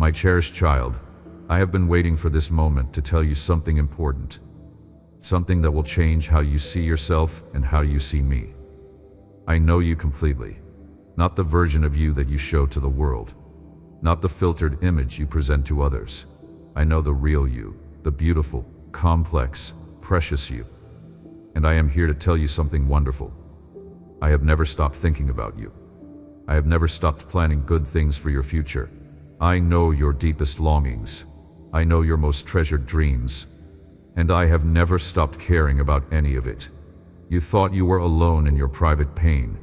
My cherished child, I have been waiting for this moment to tell you something important. Something that will change how you see yourself and how you see me. I know you completely. Not the version of you that you show to the world. Not the filtered image you present to others. I know the real you, the beautiful, complex, precious you. And I am here to tell you something wonderful. I have never stopped thinking about you. I have never stopped planning good things for your future. I know your deepest longings. I know your most treasured dreams. And I have never stopped caring about any of it. You thought you were alone in your private pain.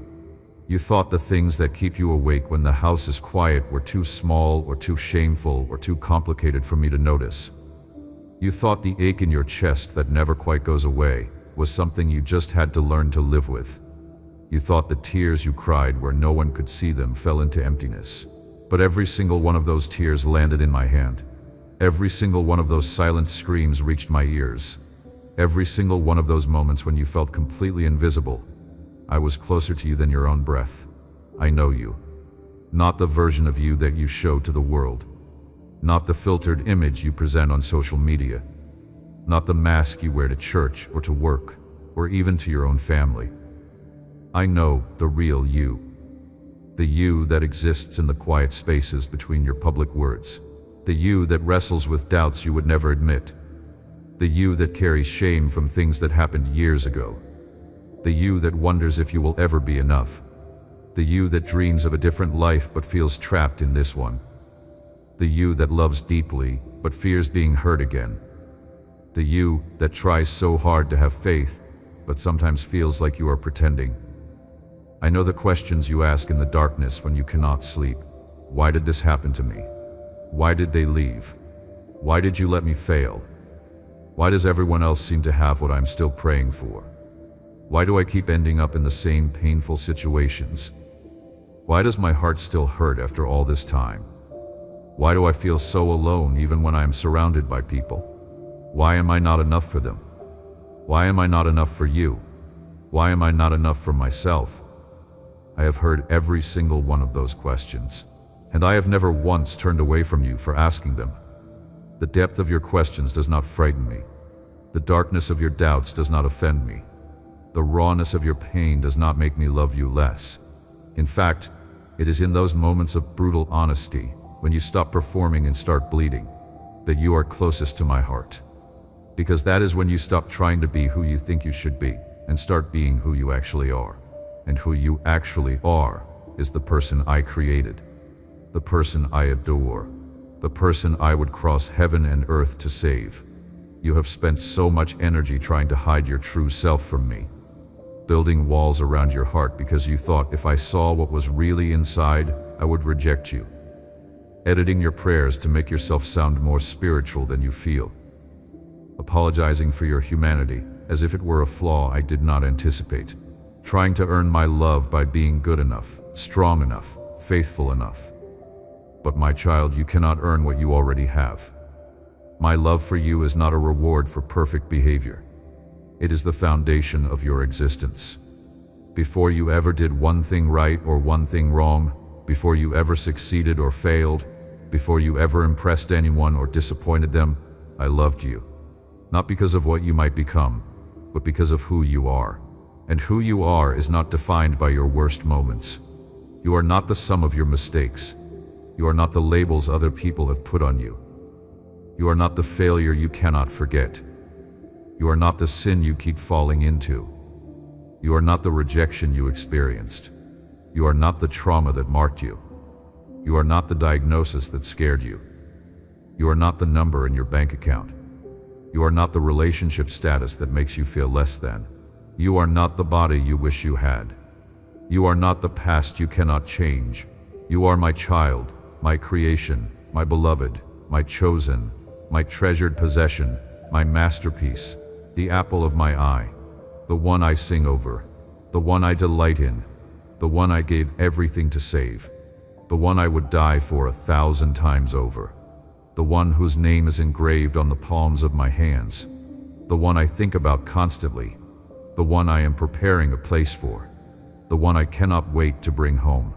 You thought the things that keep you awake when the house is quiet were too small or too shameful or too complicated for me to notice. You thought the ache in your chest that never quite goes away was something you just had to learn to live with. You thought the tears you cried where no one could see them fell into emptiness. But every single one of those tears landed in my hand. Every single one of those silent screams reached my ears. Every single one of those moments when you felt completely invisible. I was closer to you than your own breath. I know you. Not the version of you that you show to the world. Not the filtered image you present on social media. Not the mask you wear to church or to work, or even to your own family. I know the real you. The you that exists in the quiet spaces between your public words. The you that wrestles with doubts you would never admit. The you that carries shame from things that happened years ago. The you that wonders if you will ever be enough. The you that dreams of a different life but feels trapped in this one. The you that loves deeply but fears being hurt again. The you that tries so hard to have faith but sometimes feels like you are pretending. I know the questions you ask in the darkness when you cannot sleep. Why did this happen to me? Why did they leave? Why did you let me fail? Why does everyone else seem to have what I'm still praying for? Why do I keep ending up in the same painful situations? Why does my heart still hurt after all this time? Why do I feel so alone even when I am surrounded by people? Why am I not enough for them? Why am I not enough for you? Why am I not enough for myself? I have heard every single one of those questions, and I have never once turned away from you for asking them. The depth of your questions does not frighten me. The darkness of your doubts does not offend me. The rawness of your pain does not make me love you less. In fact, it is in those moments of brutal honesty, when you stop performing and start bleeding, that you are closest to my heart. Because that is when you stop trying to be who you think you should be and start being who you actually are. And who you actually are is the person I created, the person I adore, the person I would cross heaven and earth to save. You have spent so much energy trying to hide your true self from me, building walls around your heart because you thought if I saw what was really inside, I would reject you, editing your prayers to make yourself sound more spiritual than you feel, apologizing for your humanity as if it were a flaw I did not anticipate, trying to earn my love by being good enough, strong enough, faithful enough. But my child, you cannot earn what you already have. My love for you is not a reward for perfect behavior. It is the foundation of your existence. Before you ever did one thing right or one thing wrong, before you ever succeeded or failed, before you ever impressed anyone or disappointed them, I loved you. Not because of what you might become, but because of who you are. And who you are is not defined by your worst moments. You are not the sum of your mistakes. You are not the labels other people have put on you. You are not the failure you cannot forget. You are not the sin you keep falling into. You are not the rejection you experienced. You are not the trauma that marked you. You are not the diagnosis that scared you. You are not the number in your bank account. You are not the relationship status that makes you feel less than. You are not the body you wish you had. You are not the past you cannot change. You are my child, my creation, my beloved, my chosen, my treasured possession, my masterpiece, the apple of my eye, the one I sing over, the one I delight in, the one I gave everything to save, the one I would die for 1,000 times over, the one whose name is engraved on the palms of my hands, the one I think about constantly, the one I am preparing a place for, the one I cannot wait to bring home,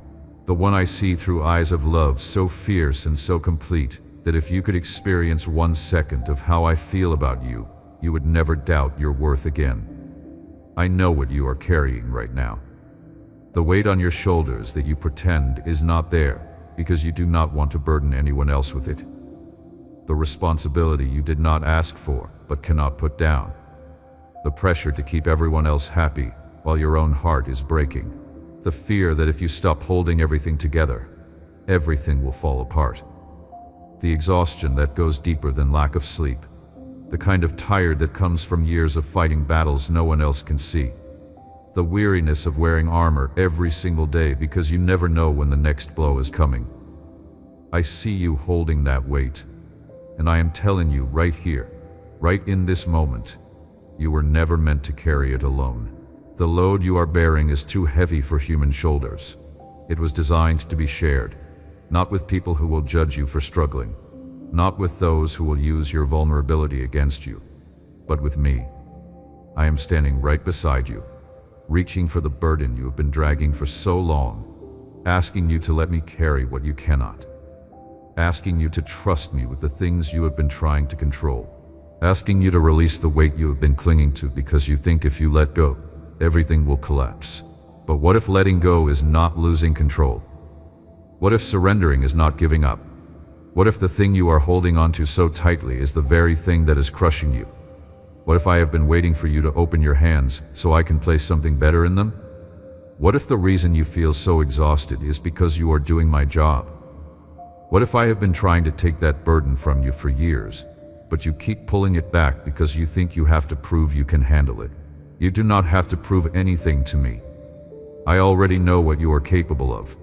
The one I see through eyes of love so fierce and so complete that if you could experience 1 second of how I feel about you, you would never doubt your worth again. I know what you are carrying right now. The weight on your shoulders that you pretend is not there because you do not want to burden anyone else with it. The responsibility you did not ask for but cannot put down. The pressure to keep everyone else happy while your own heart is breaking. The fear that if you stop holding everything together, everything will fall apart. The exhaustion that goes deeper than lack of sleep. The kind of tired that comes from years of fighting battles no one else can see. The weariness of wearing armor every single day because you never know when the next blow is coming. I see you holding that weight, and I am telling you right here, right in this moment, you were never meant to carry it alone. The load you are bearing is too heavy for human shoulders. It was designed to be shared, not with people who will judge you for struggling, not with those who will use your vulnerability against you, but with me. I am standing right beside you, reaching for the burden you have been dragging for so long, asking you to let me carry what you cannot, asking you to trust me with the things you have been trying to control, asking you to release the weight you have been clinging to because you think if you let go, everything will collapse. But what if letting go is not losing control? What if surrendering is not giving up? What if the thing you are holding onto so tightly is the very thing that is crushing you? What if I have been waiting for you to open your hands so I can place something better in them? What if the reason you feel so exhausted is because you are doing my job? What if I have been trying to take that burden from you for years, but you keep pulling it back because you think you have to prove you can handle it? You do not have to prove anything to me. I already know what you are capable of.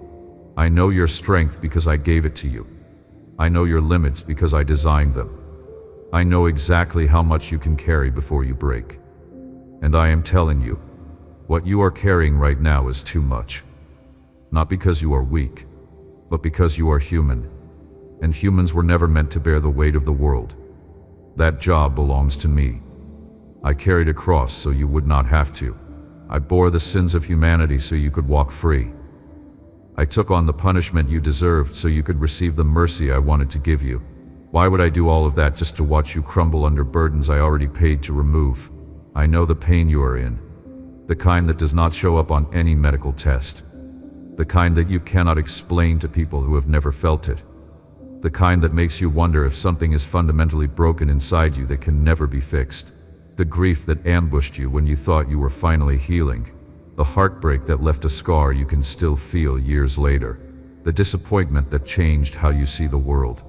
I know your strength because I gave it to you. I know your limits because I designed them. I know exactly how much you can carry before you break. And I am telling you, what you are carrying right now is too much. Not because you are weak, but because you are human. And humans were never meant to bear the weight of the world. That job belongs to me. I carried a cross so you would not have to. I bore the sins of humanity so you could walk free. I took on the punishment you deserved so you could receive the mercy I wanted to give you. Why would I do all of that just to watch you crumble under burdens I already paid to remove? I know the pain you are in, the kind that does not show up on any medical test, the kind that you cannot explain to people who have never felt it, the kind that makes you wonder if something is fundamentally broken inside you that can never be fixed. The grief that ambushed you when you thought you were finally healing. The heartbreak that left a scar you can still feel years later. The disappointment that changed how you see the world.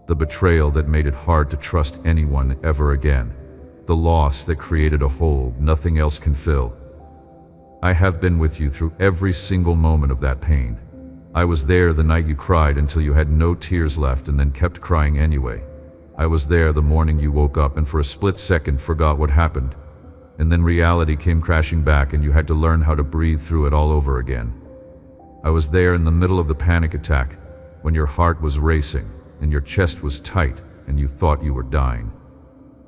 The betrayal that made it hard to trust anyone ever again. The loss that created a hole nothing else can fill. I have been with you through every single moment of that pain. I was there the night you cried until you had no tears left and then kept crying anyway. I was there the morning you woke up and for a split second forgot what happened. And then reality came crashing back and you had to learn how to breathe through it all over again. I was there in the middle of the panic attack, when your heart was racing and your chest was tight and you thought you were dying.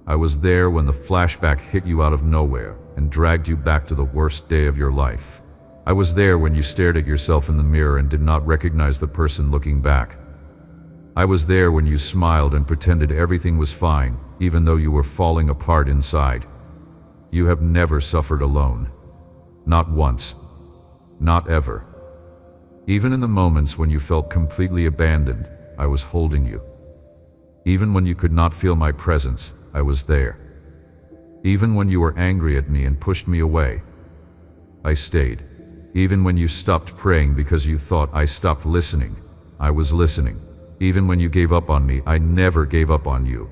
I was there when the flashback hit you out of nowhere and dragged you back to the worst day of your life. I was there when you stared at yourself in the mirror and did not recognize the person looking back. I was there when you smiled and pretended everything was fine, even though you were falling apart inside. You have never suffered alone. Not once. Not ever. Even in the moments when you felt completely abandoned, I was holding you. Even when you could not feel my presence, I was there. Even when you were angry at me and pushed me away, I stayed. Even when you stopped praying because you thought I stopped listening, I was listening. Even when you gave up on me, I never gave up on you.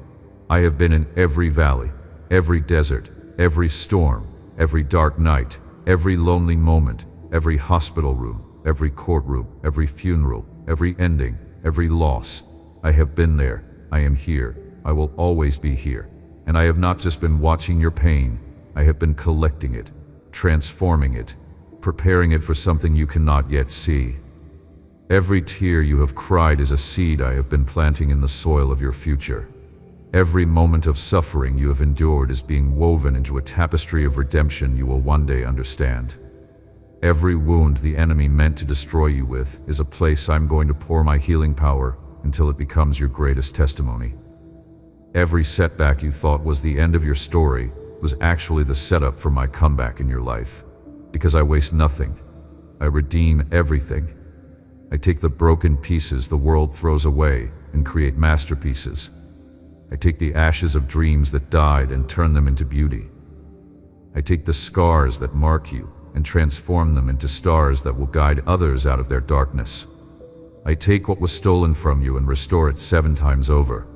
I have been in every valley, every desert, every storm, every dark night, every lonely moment, every hospital room, every courtroom, every funeral, every ending, every loss. I have been there. I am here. I will always be here. And I have not just been watching your pain. I have been collecting it, transforming it, preparing it for something you cannot yet see. Every tear you have cried is a seed I have been planting in the soil of your future. Every moment of suffering you have endured is being woven into a tapestry of redemption you will one day understand. Every wound the enemy meant to destroy you with is a place I'm going to pour my healing power until it becomes your greatest testimony. Every setback you thought was the end of your story was actually the setup for my comeback in your life. Because I waste nothing. I redeem everything. I take the broken pieces the world throws away and create masterpieces. I take the ashes of dreams that died and turn them into beauty. I take the scars that mark you and transform them into stars that will guide others out of their darkness. I take what was stolen from you and restore it 7 times over.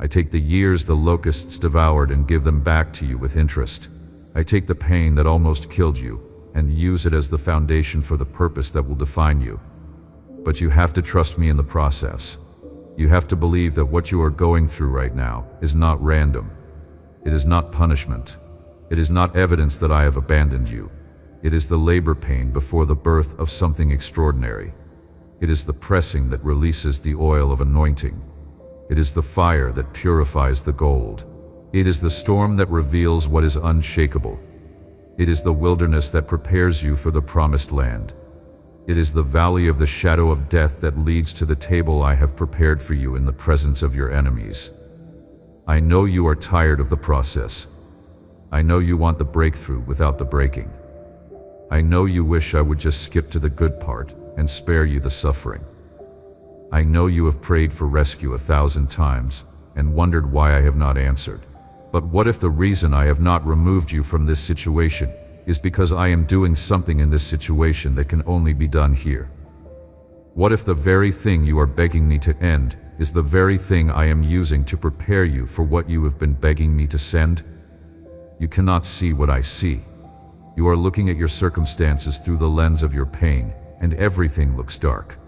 I take the years the locusts devoured and give them back to you with interest. I take the pain that almost killed you and use it as the foundation for the purpose that will define you. But you have to trust me in the process. You have to believe that what you are going through right now is not random. It is not punishment. It is not evidence that I have abandoned you. It is the labor pain before the birth of something extraordinary. It is the pressing that releases the oil of anointing. It is the fire that purifies the gold. It is the storm that reveals what is unshakable. It is the wilderness that prepares you for the promised land. It is the valley of the shadow of death that leads to the table I have prepared for you in the presence of your enemies. I know you are tired of the process. I know you want the breakthrough without the breaking. I know you wish I would just skip to the good part and spare you the suffering. I know you have prayed for rescue 1,000 times and wondered why I have not answered. But what if the reason I have not removed you from this situation is because I am doing something in this situation that can only be done here? What if the very thing you are begging me to end is the very thing I am using to prepare you for what you have been begging me to send? You cannot see what I see. You are looking at your circumstances through the lens of your pain, and everything looks dark.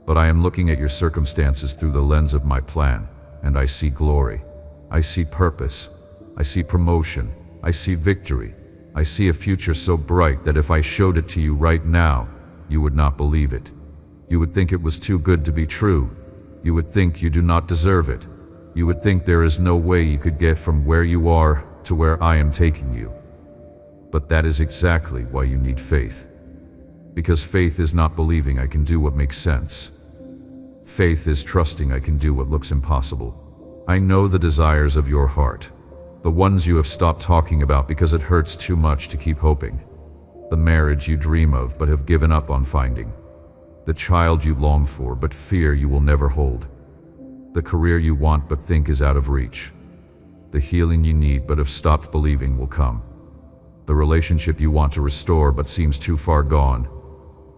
But I am looking at your circumstances through the lens of my plan, and I see glory. I see purpose. I see promotion. I see victory. I see a future so bright that if I showed it to you right now, you would not believe it. You would think it was too good to be true. You would think you do not deserve it. You would think there is no way you could get from where you are to where I am taking you. But that is exactly why you need faith. Because faith is not believing I can do what makes sense. Faith is trusting I can do what looks impossible. I know the desires of your heart, the ones you have stopped talking about because it hurts too much to keep hoping. The marriage you dream of but have given up on finding. The child you long for but fear you will never hold. The career you want but think is out of reach. The healing you need but have stopped believing will come. The relationship you want to restore but seems too far gone.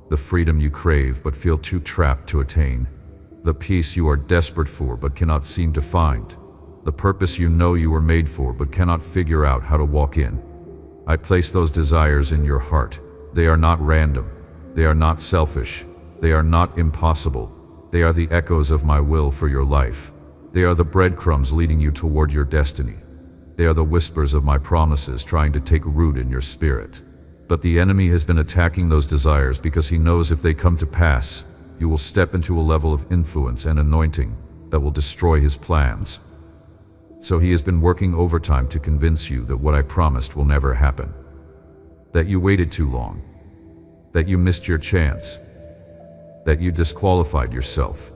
The freedom you crave but feel too trapped to attain. The peace you are desperate for but cannot seem to find. The purpose you know you were made for but cannot figure out how to walk in. I place those desires in your heart. They are not random. They are not selfish. They are not impossible. They are the echoes of my will for your life. They are the breadcrumbs leading you toward your destiny. They are the whispers of my promises trying to take root in your spirit. But the enemy has been attacking those desires because he knows if they come to pass, you will step into a level of influence and anointing that will destroy his plans. So he has been working overtime to convince you that what I promised will never happen. That you waited too long. That you missed your chance. That you disqualified yourself.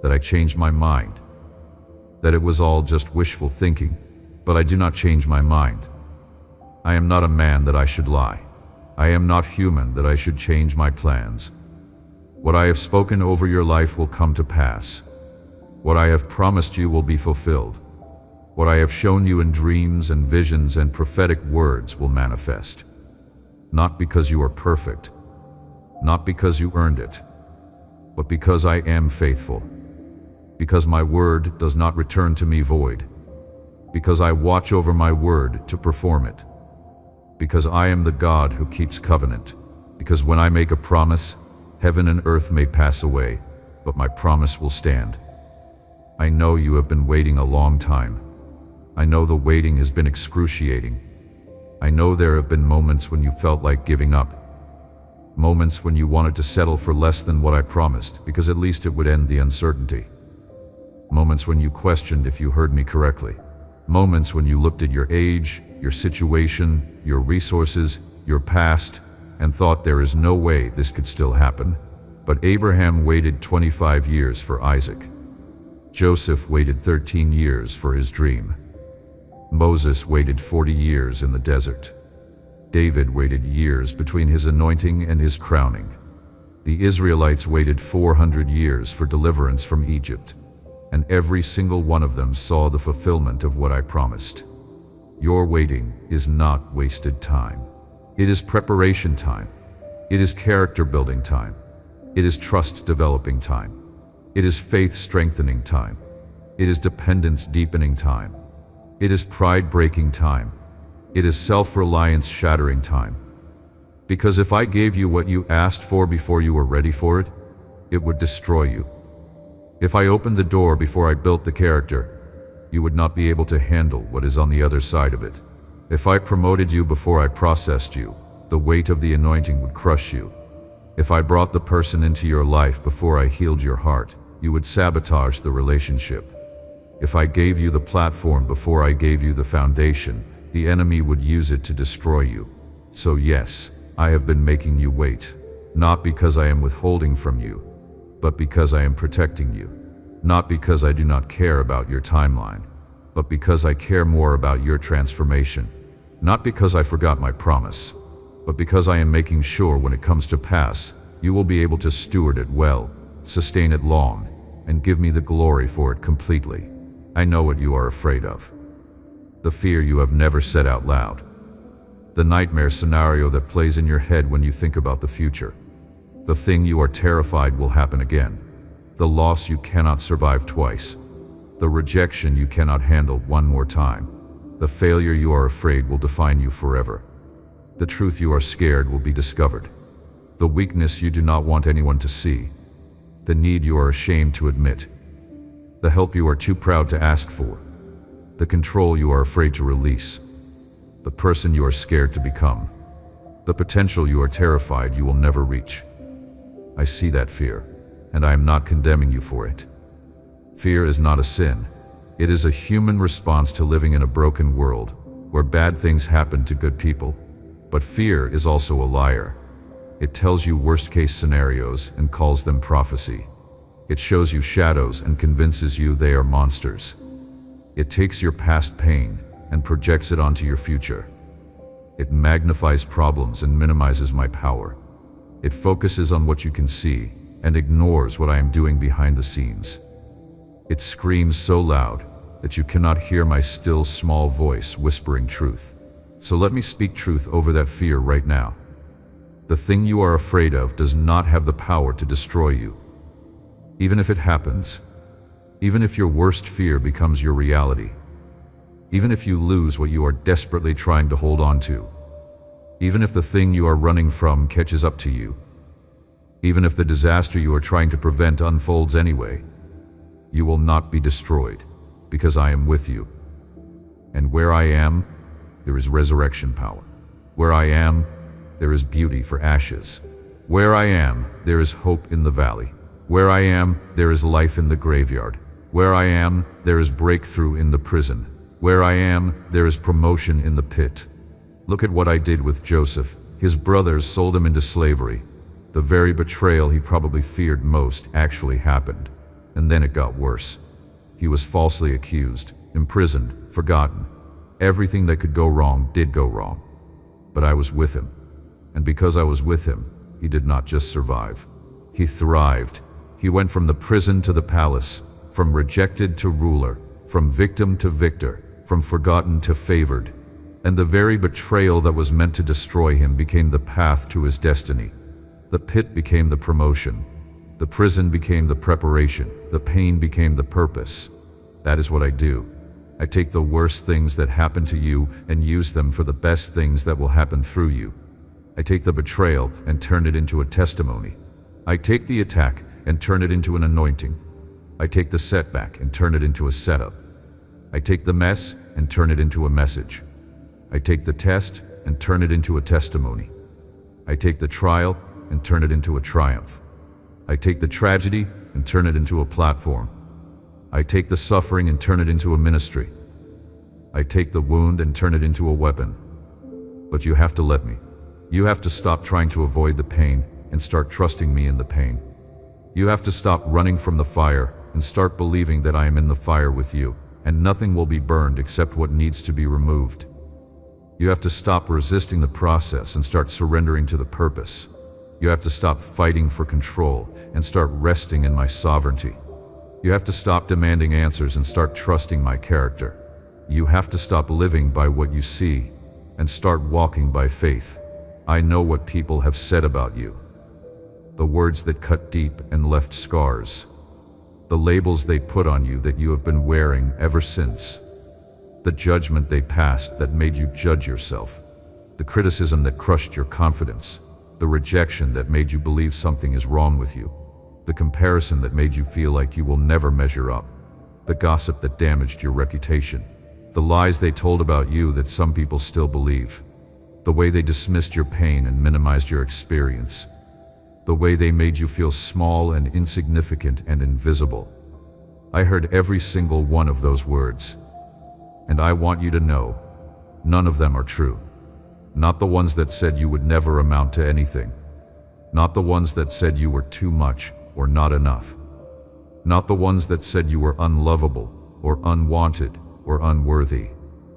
That I changed my mind. That it was all just wishful thinking. But I do not change my mind. I am not a man that I should lie. I am not human that I should change my plans. What I have spoken over your life will come to pass. What I have promised you will be fulfilled. What I have shown you in dreams and visions and prophetic words will manifest. Not because you are perfect, not because you earned it, but because I am faithful. Because my word does not return to me void. Because I watch over my word to perform it. Because I am the God who keeps covenant. Because when I make a promise, heaven and earth may pass away, but my promise will stand. I know you have been waiting a long time. I know the waiting has been excruciating. I know there have been moments when you felt like giving up. Moments when you wanted to settle for less than what I promised, because at least it would end the uncertainty. Moments when you questioned if you heard me correctly. Moments when you looked at your age, your situation, your resources, your past, and thought there is no way this could still happen. But Abraham waited 25 years for Isaac. Joseph waited 13 years for his dream. Moses waited 40 years in the desert. David waited years between his anointing and his crowning. The Israelites waited 400 years for deliverance from Egypt, and every single one of them saw the fulfillment of what I promised. Your waiting is not wasted time. It is preparation time. It is character building time. It is trust developing time. It is faith strengthening time. It is dependence deepening time. It is pride breaking time. It is self-reliance shattering time. Because if I gave you what you asked for before you were ready for it, it would destroy you. If I opened the door before I built the character, you would not be able to handle what is on the other side of it. If I promoted you before I processed you, the weight of the anointing would crush you. If I brought the person into your life before I healed your heart, you would sabotage the relationship. If I gave you the platform before I gave you the foundation, the enemy would use it to destroy you. So yes, I have been making you wait, not because I am withholding from you, but because I am protecting you. Not because I do not care about your timeline, but because I care more about your transformation. Not because I forgot my promise, but because I am making sure when it comes to pass, you will be able to steward it well, sustain it long, and give me the glory for it completely. I know what you are afraid of. The fear you have never said out loud. The nightmare scenario that plays in your head when you think about the future. The thing you are terrified will happen again. The loss you cannot survive twice. The rejection you cannot handle one more time. The failure you are afraid will define you forever. The truth you are scared will be discovered. The weakness you do not want anyone to see. The need you are ashamed to admit. The help you are too proud to ask for. The control you are afraid to release. The person you are scared to become. The potential you are terrified you will never reach. I see that fear, and I am not condemning you for it. Fear is not a sin. It is a human response to living in a broken world, where bad things happen to good people. But fear is also a liar. It tells you worst-case scenarios and calls them prophecy. It shows you shadows and convinces you they are monsters. It takes your past pain and projects it onto your future. It magnifies problems and minimizes my power. It focuses on what you can see and ignores what I am doing behind the scenes. It screams so loud that you cannot hear my still small voice whispering truth. So let me speak truth over that fear right now. The thing you are afraid of does not have the power to destroy you. Even if it happens, even if your worst fear becomes your reality, even if you lose what you are desperately trying to hold on to, even if the thing you are running from catches up to you, even if the disaster you are trying to prevent unfolds anyway, you will not be destroyed, because I am with you. And where I am, there is resurrection power. Where I am, there is beauty for ashes. Where I am, there is hope in the valley. Where I am, there is life in the graveyard. Where I am, there is breakthrough in the prison. Where I am, there is promotion in the pit. Look at what I did with Joseph. His brothers sold him into slavery. The very betrayal he probably feared most actually happened. And then it got worse. He was falsely accused, imprisoned, forgotten. Everything that could go wrong did go wrong. But I was with him. And because I was with him, he did not just survive. He thrived. He went from the prison to the palace, from rejected to ruler, from victim to victor, from forgotten to favored. And the very betrayal that was meant to destroy him became the path to his destiny. The pit became the promotion. The prison became the preparation. The pain became the purpose. That is what I do. I take the worst things that happen to you and use them for the best things that will happen through you. I take the betrayal and turn it into a testimony. I take the attack and turn it into an anointing. I take the setback and turn it into a setup. I take the mess and turn it into a message. I take the test and turn it into a testimony. I take the trial and turn it into a triumph. I take the tragedy and turn it into a platform. I take the suffering and turn it into a ministry. I take the wound and turn it into a weapon. But you have to let me. You have to stop trying to avoid the pain and start trusting me in the pain. You have to stop running from the fire and start believing that I am in the fire with you, and nothing will be burned except what needs to be removed. You have to stop resisting the process and start surrendering to the purpose. You have to stop fighting for control and start resting in my sovereignty. You have to stop demanding answers and start trusting my character. You have to stop living by what you see and start walking by faith. I know what people have said about you. The words that cut deep and left scars. The labels they put on you that you have been wearing ever since. The judgment they passed that made you judge yourself. The criticism that crushed your confidence. The rejection that made you believe something is wrong with you. The comparison that made you feel like you will never measure up. The gossip that damaged your reputation. The lies they told about you that some people still believe. The way they dismissed your pain and minimized your experience. The way they made you feel small and insignificant and invisible. I heard every single one of those words. And I want you to know, none of them are true. Not the ones that said you would never amount to anything. Not the ones that said you were too much or not enough. Not the ones that said you were unlovable or unwanted or unworthy.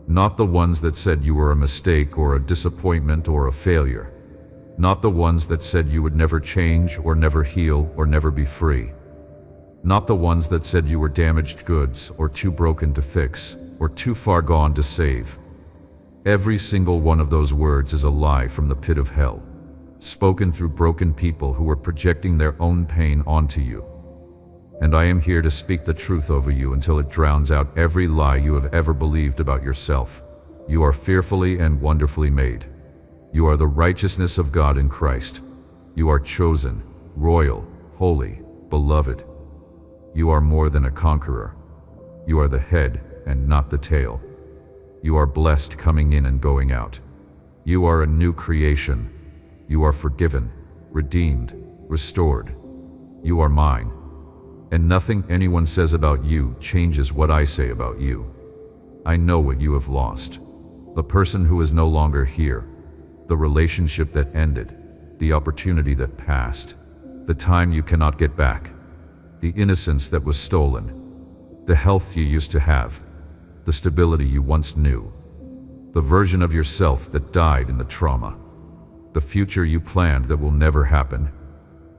Not the ones that said you were a mistake or a disappointment or a failure. Not the ones that said you would never change or never heal or never be free. Not the ones that said you were damaged goods or too broken to fix or too far gone to save. Every single one of those words is a lie from the pit of hell, spoken through broken people who were projecting their own pain onto you. And I am here to speak the truth over you until it drowns out every lie you have ever believed about yourself. You are fearfully and wonderfully made. You are the righteousness of God in Christ. You are chosen, royal, holy, beloved. You are more than a conqueror. You are the head and not the tail. You are blessed coming in and going out. You are a new creation. You are forgiven, redeemed, restored. You are mine. And nothing anyone says about you changes what I say about you. I know what you have lost. The person who is no longer here. The relationship that ended. The opportunity that passed. The time you cannot get back. The innocence that was stolen. The health you used to have. The stability you once knew. The version of yourself that died in the trauma. The future you planned that will never happen.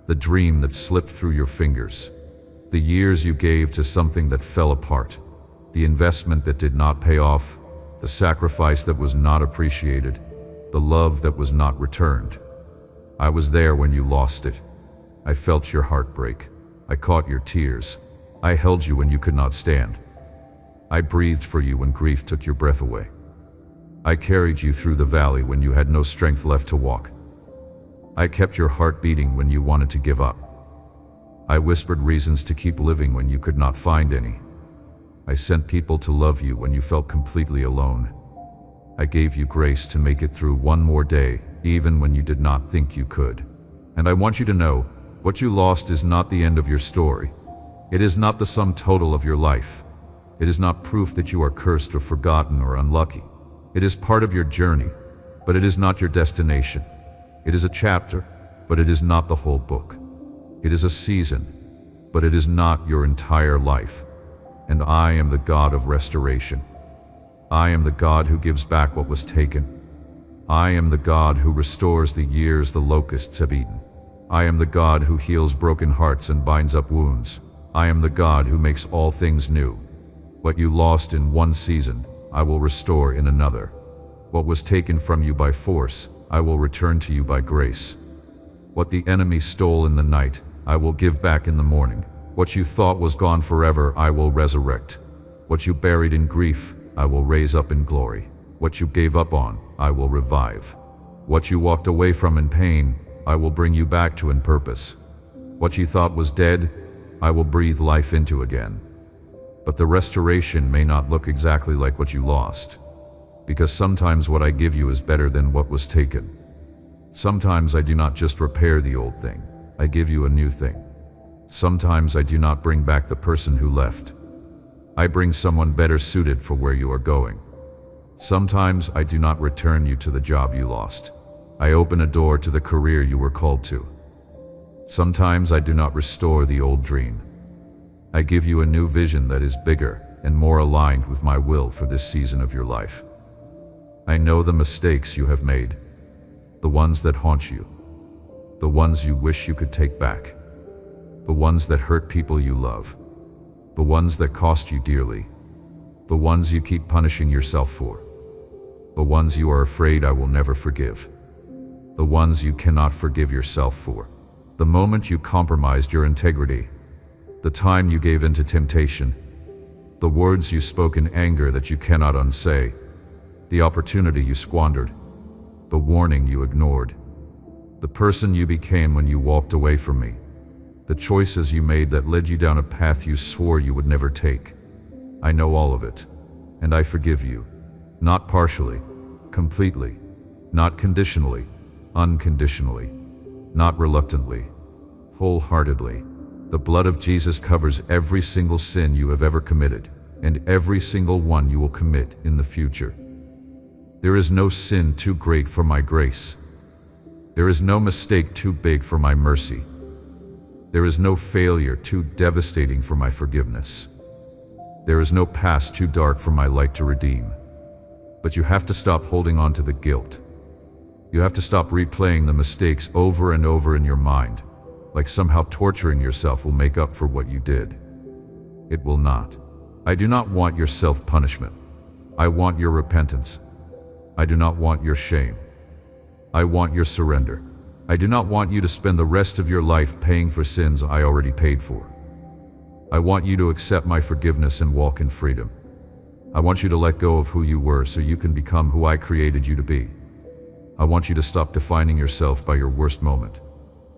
The dream that slipped through your fingers. The years you gave to something that fell apart. The investment that did not pay off. The sacrifice that was not appreciated. The love that was not returned. I was there when you lost it. I felt your heartbreak. I caught your tears. I held you when you could not stand. I breathed for you when grief took your breath away. I carried you through the valley when you had no strength left to walk. I kept your heart beating when you wanted to give up. I whispered reasons to keep living when you could not find any. I sent people to love you when you felt completely alone. I gave you grace to make it through one more day, even when you did not think you could. And I want you to know, what you lost is not the end of your story. It is not the sum total of your life. It is not proof that you are cursed or forgotten or unlucky. It is part of your journey, but it is not your destination. It is a chapter, but it is not the whole book. It is a season, but it is not your entire life. And I am the God of restoration. I am the God who gives back what was taken. I am the God who restores the years the locusts have eaten. I am the God who heals broken hearts and binds up wounds. I am the God who makes all things new. What you lost in one season, I will restore in another. What was taken from you by force, I will return to you by grace. What the enemy stole in the night, I will give back in the morning. What you thought was gone forever, I will resurrect. What you buried in grief, I will raise up in glory. What you gave up on, I will revive. What you walked away from in pain, I will bring you back to in purpose. What you thought was dead, I will breathe life into again. But the restoration may not look exactly like what you lost, because sometimes what I give you is better than what was taken. Sometimes I do not just repair the old thing, I give you a new thing. Sometimes I do not bring back the person who left. I bring someone better suited for where you are going. Sometimes I do not return you to the job you lost. I open a door to the career you were called to. Sometimes I do not restore the old dream. I give you a new vision that is bigger and more aligned with my will for this season of your life. I know the mistakes you have made, the ones that haunt you, the ones you wish you could take back, the ones that hurt people you love, the ones that cost you dearly, the ones you keep punishing yourself for, the ones you are afraid I will never forgive, the ones you cannot forgive yourself for. The moment you compromised your integrity, the time you gave in to temptation, the words you spoke in anger that you cannot unsay, the opportunity you squandered, the warning you ignored, the person you became when you walked away from me, the choices you made that led you down a path you swore you would never take. I know all of it, and I forgive you, not partially, completely, not conditionally, unconditionally, not reluctantly, wholeheartedly. The blood of Jesus covers every single sin you have ever committed, and every single one you will commit in the future. There is no sin too great for my grace. There is no mistake too big for my mercy. There is no failure too devastating for my forgiveness. There is no past too dark for my light to redeem. But you have to stop holding on to the guilt. You have to stop replaying the mistakes over and over in your mind, like somehow torturing yourself will make up for what you did. It will not. I do not want your self-punishment. I want your repentance. I do not want your shame. I want your surrender. I do not want you to spend the rest of your life paying for sins I already paid for. I want you to accept my forgiveness and walk in freedom. I want you to let go of who you were so you can become who I created you to be. I want you to stop defining yourself by your worst moment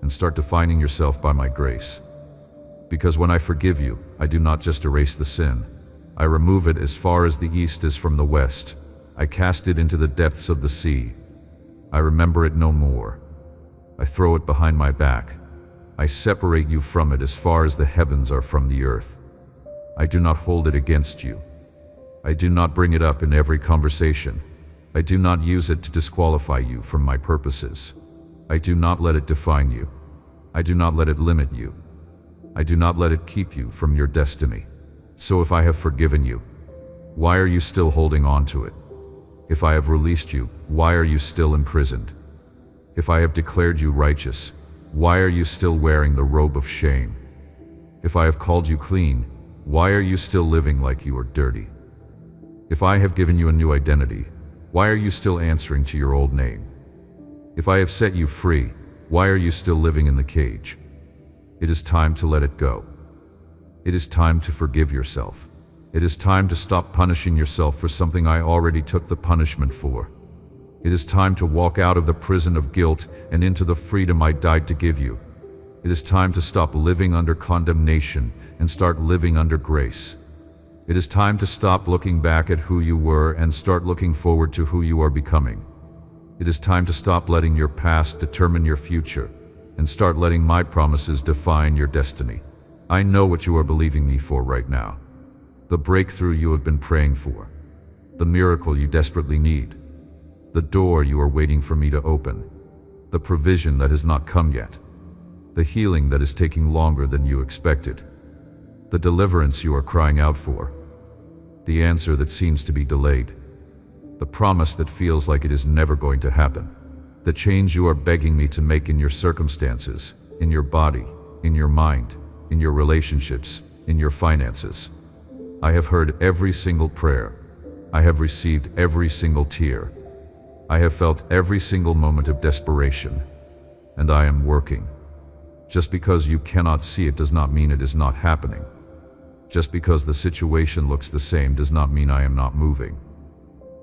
and start defining yourself by my grace. Because when I forgive you, I do not just erase the sin. I remove it as far as the east is from the west. I cast it into the depths of the sea. I remember it no more. I throw it behind my back. I separate you from it as far as the heavens are from the earth. I do not hold it against you. I do not bring it up in every conversation. I do not use it to disqualify you from my purposes. I do not let it define you. I do not let it limit you. I do not let it keep you from your destiny. So if I have forgiven you, why are you still holding on to it? If I have released you, why are you still imprisoned? If I have declared you righteous, why are you still wearing the robe of shame? If I have called you clean, why are you still living like you are dirty? If I have given you a new identity, why are you still answering to your old name? If I have set you free, why are you still living in the cage? It is time to let it go. It is time to forgive yourself. It is time to stop punishing yourself for something I already took the punishment for. It is time to walk out of the prison of guilt and into the freedom I died to give you. It is time to stop living under condemnation and start living under grace. It is time to stop looking back at who you were and start looking forward to who you are becoming. It is time to stop letting your past determine your future and start letting my promises define your destiny. I know what you are believing me for right now. The breakthrough you have been praying for. The miracle you desperately need. The door you are waiting for me to open. The provision that has not come yet. The healing that is taking longer than you expected. The deliverance you are crying out for. The answer that seems to be delayed. The promise that feels like it is never going to happen. The change you are begging me to make in your circumstances, in your body, in your mind, in your relationships, in your finances. I have heard every single prayer. I have received every single tear. I have felt every single moment of desperation. And I am working. Just because you cannot see it does not mean it is not happening. Just because the situation looks the same does not mean I am not moving.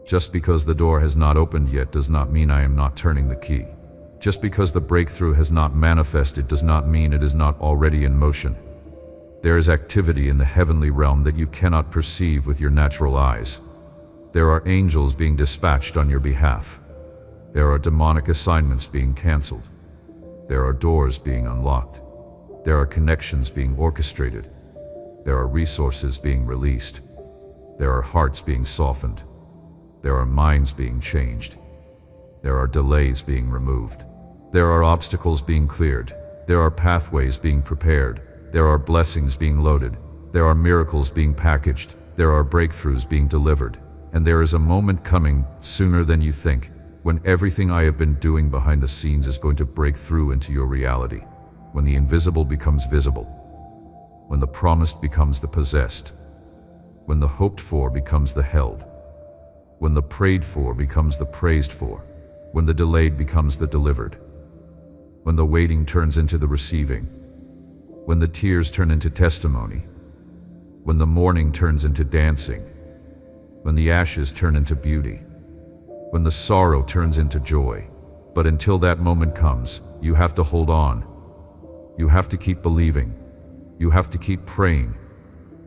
Just because the door has not opened yet does not mean I am not turning the key. Just because the breakthrough has not manifested does not mean it is not already in motion. There is activity in the heavenly realm that you cannot perceive with your natural eyes. There are angels being dispatched on your behalf. There are demonic assignments being canceled. There are doors being unlocked. There are connections being orchestrated. There are resources being released. There are hearts being softened. There are minds being changed. There are delays being removed. There are obstacles being cleared. There are pathways being prepared. There are blessings being loaded. There are miracles being packaged. There are breakthroughs being delivered. And there is a moment coming, sooner than you think, when everything I have been doing behind the scenes is going to break through into your reality. When the invisible becomes visible. When the promised becomes the possessed. When the hoped for becomes the held. When the prayed for becomes the praised for. When the delayed becomes the delivered. When the waiting turns into the receiving. When the tears turn into testimony. When the mourning turns into dancing. When the ashes turn into beauty. When the sorrow turns into joy. But until that moment comes, you have to hold on. You have to keep believing. You have to keep praying.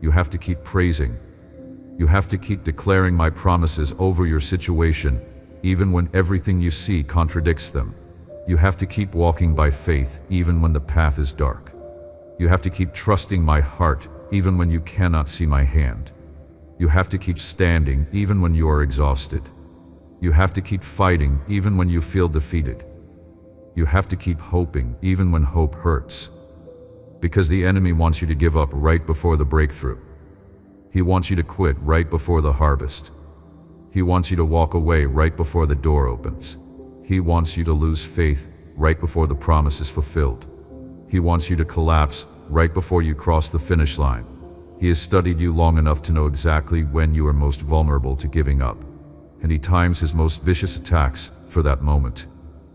You have to keep praising. You have to keep declaring my promises over your situation, even when everything you see contradicts them. You have to keep walking by faith, even when the path is dark. You have to keep trusting my heart, even when you cannot see my hand. You have to keep standing, even when you are exhausted. You have to keep fighting, even when you feel defeated. You have to keep hoping, even when hope hurts. Because the enemy wants you to give up right before the breakthrough. He wants you to quit right before the harvest. He wants you to walk away right before the door opens. He wants you to lose faith right before the promise is fulfilled. He wants you to collapse right before you cross the finish line. He has studied you long enough to know exactly when you are most vulnerable to giving up, and he times his most vicious attacks for that moment.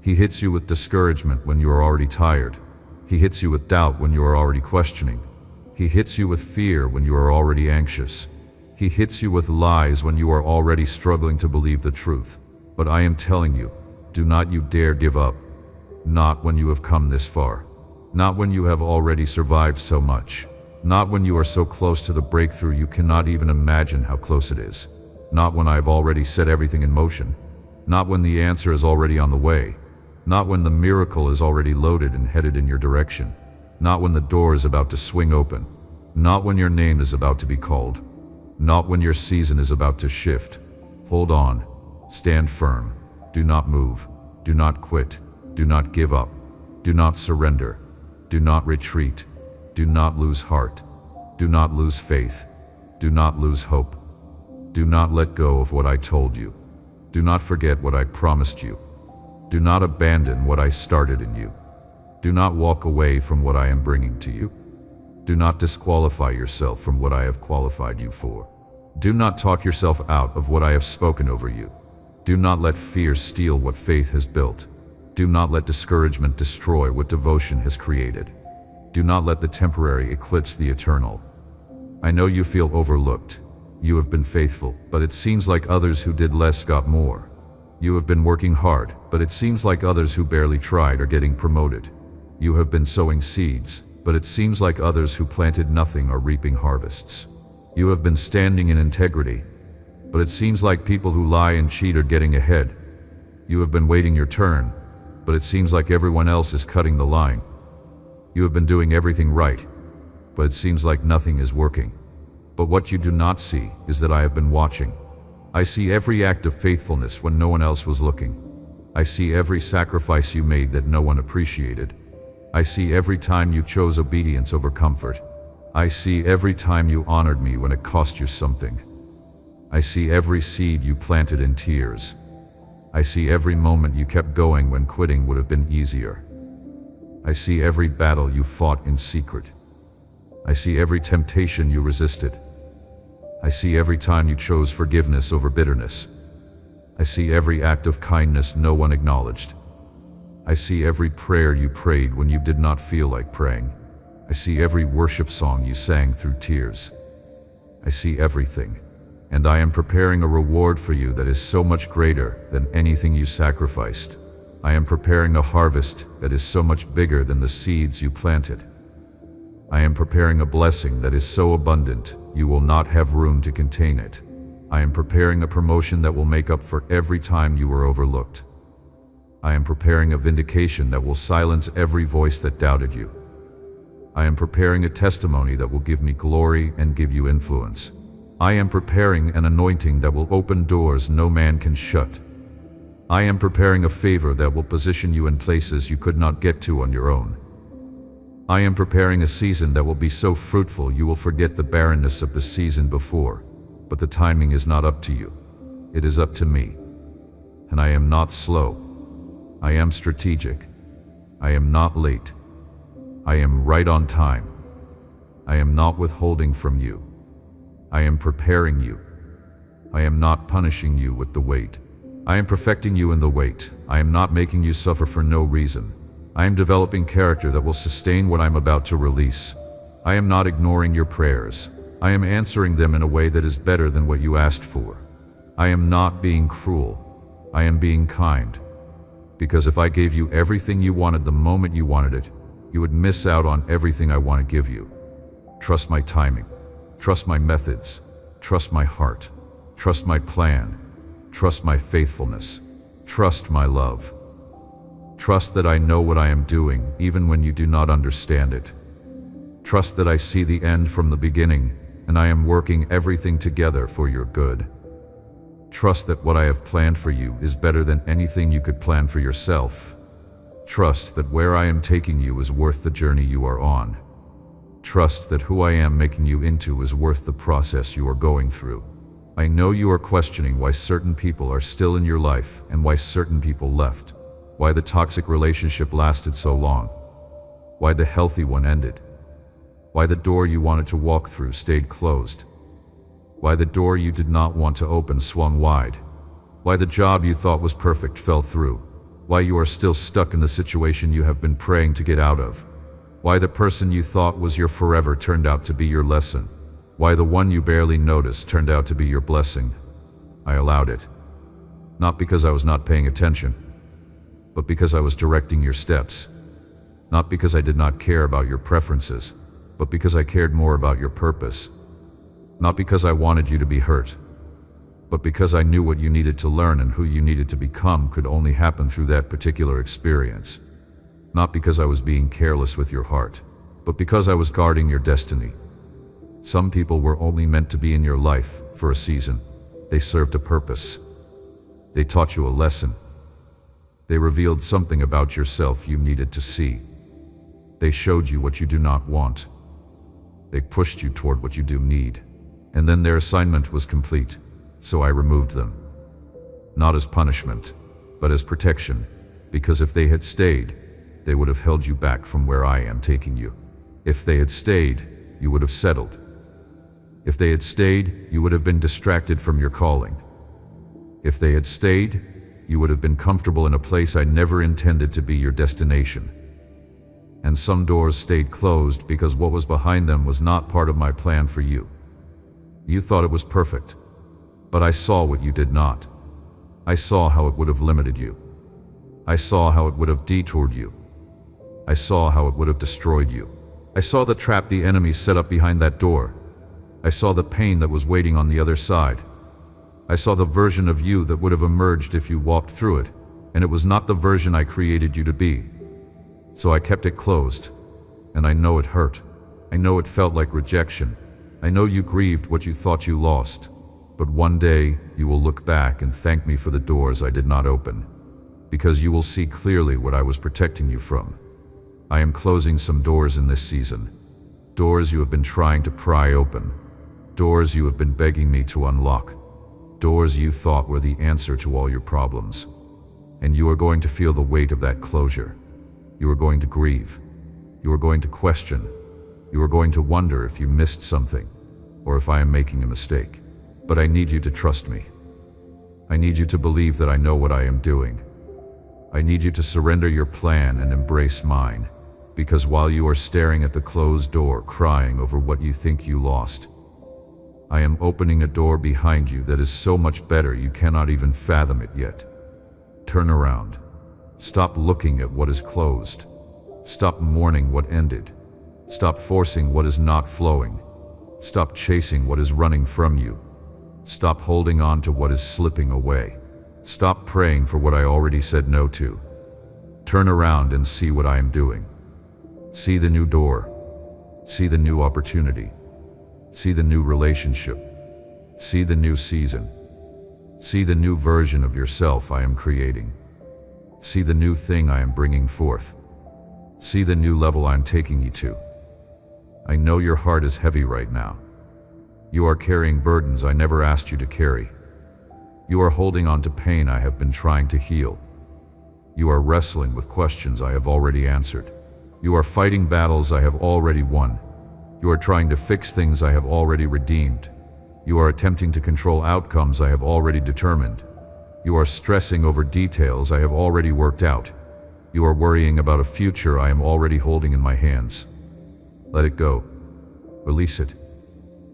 He hits you with discouragement when you are already tired. He hits you with doubt when you are already questioning. He hits you with fear when you are already anxious. He hits you with lies when you are already struggling to believe the truth. But I am telling you, do not you dare give up. Not when you have come this far. Not when you have already survived so much. Not when you are so close to the breakthrough you cannot even imagine how close it is. Not when I have already set everything in motion. Not when the answer is already on the way. Not when the miracle is already loaded and headed in your direction. Not when the door is about to swing open. Not when your name is about to be called. Not when your season is about to shift. Hold on. Stand firm. Do not move. Do not quit. Do not give up. Do not surrender. Do not retreat. Do not lose heart. Do not lose faith. Do not lose hope. Do not let go of what I told you. Do not forget what I promised you. Do not abandon what I started in you. Do not walk away from what I am bringing to you. Do not disqualify yourself from what I have qualified you for. Do not talk yourself out of what I have spoken over you. Do not let fear steal what faith has built. Do not let discouragement destroy what devotion has created. Do not let the temporary eclipse the eternal. I know you feel overlooked. You have been faithful, but it seems like others who did less got more. You have been working hard, but it seems like others who barely tried are getting promoted. You have been sowing seeds, but it seems like others who planted nothing are reaping harvests. You have been standing in integrity, but it seems like people who lie and cheat are getting ahead. You have been waiting your turn, but it seems like everyone else is cutting the line. You have been doing everything right, but it seems like nothing is working. But what you do not see is that I have been watching. I see every act of faithfulness when no one else was looking. I see every sacrifice you made that no one appreciated. I see every time you chose obedience over comfort. I see every time you honored me when it cost you something. I see every seed you planted in tears. I see every moment you kept going when quitting would have been easier. I see every battle you fought in secret. I see every temptation you resisted. I see every time you chose forgiveness over bitterness. I see every act of kindness no one acknowledged. I see every prayer you prayed when you did not feel like praying. I see every worship song you sang through tears. I see everything, and I am preparing a reward for you that is so much greater than anything you sacrificed. I am preparing a harvest that is so much bigger than the seeds you planted. I am preparing a blessing that is so abundant you will not have room to contain it. I am preparing a promotion that will make up for every time you were overlooked. I am preparing a vindication that will silence every voice that doubted you. I am preparing a testimony that will give me glory and give you influence. I am preparing an anointing that will open doors no man can shut. I am preparing a favor that will position you in places you could not get to on your own. I am preparing a season that will be so fruitful you will forget the barrenness of the season before, but the timing is not up to you. It is up to me. And I am not slow. I am strategic. I am not late. I am right on time. I am not withholding from you. I am preparing you. I am not punishing you with the weight. I am perfecting you in the wait. I am not making you suffer for no reason. I am developing character that will sustain what I am about to release. I am not ignoring your prayers. I am answering them in a way that is better than what you asked for. I am not being cruel. I am being kind. Because if I gave you everything you wanted the moment you wanted it, you would miss out on everything I want to give you. Trust my timing. Trust my methods. Trust my heart. Trust my plan. Trust my faithfulness. Trust my love. Trust that I know what I am doing, even when you do not understand it. Trust that I see the end from the beginning, and I am working everything together for your good. Trust that what I have planned for you is better than anything you could plan for yourself. Trust that where I am taking you is worth the journey you are on. Trust that who I am making you into is worth the process you are going through. I know you are questioning why certain people are still in your life and why certain people left, why the toxic relationship lasted so long, why the healthy one ended, why the door you wanted to walk through stayed closed, why the door you did not want to open swung wide, why the job you thought was perfect fell through, why you are still stuck in the situation you have been praying to get out of, why the person you thought was your forever turned out to be your lesson, why the one you barely noticed turned out to be your blessing. I allowed it. Not because I was not paying attention, but because I was directing your steps. Not because I did not care about your preferences, but because I cared more about your purpose. Not because I wanted you to be hurt, but because I knew what you needed to learn and who you needed to become could only happen through that particular experience. Not because I was being careless with your heart, but because I was guarding your destiny. Some people were only meant to be in your life for a season. They served a purpose. They taught you a lesson. They revealed something about yourself you needed to see. They showed you what you do not want. They pushed you toward what you do need. And then their assignment was complete, so I removed them. Not as punishment, but as protection, because if they had stayed, they would have held you back from where I am taking you. If they had stayed, you would have settled. If they had stayed, you would have been distracted from your calling. If they had stayed, you would have been comfortable in a place I never intended to be your destination. And some doors stayed closed because what was behind them was not part of my plan for you. You thought it was perfect, but I saw what you did not. I saw how it would have limited you. I saw how it would have detoured you. I saw how it would have destroyed you. I saw the trap the enemy set up behind that door. I saw the pain that was waiting on the other side. I saw the version of you that would have emerged if you walked through it, and it was not the version I created you to be. So I kept it closed, and I know it hurt. I know it felt like rejection. I know you grieved what you thought you lost. But one day, you will look back and thank me for the doors I did not open, because you will see clearly what I was protecting you from. I am closing some doors in this season. Doors you have been trying to pry open. Doors you have been begging me to unlock. Doors you thought were the answer to all your problems. And you are going to feel the weight of that closure. You are going to grieve. You are going to question. You are going to wonder if you missed something, or if I am making a mistake. But I need you to trust me. I need you to believe that I know what I am doing. I need you to surrender your plan and embrace mine. Because while you are staring at the closed door, crying over what you think you lost, I am opening a door behind you that is so much better you cannot even fathom it yet. Turn around. Stop looking at what is closed. Stop mourning what ended. Stop forcing what is not flowing. Stop chasing what is running from you. Stop holding on to what is slipping away. Stop praying for what I already said no to. Turn around and see what I am doing. See the new door. See the new opportunity. See the new relationship. See the new season. See the new version of yourself I am creating. See the new thing I am bringing forth. See the new level I am taking you to. I know your heart is heavy right now. You are carrying burdens I never asked you to carry. You are holding on to pain I have been trying to heal. You are wrestling with questions I have already answered. You are fighting battles I have already won. You are trying to fix things I have already redeemed. You are attempting to control outcomes I have already determined. You are stressing over details I have already worked out. You are worrying about a future I am already holding in my hands. Let it go. Release it.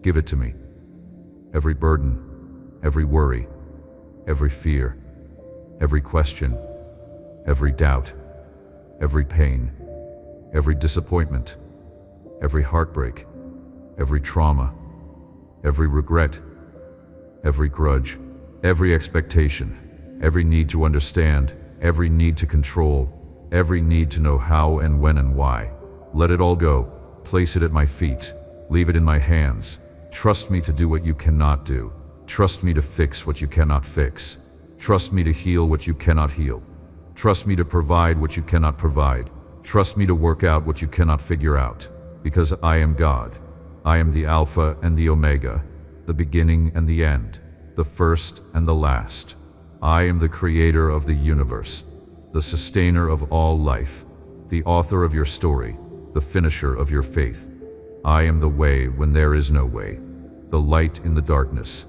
Give it to me. Every burden, every worry, every fear, every question, every doubt, every pain, every disappointment, every heartbreak, every trauma, every regret, every grudge, every expectation, every need to understand, every need to control, every need to know how and when and why. Let it all go. Place it at my feet. Leave it in my hands. Trust me to do what you cannot do. Trust me to fix what you cannot fix. Trust me to heal what you cannot heal. Trust me to provide what you cannot provide. Trust me to work out what you cannot figure out. Because I am God. I am the Alpha and the Omega, the beginning and the end, the first and the last. I am the creator of the universe, the sustainer of all life, the author of your story, the finisher of your faith. I am the way when there is no way, the light in the darkness,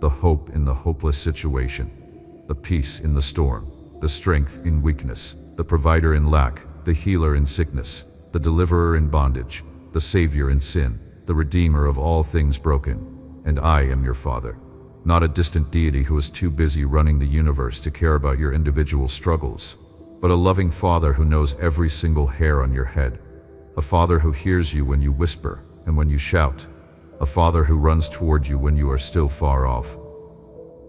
the hope in the hopeless situation, the peace in the storm, the strength in weakness, the provider in lack, the healer in sickness, the deliverer in bondage, the savior in sin, the redeemer of all things broken. And I am your Father, not a distant deity who is too busy running the universe to care about your individual struggles, but a loving Father who knows every single hair on your head, a Father who hears you when you whisper and when you shout, a Father who runs toward you when you are still far off,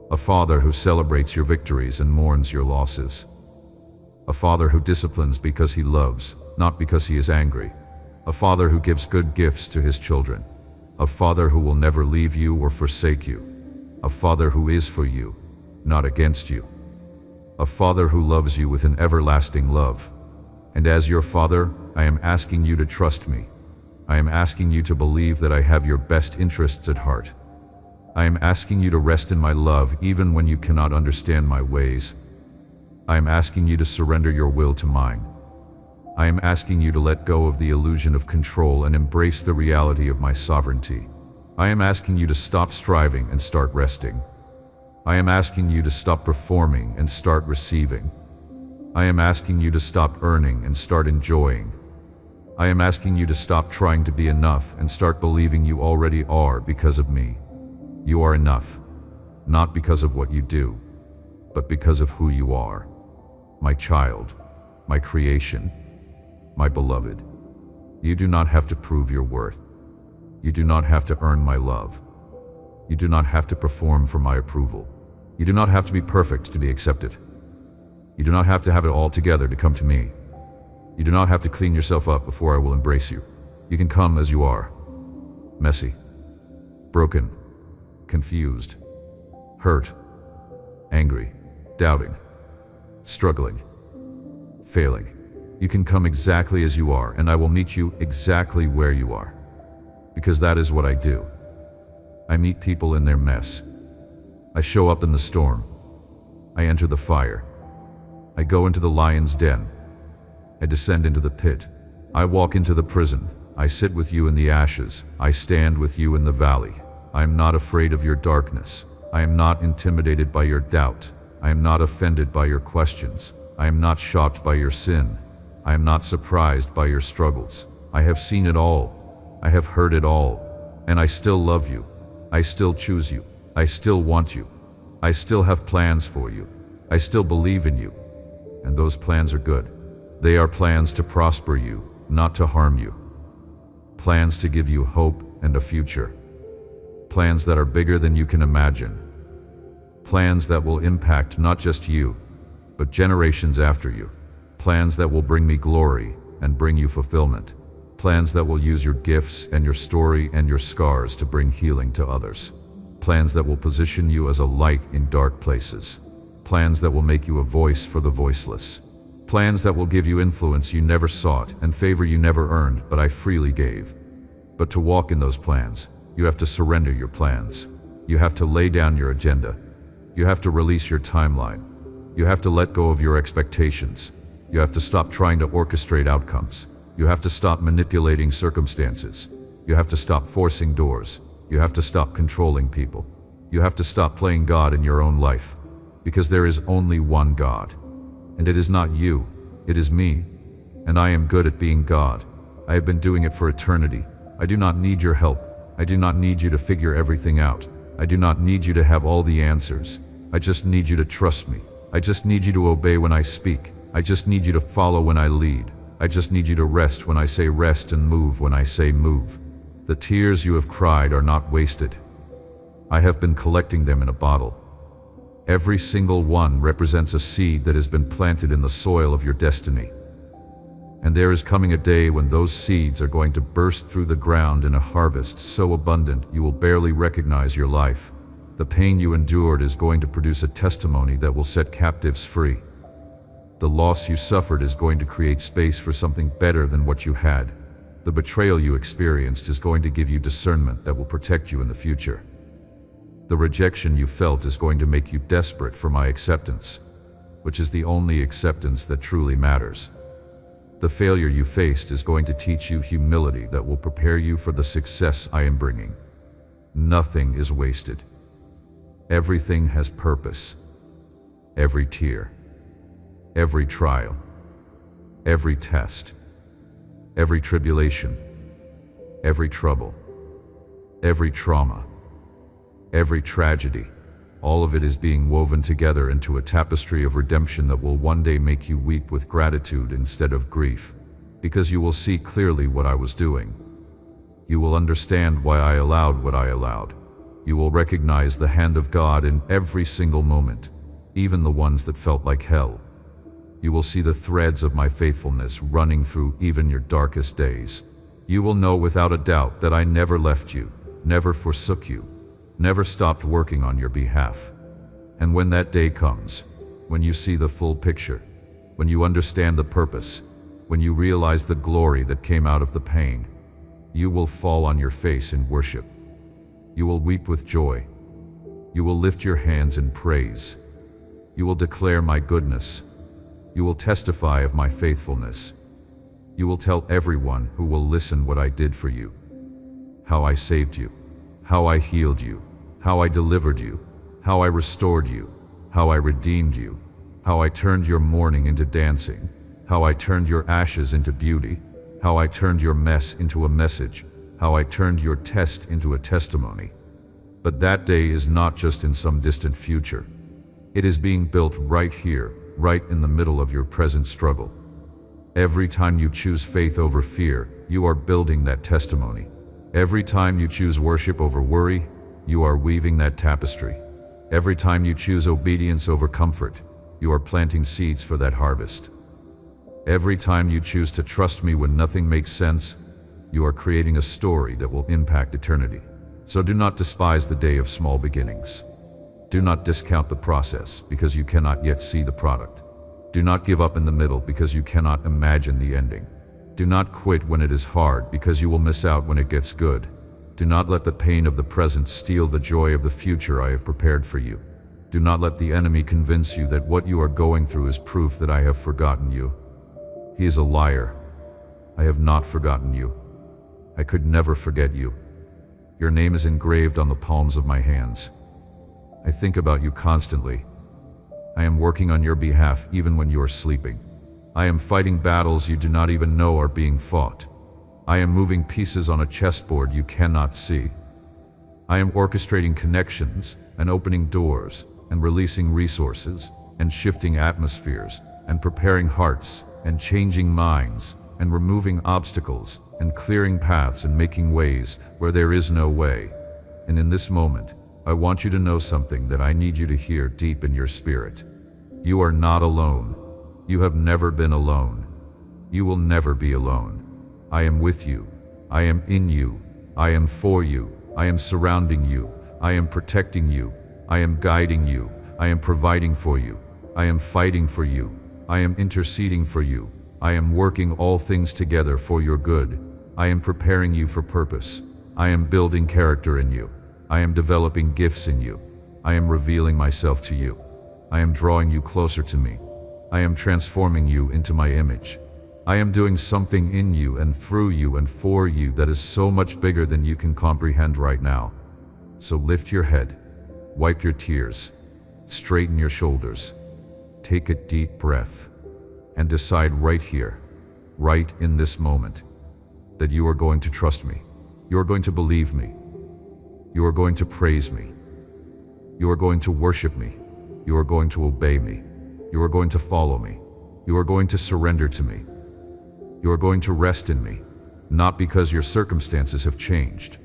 a Father who celebrates your victories and mourns your losses, a Father who disciplines because he loves, not because he is angry, a Father who gives good gifts to his children, a Father who will never leave you or forsake you, a Father who is for you, not against you, a Father who loves you with an everlasting love. And as your Father, I am asking you to trust me. I am asking you to believe that I have your best interests at heart. I am asking you to rest in my love even when you cannot understand my ways. I am asking you to surrender your will to mine. I am asking you to let go of the illusion of control and embrace the reality of my sovereignty. I am asking you to stop striving and start resting. I am asking you to stop performing and start receiving. I am asking you to stop earning and start enjoying. I am asking you to stop trying to be enough and start believing you already are because of me. You are enough, not because of what you do, but because of who you are. My child, my creation, my beloved. You do not have to prove your worth. You do not have to earn my love. You do not have to perform for my approval. You do not have to be perfect to be accepted. You do not have to have it all together to come to me. You do not have to clean yourself up before I will embrace you. You can come as you are. Messy, broken, confused, hurt, angry, doubting, struggling, failing. You can come exactly as you are, and I will meet you exactly where you are. Because that is what I do. I meet people in their mess. I show up in the storm. I enter the fire. I go into the lion's den. I descend into the pit. I walk into the prison. I sit with you in the ashes. I stand with you in the valley. I am not afraid of your darkness. I am not intimidated by your doubt. I am not offended by your questions. I am not shocked by your sin. I am not surprised by your struggles. I have seen it all. I have heard it all. And I still love you. I still choose you. I still want you. I still have plans for you. I still believe in you. And those plans are good. They are plans to prosper you, not to harm you. Plans to give you hope and a future. Plans that are bigger than you can imagine. Plans that will impact not just you, but generations after you. Plans that will bring me glory and bring you fulfillment. Plans that will use your gifts and your story and your scars to bring healing to others. plans that will position you as a light in dark places, plans that will make you a voice for the voiceless, plans that will give you influence you never sought and favor you never earned, but I freely gave. But to walk in those plans, you have to surrender your plans. You have to lay down your agenda. You have to release your timeline. You have to let go of your expectations. You have to stop trying to orchestrate outcomes. You have to stop manipulating circumstances. You have to stop forcing doors. You have to stop controlling people. You have to stop playing God in your own life, because there is only one God. And it is not you, it is me. And I am good at being God. I have been doing it for eternity. I do not need your help. I do not need you to figure everything out. I do not need you to have all the answers. I just need you to trust me. I just need you to obey when I speak. I just need you to follow when I lead. I just need you to rest when I say rest and move when I say move. The tears you have cried are not wasted. I have been collecting them in a bottle. Every single one represents a seed that has been planted in the soil of your destiny. And there is coming a day when those seeds are going to burst through the ground in a harvest so abundant you will barely recognize your life. The pain you endured is going to produce a testimony that will set captives free. The loss you suffered is going to create space for something better than what you had. The betrayal you experienced is going to give you discernment that will protect you in the future. The rejection you felt is going to make you desperate for my acceptance, which is the only acceptance that truly matters. The failure you faced is going to teach you humility that will prepare you for the success I am bringing. Nothing is wasted. Everything has purpose. Every tear, every trial, every test, every tribulation, every trouble, every trauma, every tragedy, all of it is being woven together into a tapestry of redemption that will one day make you weep with gratitude instead of grief, because you will see clearly what I was doing. You will understand why I allowed what I allowed. You will recognize the hand of God in every single moment, even the ones that felt like hell. You will see the threads of my faithfulness running through even your darkest days. You will know without a doubt that I never left you, never forsook you, never stopped working on your behalf. And when that day comes, when you see the full picture, when you understand the purpose, when you realize the glory that came out of the pain, you will fall on your face in worship. You will weep with joy. You will lift your hands in praise. You will declare my goodness. You will testify of my faithfulness. You will tell everyone who will listen what I did for you, how I saved you, how I healed you, how I delivered you, how I restored you, how I redeemed you, how I turned your mourning into dancing, how I turned your ashes into beauty, how I turned your mess into a message, how I turned your test into a testimony. But that day is not just in some distant future. It is being built right here, right in the middle of your present struggle. Every time you choose faith over fear, you are building that testimony. Every time you choose worship over worry, you are weaving that tapestry. Every time you choose obedience over comfort, you are planting seeds for that harvest. Every time you choose to trust me when nothing makes sense, you are creating a story that will impact eternity. So do not despise the day of small beginnings. Do not discount the process because you cannot yet see the product. Do not give up in the middle because you cannot imagine the ending. Do not quit when it is hard because you will miss out when it gets good. Do not let the pain of the present steal the joy of the future I have prepared for you. Do not let the enemy convince you that what you are going through is proof that I have forgotten you. He is a liar. I have not forgotten you. I could never forget you. Your name is engraved on the palms of my hands. I think about you constantly. I am working on your behalf even when you are sleeping. I am fighting battles you do not even know are being fought. I am moving pieces on a chessboard you cannot see. I am orchestrating connections and opening doors and releasing resources and shifting atmospheres and preparing hearts and changing minds and removing obstacles and clearing paths and making ways where there is no way. And in this moment, I want you to know something that I need you to hear deep in your spirit. You are not alone. You have never been alone. You will never be alone. I am with you. I am in you. I am for you. I am surrounding you. I am protecting you. I am guiding you. I am providing for you. I am fighting for you. I am interceding for you. I am working all things together for your good. I am preparing you for purpose. I am building character in you. I am developing gifts in you. I am revealing myself to you. I am drawing you closer to me. I am transforming you into my image. I am doing something in you and through you and for you that is so much bigger than you can comprehend right now. So lift your head, wipe your tears, straighten your shoulders, take a deep breath, and decide right here, right in this moment, that you are going to trust me. You are going to believe me. You are going to praise me. You are going to worship me. You are going to obey me. You are going to follow me. You are going to surrender to me. You are going to rest in me, not because your circumstances have changed,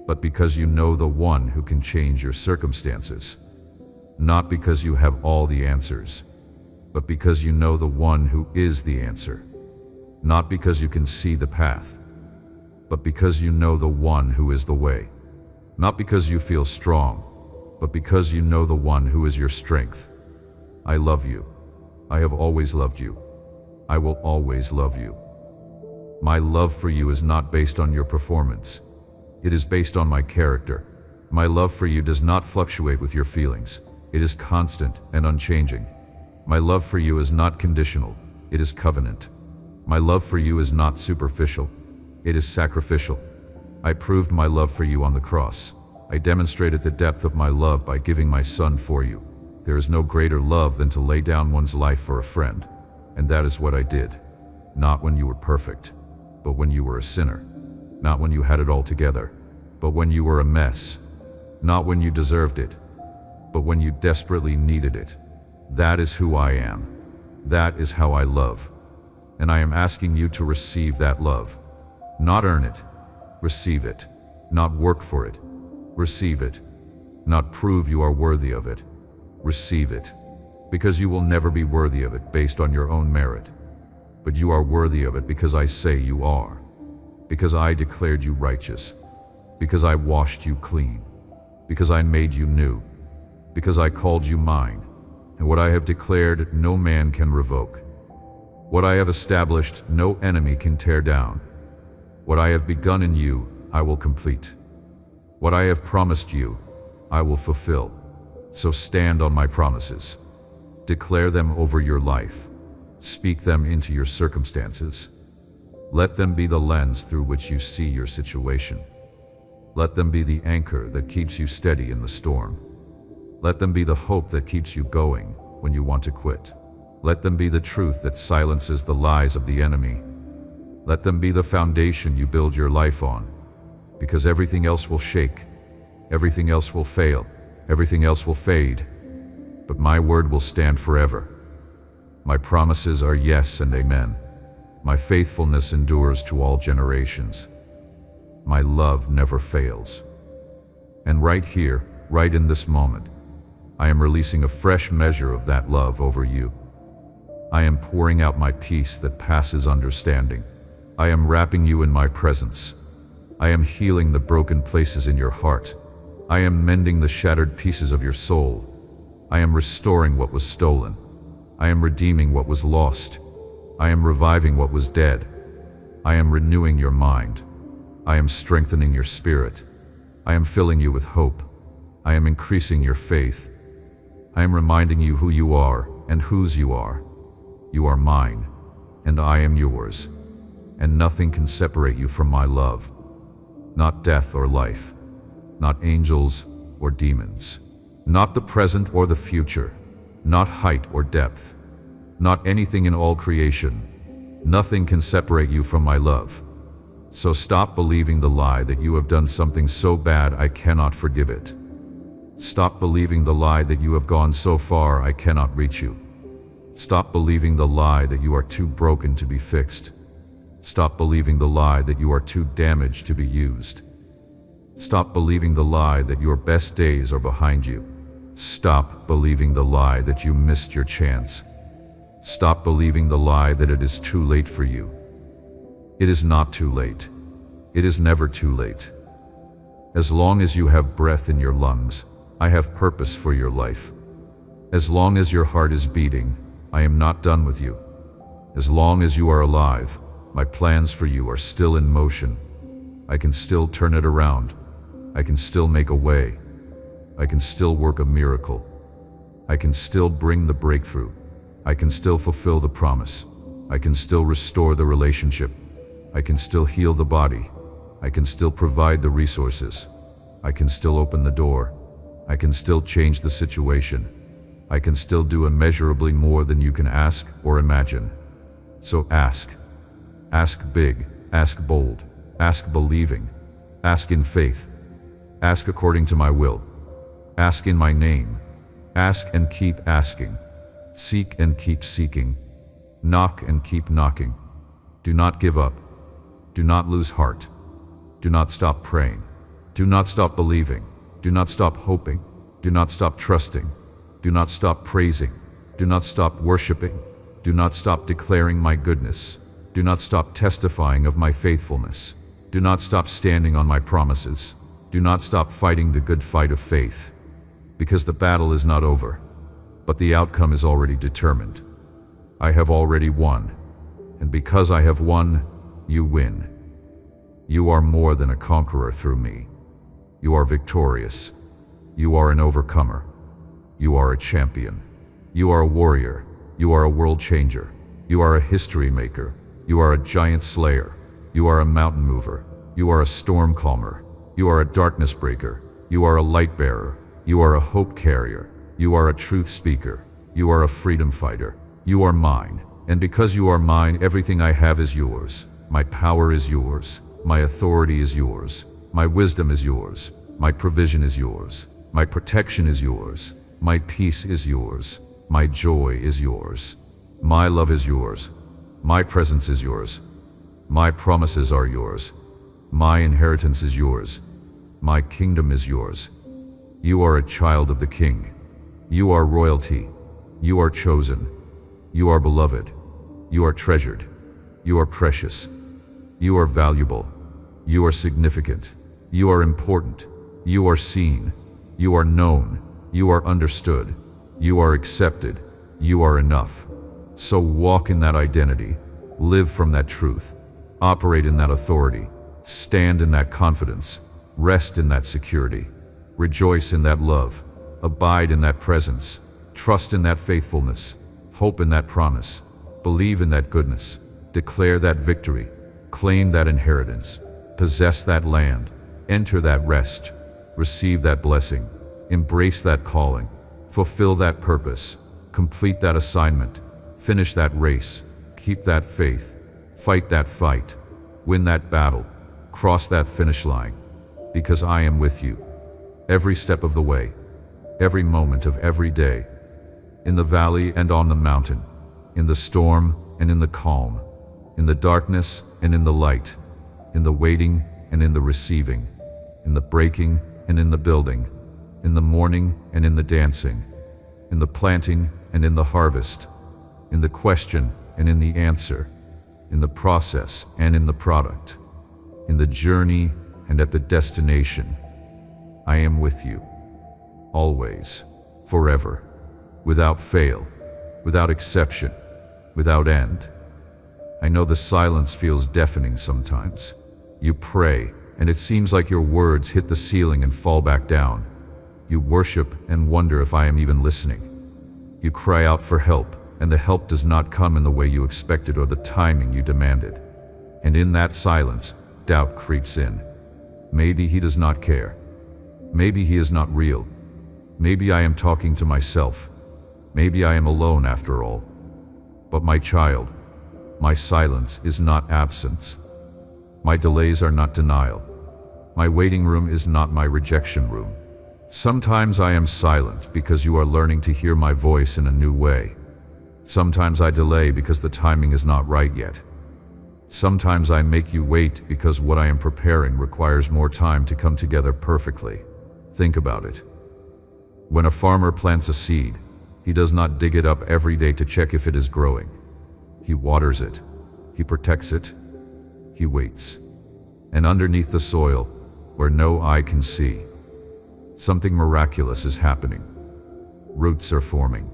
but because you know the one who can change your circumstances. Not because you have all the answers, but because you know the one who is the answer. Not because you can see the path, but because you know the one who is the way. Not because you feel strong, but because you know the one who is your strength. I love you. I have always loved you. I will always love you. My love for you is not based on your performance. It is based on my character. My love for you does not fluctuate with your feelings. It is constant and unchanging. My love for you is not conditional. It is covenant. My love for you is not superficial. It is sacrificial. I proved my love for you on the cross. I demonstrated the depth of my love by giving my son for you. There is no greater love than to lay down one's life for a friend. And that is what I did. Not when you were perfect, but when you were a sinner. Not when you had it all together, but when you were a mess. Not when you deserved it, but when you desperately needed it. That is who I am. That is how I love. And I am asking you to receive that love. Not earn it. Receive it. Not work for it. Receive it. Not prove you are worthy of it. Receive it. Because you will never be worthy of it based on your own merit. But you are worthy of it because I say you are. Because I declared you righteous. Because I washed you clean. Because I made you new. Because I called you mine. And what I have declared, no man can revoke. What I have established, no enemy can tear down. What I have begun in you, I will complete. What I have promised you, I will fulfill. So stand on my promises. Declare them over your life. Speak them into your circumstances. Let them be the lens through which you see your situation. Let them be the anchor that keeps you steady in the storm. Let them be the hope that keeps you going when you want to quit. Let them be the truth that silences the lies of the enemy. Let them be the foundation you build your life on, because everything else will shake, everything else will fail, everything else will fade, but my word will stand forever. My promises are yes and amen. My faithfulness endures to all generations. My love never fails. And right here, right in this moment, I am releasing a fresh measure of that love over you. I am pouring out my peace that passes understanding. I am wrapping you in my presence. I am healing the broken places in your heart. I am mending the shattered pieces of your soul. I am restoring what was stolen. I am redeeming what was lost. I am reviving what was dead. I am renewing your mind. I am strengthening your spirit. I am filling you with hope. I am increasing your faith. I am reminding you who you are and whose you are. You are mine, and I am yours, and nothing can separate you from my love. Not death or life, not angels or demons, not the present or the future, not height or depth, not anything in all creation. Nothing can separate you from my love. So stop believing the lie that you have done something so bad I cannot forgive it. Stop believing the lie that you have gone so far I cannot reach you. Stop believing the lie that you are too broken to be fixed. Stop believing the lie that you are too damaged to be used. Stop believing the lie that your best days are behind you. Stop believing the lie that you missed your chance. Stop believing the lie that it is too late for you. It is not too late. It is never too late. As long as you have breath in your lungs, I have purpose for your life. As long as your heart is beating, I am not done with you. As long as you are alive, my plans for you are still in motion. I can still turn it around. I can still make a way. I can still work a miracle. I can still bring the breakthrough. I can still fulfill the promise. I can still restore the relationship. I can still heal the body. I can still provide the resources. I can still open the door. I can still change the situation. I can still do immeasurably more than you can ask or imagine. So ask. Ask big. Ask bold. Ask believing. Ask in faith. Ask according to my will. Ask in my name. Ask and keep asking. Seek and keep seeking. Knock and keep knocking. Do not give up. Do not lose heart. Do not stop praying. Do not stop believing. Do not stop hoping. Do not stop trusting. Do not stop praising. Do not stop worshiping. Do not stop declaring my goodness. Do not stop testifying of my faithfulness. Do not stop standing on my promises. Do not stop fighting the good fight of faith. Because the battle is not over, but the outcome is already determined. I have already won, and because I have won, you win. You are more than a conqueror through me. You are victorious. You are an overcomer. You are a champion. You are a warrior. You are a world changer. You are a history maker. You are a giant slayer. You are a mountain mover. You are a storm calmer. You are a darkness breaker. You are a light bearer. You are a hope carrier. You are a truth speaker. You are a freedom fighter. You are mine. And because you are mine, everything I have is yours. My power is yours. My authority is yours. My wisdom is yours. My provision is yours. My protection is yours. My peace is yours. My joy is yours. My love is yours. My presence is yours. My promises are yours. My inheritance is yours. My kingdom is yours. You are a child of the King. You are royalty. You are chosen. You are beloved. You are treasured. You are precious. You are valuable. You are significant. You are important. You are seen. You are known. You are understood. You are accepted. You are enough. So walk in that identity. Live from that truth. Operate in that authority. Stand in that confidence. Rest in that security. Rejoice in that love. Abide in that presence. Trust in that faithfulness. Hope in that promise. Believe in that goodness. Declare that victory. Claim that inheritance. Possess that land. Enter that rest. Receive that blessing. Embrace that calling. Fulfill that purpose. Complete that assignment. Finish that race. Keep that faith. Fight that fight. Win that battle. Cross that finish line. Because I am with you. Every step of the way. Every moment of every day. In the valley and on the mountain. In the storm and in the calm. In the darkness and in the light. In the waiting and in the receiving. In the breaking and in the building. In the mourning and in the dancing. In the planting and in the harvest. In the question and in the answer. In the process and in the product. In the journey and at the destination. I am with you. Always. Forever. Without fail. Without exception. Without end. I know the silence feels deafening sometimes. You pray, and it seems like your words hit the ceiling and fall back down. You worship and wonder if I am even listening. You cry out for help, and the help does not come in the way you expected or the timing you demanded. And in that silence, doubt creeps in. Maybe he does not care. Maybe he is not real. Maybe I am talking to myself. Maybe I am alone after all. But my child, my silence is not absence. My delays are not denial. My waiting room is not my rejection room. Sometimes I am silent because you are learning to hear my voice in a new way. Sometimes I delay because the timing is not right yet. Sometimes I make you wait because what I am preparing requires more time to come together perfectly. Think about it. When a farmer plants a seed, he does not dig it up every day to check if it is growing. He waters it. He protects it. He waits. And underneath the soil, where no eye can see. Something miraculous is happening. Roots are forming.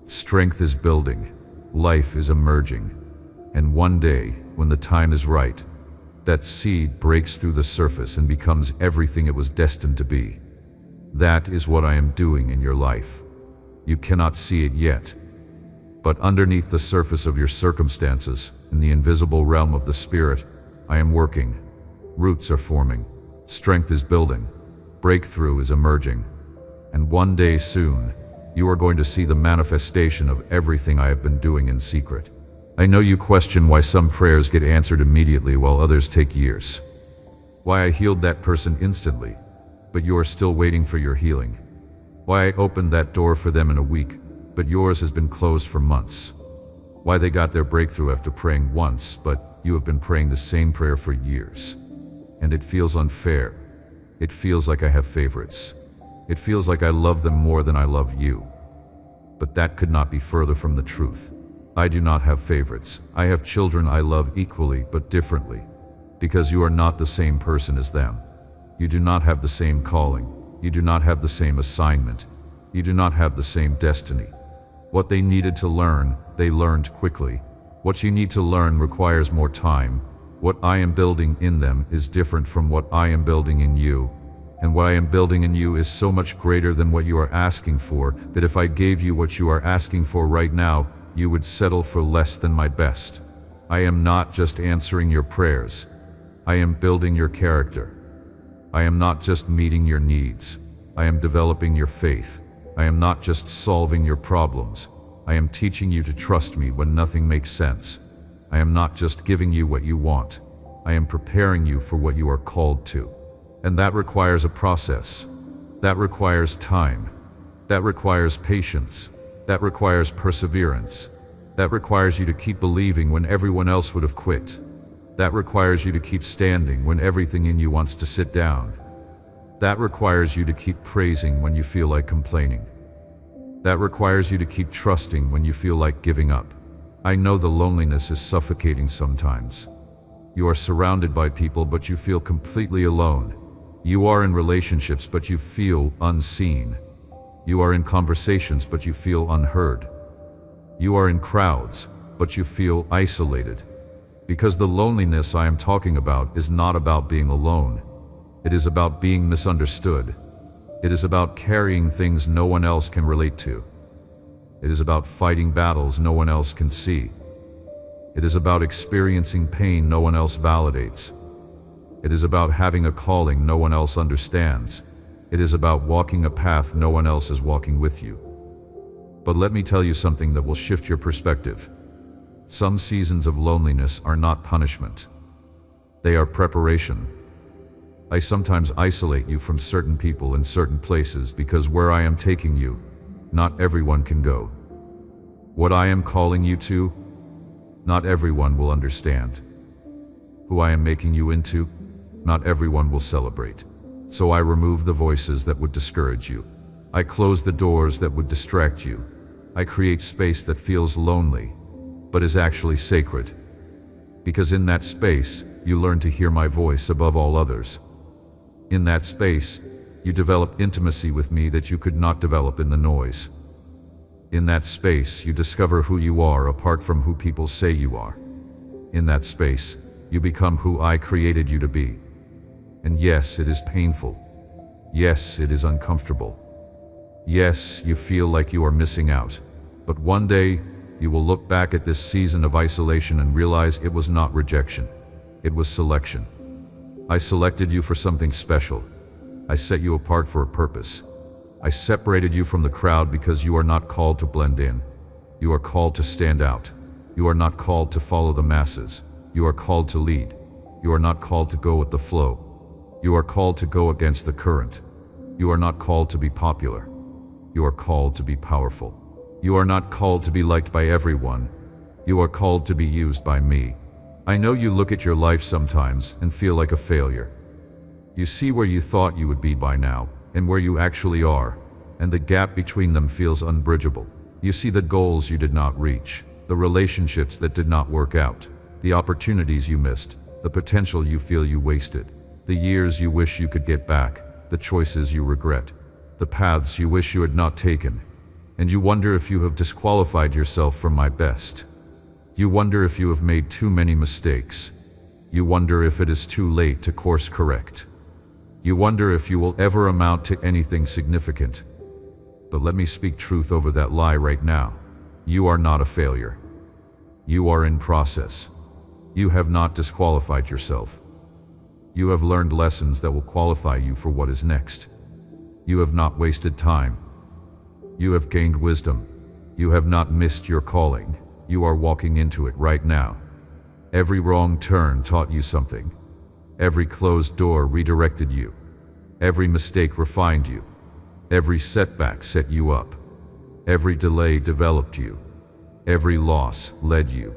Strength is building. Life is emerging. And one day, when the time is right, that seed breaks through the surface and becomes everything it was destined to be. That is what I am doing in your life. You cannot see it yet, but underneath the surface of your circumstances, in the invisible realm of the spirit, I am working. Roots are forming. Strength is building. Breakthrough is emerging. And one day soon, you are going to see the manifestation of everything I have been doing in secret. I know you question why some prayers get answered immediately while others take years. Why I healed that person instantly, but you are still waiting for your healing. Why I opened that door for them in a week, but yours has been closed for months. Why they got their breakthrough after praying once, but you have been praying the same prayer for years. And it feels unfair. It feels like I have favorites. It feels like I love them more than I love you. But that could not be further from the truth. I do not have favorites. I have children I love equally but differently, because you are not the same person as them. You do not have the same calling. You do not have the same assignment. You do not have the same destiny. What they needed to learn, they learned quickly. What you need to learn requires more time. What I am building in them is different from what I am building in you. And what I am building in you is so much greater than what you are asking for, that if I gave you what you are asking for right now, you would settle for less than my best. I am not just answering your prayers. I am building your character. I am not just meeting your needs. I am developing your faith. I am not just solving your problems. I am teaching you to trust me when nothing makes sense. I am not just giving you what you want. I am preparing you for what you are called to. And that requires a process. That requires time. That requires patience. That requires perseverance. That requires you to keep believing when everyone else would have quit. That requires you to keep standing when everything in you wants to sit down. That requires you to keep praising when you feel like complaining. That requires you to keep trusting when you feel like giving up. I know the loneliness is suffocating sometimes. You are surrounded by people, but you feel completely alone. You are in relationships, but you feel unseen. You are in conversations, but you feel unheard. You are in crowds, but you feel isolated. Because the loneliness I am talking about is not about being alone. It is about being misunderstood. It is about carrying things no one else can relate to. It is about fighting battles no one else can see. It is about experiencing pain no one else validates. It is about having a calling no one else understands. It is about walking a path no one else is walking with you. But let me tell you something that will shift your perspective. Some seasons of loneliness are not punishment. They are preparation. I sometimes isolate you from certain people in certain places because where I am taking you, not everyone can go. What I am calling you to, not everyone will understand. Who I am making you into, not everyone will celebrate. So I remove the voices that would discourage you. I close the doors that would distract you. I create space that feels lonely, but is actually sacred. Because in that space, you learn to hear my voice above all others. In that space, you develop intimacy with me that you could not develop in the noise. In that space, you discover who you are apart from who people say you are. In that space, you become who I created you to be. And yes, it is painful. Yes, it is uncomfortable. Yes, you feel like you are missing out. But one day, you will look back at this season of isolation and realize it was not rejection. It was selection. I selected you for something special. I set you apart for a purpose. I separated you from the crowd because you are not called to blend in. You are called to stand out. You are not called to follow the masses. You are called to lead. You are not called to go with the flow. You are called to go against the current. You are not called to be popular. You are called to be powerful. You are not called to be liked by everyone. You are called to be used by me. I know you look at your life sometimes and feel like a failure. You see where you thought you would be by now and where you actually are, and the gap between them feels unbridgeable. You see the goals you did not reach, the relationships that did not work out, the opportunities you missed, the potential you feel you wasted. the years you wish you could get back, the choices you regret, the paths you wish you had not taken, and you wonder if you have disqualified yourself from my best. You wonder if you have made too many mistakes. You wonder if it is too late to course correct. You wonder if you will ever amount to anything significant. But let me speak truth over that lie right now. You are not a failure. You are in process. You have not disqualified yourself. You have learned lessons that will qualify you for what is next. You have not wasted time. You have gained wisdom. You have not missed your calling. You are walking into it right now. Every wrong turn taught you something. Every closed door redirected you. Every mistake refined you. Every setback set you up. Every delay developed you. Every loss led you.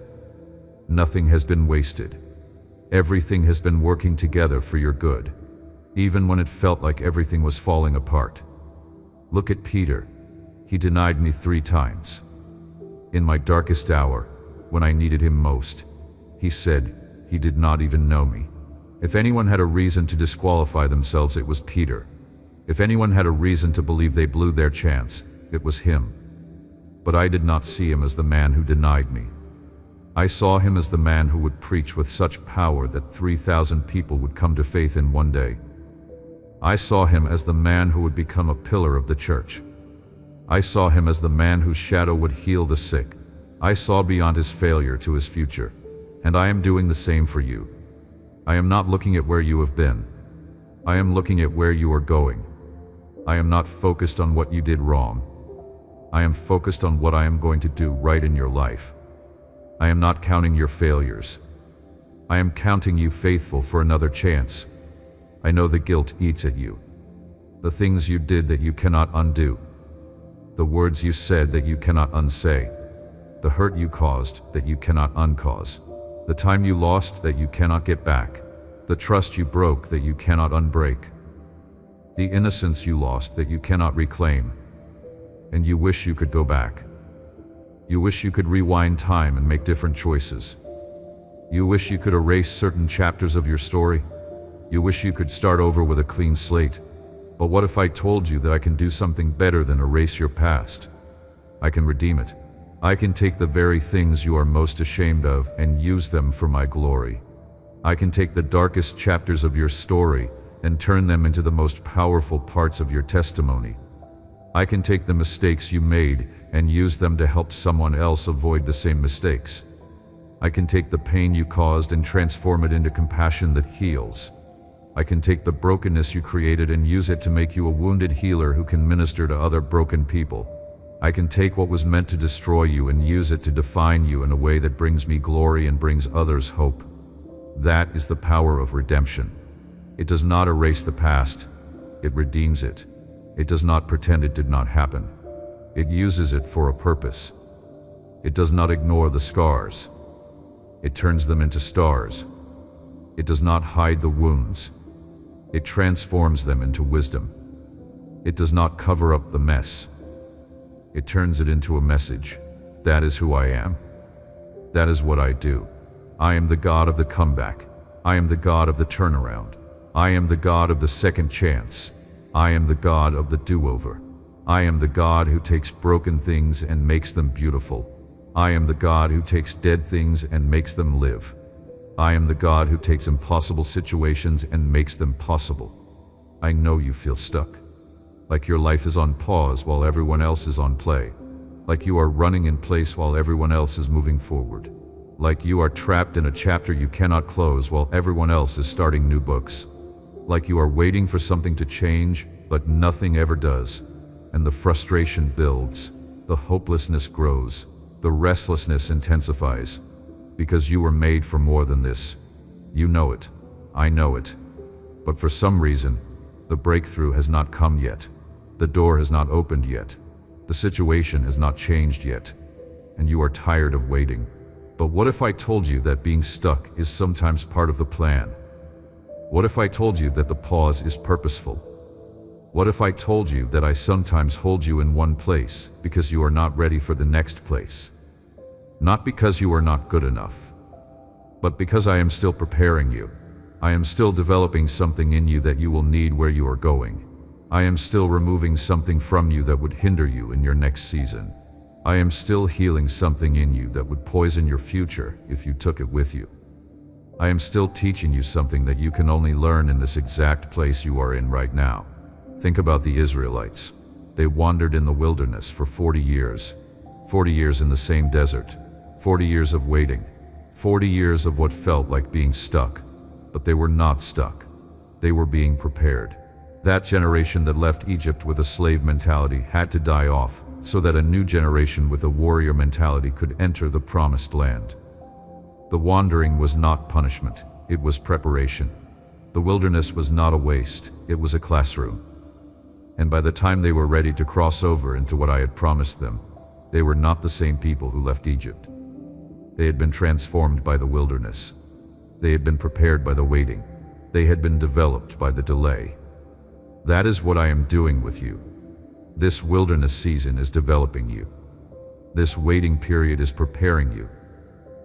Nothing has been wasted. Everything has been working together for your good, even when it felt like everything was falling apart. Look at Peter. He denied me 3 times. In my darkest hour, when I needed him most, he said he did not even know me. If anyone had a reason to disqualify themselves, it was Peter. If anyone had a reason to believe they blew their chance, it was him. But I did not see him as the man who denied me. I saw him as the man who would preach with such power that 3,000 people would come to faith in one day. I saw him as the man who would become a pillar of the church. I saw him as the man whose shadow would heal the sick. I saw beyond his failure to his future, and I am doing the same for you. I am not looking at where you have been. I am looking at where you are going. I am not focused on what you did wrong. I am focused on what I am going to do right in your life. I am not counting your failures. I am counting you faithful for another chance. I know the guilt eats at you. The things you did that you cannot undo. The words you said that you cannot unsay. The hurt you caused that you cannot uncause. The time you lost that you cannot get back. The trust you broke that you cannot unbreak. The innocence you lost that you cannot reclaim. And you wish you could go back. You wish you could rewind time and make different choices. You wish you could erase certain chapters of your story. You wish you could start over with a clean slate. But what if I told you that I can do something better than erase your past? I can redeem it. I can take the very things you are most ashamed of and use them for my glory. I can take the darkest chapters of your story and turn them into the most powerful parts of your testimony. I can take the mistakes you made and use them to help someone else avoid the same mistakes. I can take the pain you caused and transform it into compassion that heals. I can take the brokenness you created and use it to make you a wounded healer who can minister to other broken people. I can take what was meant to destroy you and use it to define you in a way that brings me glory and brings others hope. That is the power of redemption. It does not erase the past. It redeems it. It does not pretend it did not happen. It uses it for a purpose. It does not ignore the scars. It turns them into stars. It does not hide the wounds. It transforms them into wisdom. It does not cover up the mess. It turns it into a message. That is who I am. That is what I do. I am the God of the comeback. I am the God of the turnaround. I am the God of the second chance. I am the God of the do-over. I am the God who takes broken things and makes them beautiful. I am the God who takes dead things and makes them live. I am the God who takes impossible situations and makes them possible. I know you feel stuck, like your life is on pause while everyone else is on play, like you are running in place while everyone else is moving forward, like you are trapped in a chapter you cannot close while everyone else is starting new books, like you are waiting for something to change, but nothing ever does, and the frustration builds, the hopelessness grows, the restlessness intensifies, because you were made for more than this. You know it. I know it. But for some reason, the breakthrough has not come yet. The door has not opened yet. The situation has not changed yet. And you are tired of waiting. But what if I told you that being stuck is sometimes part of the plan? What if I told you that the pause is purposeful? What if I told you that I sometimes hold you in one place because you are not ready for the next place? Not because you are not good enough, but because I am still preparing you. I am still developing something in you that you will need where you are going. I am still removing something from you that would hinder you in your next season. I am still healing something in you that would poison your future if you took it with you. I am still teaching you something that you can only learn in this exact place you are in right now. Think about the Israelites. They wandered in the wilderness for 40 years. 40 years in the same desert. 40 years of waiting. 40 years of what felt like being stuck. But they were not stuck. They were being prepared. That generation that left Egypt with a slave mentality had to die off so that a new generation with a warrior mentality could enter the promised land. The wandering was not punishment, it was preparation. The wilderness was not a waste, it was a classroom. And by the time they were ready to cross over into what I had promised them, they were not the same people who left Egypt. They had been transformed by the wilderness. They had been prepared by the waiting. They had been developed by the delay. That is what I am doing with you. This wilderness season is developing you. This waiting period is preparing you.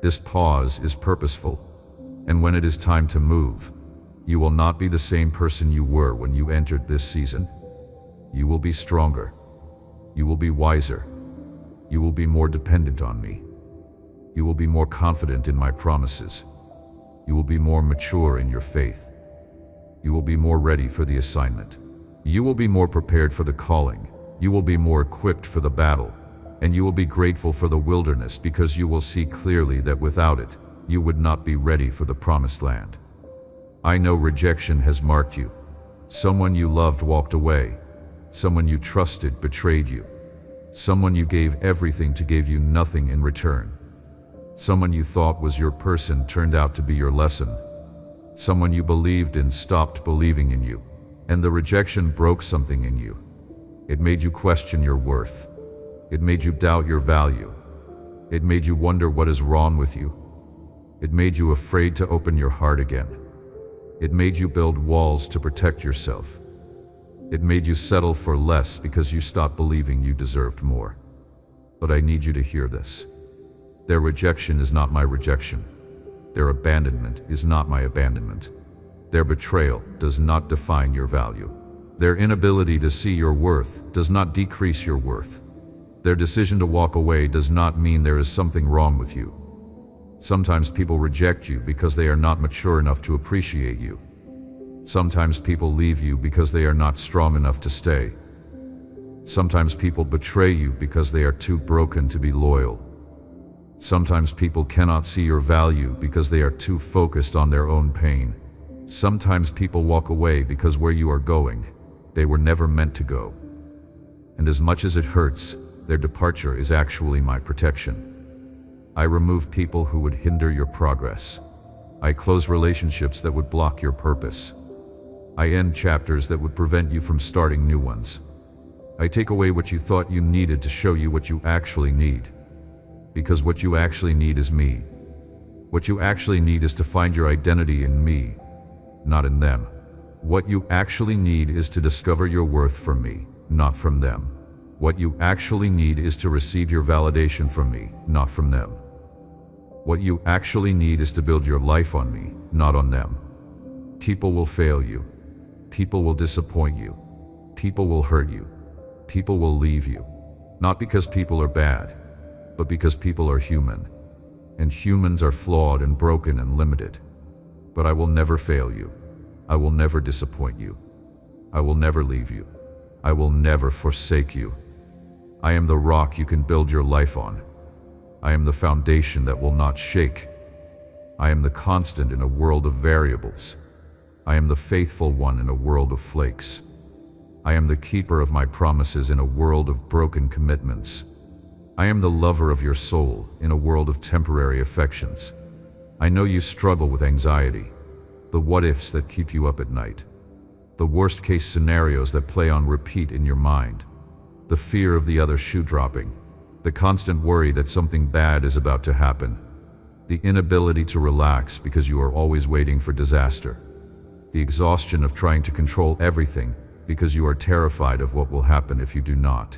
This pause is purposeful. And when it is time to move, you will not be the same person you were when you entered this season. You will be stronger. You will be wiser. You will be more dependent on me. You will be more confident in my promises. You will be more mature in your faith. You will be more ready for the assignment. You will be more prepared for the calling. You will be more equipped for the battle. And you will be grateful for the wilderness because you will see clearly that without it, you would not be ready for the promised land. I know rejection has marked you. Someone you loved walked away. Someone you trusted betrayed you. Someone you gave everything to gave you nothing in return. Someone you thought was your person turned out to be your lesson. Someone you believed in stopped believing in you. And the rejection broke something in you. It made you question your worth. It made you doubt your value. It made you wonder what is wrong with you. It made you afraid to open your heart again. It made you build walls to protect yourself. It made you settle for less because you stopped believing you deserved more. But I need you to hear this. Their rejection is not my rejection. Their abandonment is not my abandonment. Their betrayal does not define your value. Their inability to see your worth does not decrease your worth. Their decision to walk away does not mean there is something wrong with you. Sometimes people reject you because they are not mature enough to appreciate you. Sometimes people leave you because they are not strong enough to stay. Sometimes people betray you because they are too broken to be loyal. Sometimes people cannot see your value because they are too focused on their own pain. Sometimes people walk away because where you are going, they were never meant to go. And as much as it hurts, their departure is actually my protection. I remove people who would hinder your progress. I close relationships that would block your purpose. I end chapters that would prevent you from starting new ones. I take away what you thought you needed to show you what you actually need. Because what you actually need is me. What you actually need is to find your identity in me, not in them. What you actually need is to discover your worth from me, not from them. What you actually need is to receive your validation from me, not from them. What you actually need is to build your life on me, not on them. People will fail you. People will disappoint you. People will hurt you. People will leave you. Not because people are bad, but because people are human. And humans are flawed and broken and limited. But I will never fail you. I will never disappoint you. I will never leave you. I will never forsake you. I am the rock you can build your life on. I am the foundation that will not shake. I am the constant in a world of variables. I am the faithful one in a world of flakes. I am the keeper of my promises in a world of broken commitments. I am the lover of your soul in a world of temporary affections. I know you struggle with anxiety, the what-ifs that keep you up at night, the worst-case scenarios that play on repeat in your mind, the fear of the other shoe dropping, the constant worry that something bad is about to happen, the inability to relax because you are always waiting for disaster, the exhaustion of trying to control everything because you are terrified of what will happen if you do not,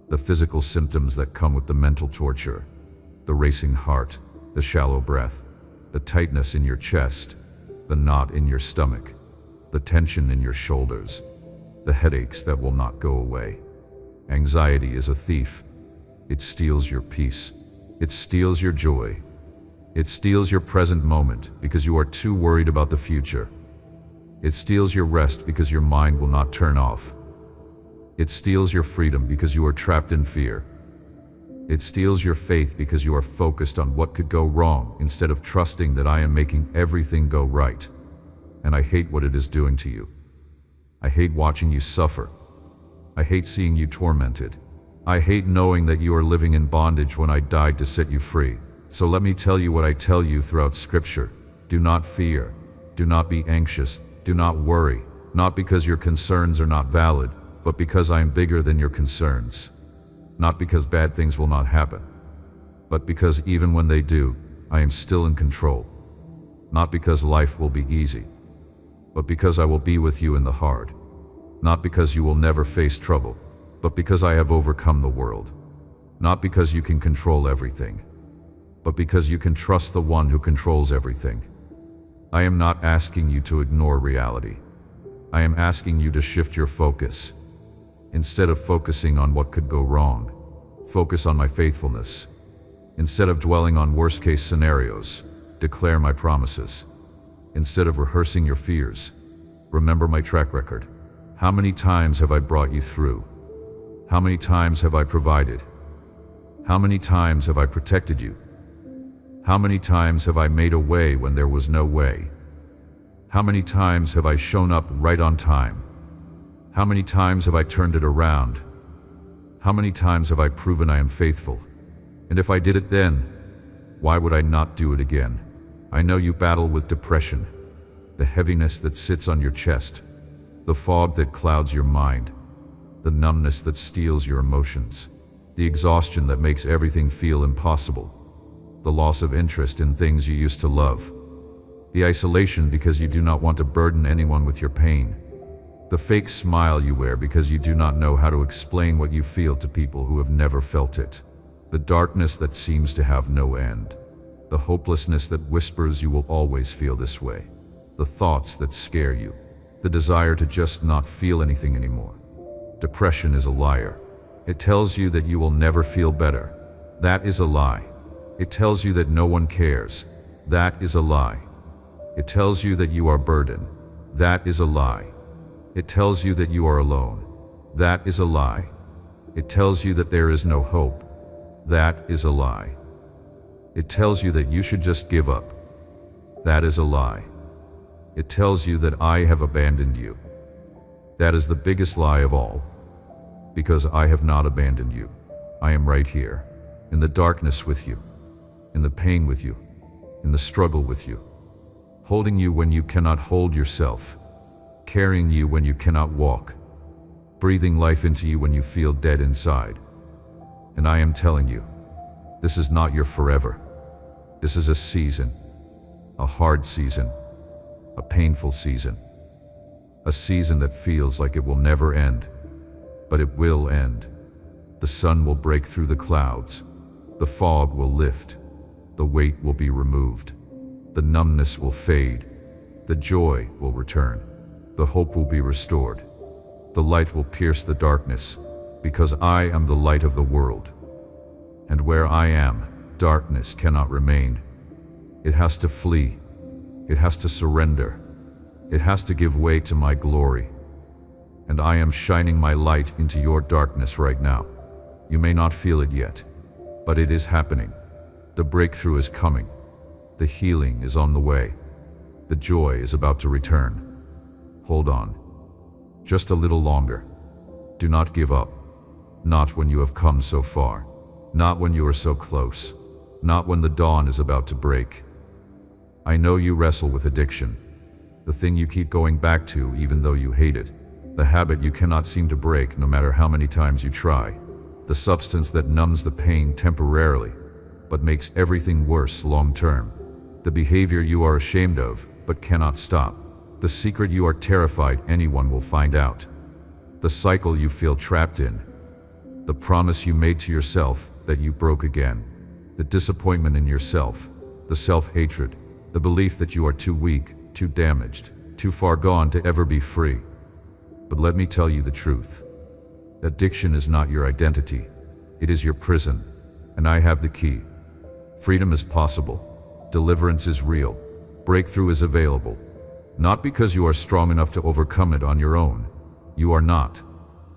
the physical symptoms that come with the mental torture, the racing heart, the shallow breath, the tightness in your chest, the knot in your stomach, the tension in your shoulders, the headaches that will not go away. Anxiety is a thief. It steals your peace. It steals your joy. It steals your present moment because you are too worried about the future. It steals your rest because your mind will not turn off. It steals your freedom because you are trapped in fear. It steals your faith because you are focused on what could go wrong instead of trusting that I am making everything go right. And I hate what it is doing to you. I hate watching you suffer. I hate seeing you tormented. I hate knowing that you are living in bondage when I died to set you free. So let me tell you what I tell you throughout Scripture. Do not fear. Do not be anxious. Do not worry. Not because your concerns are not valid, but because I am bigger than your concerns. Not because bad things will not happen, but because even when they do, I am still in control. Not because life will be easy, but because I will be with you in the hard. Not because you will never face trouble, but because I have overcome the world. Not because you can control everything, but because you can trust the one who controls everything. I am not asking you to ignore reality. I am asking you to shift your focus. Instead of focusing on what could go wrong, focus on my faithfulness. Instead of dwelling on worst-case scenarios, declare my promises. Instead of rehearsing your fears, remember my track record. How many times have I brought you through? How many times have I provided? How many times have I protected you? How many times have I made a way when there was no way? How many times have I shown up right on time? How many times have I turned it around? How many times have I proven I am faithful? And if I did it then, why would I not do it again? I know you battle with depression, the heaviness that sits on your chest, the fog that clouds your mind, the numbness that steals your emotions, the exhaustion that makes everything feel impossible, the loss of interest in things you used to love, the isolation because you do not want to burden anyone with your pain, the fake smile you wear because you do not know how to explain what you feel to people who have never felt it, the darkness that seems to have no end, the hopelessness that whispers you will always feel this way, the thoughts that scare you, the desire to just not feel anything anymore. Depression is a liar. It tells you that you will never feel better. That is a lie. It tells you that no one cares. That is a lie. It tells you that you are burdened. That is a lie. It tells you that you are alone. That is a lie. It tells you that there is no hope. That is a lie. It tells you that you should just give up. That is a lie. It tells you that I have abandoned you. That is the biggest lie of all. Because I have not abandoned you. I am right here, in the darkness with you, in the pain with you, in the struggle with you, holding you when you cannot hold yourself, carrying you when you cannot walk, breathing life into you when you feel dead inside. And I am telling you, this is not your forever. This is a season, a hard season, a painful season, a season that feels like it will never end, but it will end. The sun will break through the clouds, the fog will lift, the weight will be removed, the numbness will fade, the joy will return, the hope will be restored, the light will pierce the darkness, because I am the light of the world. And where I am, darkness cannot remain. It has to flee. It has to surrender. It has to give way to my glory. And I am shining my light into your darkness right now. You may not feel it yet, but it is happening. The breakthrough is coming. The healing is on the way. The joy is about to return. Hold on. Just a little longer. Do not give up. Not when you have come so far. Not when you are so close. Not when the dawn is about to break. I know you wrestle with addiction. The thing you keep going back to even though you hate it. The habit you cannot seem to break no matter how many times you try. The substance that numbs the pain temporarily, but makes everything worse long term. The behavior you are ashamed of, but cannot stop. The secret you are terrified anyone will find out. The cycle you feel trapped in. The promise you made to yourself that you broke again. The disappointment in yourself. The self-hatred. The belief that you are too weak, too damaged, too far gone to ever be free. But let me tell you the truth. Addiction is not your identity. It is your prison, and I have the key. Freedom is possible. Deliverance is real. Breakthrough is available. Not because you are strong enough to overcome it on your own. You are not.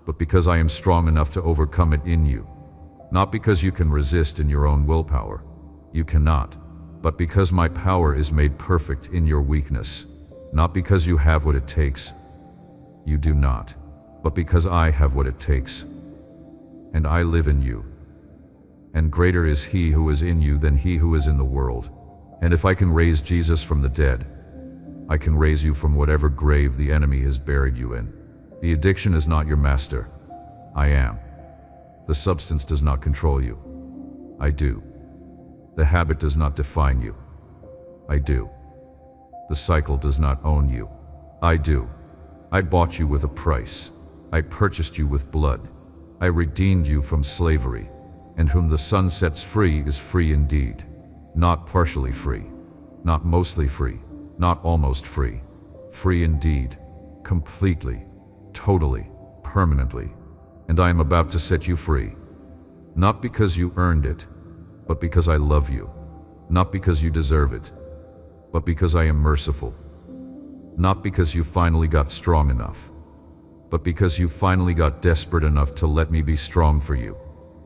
But because I am strong enough to overcome it in you. Not because you can resist in your own willpower. You cannot. But because my power is made perfect in your weakness. Not because you have what it takes. You do not. But because I have what it takes. And I live in you. And greater is he who is in you than he who is in the world. And if I can raise Jesus from the dead, I can raise you from whatever grave the enemy has buried you in. The addiction is not your master. I am. The substance does not control you. I do. The habit does not define you. I do. The cycle does not own you. I do. I bought you with a price. I purchased you with blood. I redeemed you from slavery. And whom the Son sets free is free indeed. Not partially free. Not mostly free. Not almost free. Free indeed. Completely. Totally. Permanently. And I am about to set you free. Not because you earned it, but because I love you. Not because you deserve it, but because I am merciful. Not because you finally got strong enough, but because you finally got desperate enough to let me be strong for you.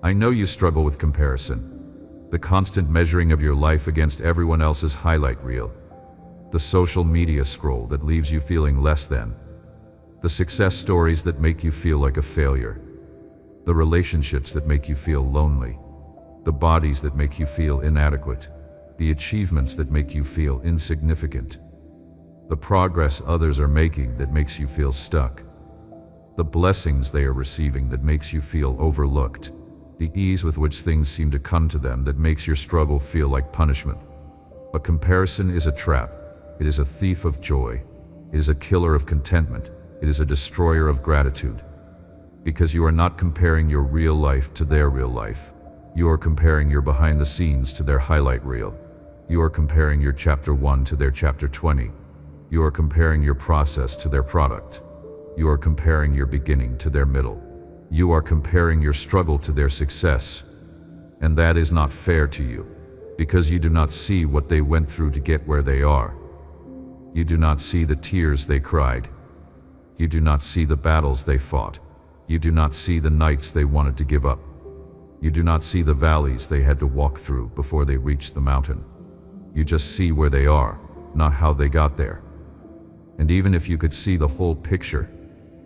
I know you struggle with comparison, the constant measuring of your life against everyone else's highlight reel, the social media scroll that leaves you feeling less than, the success stories that make you feel like a failure, the relationships that make you feel lonely, the bodies that make you feel inadequate, the achievements that make you feel insignificant, the progress others are making that makes you feel stuck, the blessings they are receiving that makes you feel overlooked, the ease with which things seem to come to them that makes your struggle feel like punishment. But comparison is a trap. It is a thief of joy. It is a killer of contentment. It is a destroyer of gratitude. Because you are not comparing your real life to their real life. You are comparing your behind the scenes to their highlight reel. You are comparing your chapter 1 to their chapter 20. You are comparing your process to their product. You are comparing your beginning to their middle. You are comparing your struggle to their success. And that is not fair to you, because you do not see what they went through to get where they are. You do not see the tears they cried. You do not see the battles they fought. You do not see the nights they wanted to give up. You do not see the valleys they had to walk through before they reached the mountain. You just see where they are, not how they got there. And even if you could see the whole picture,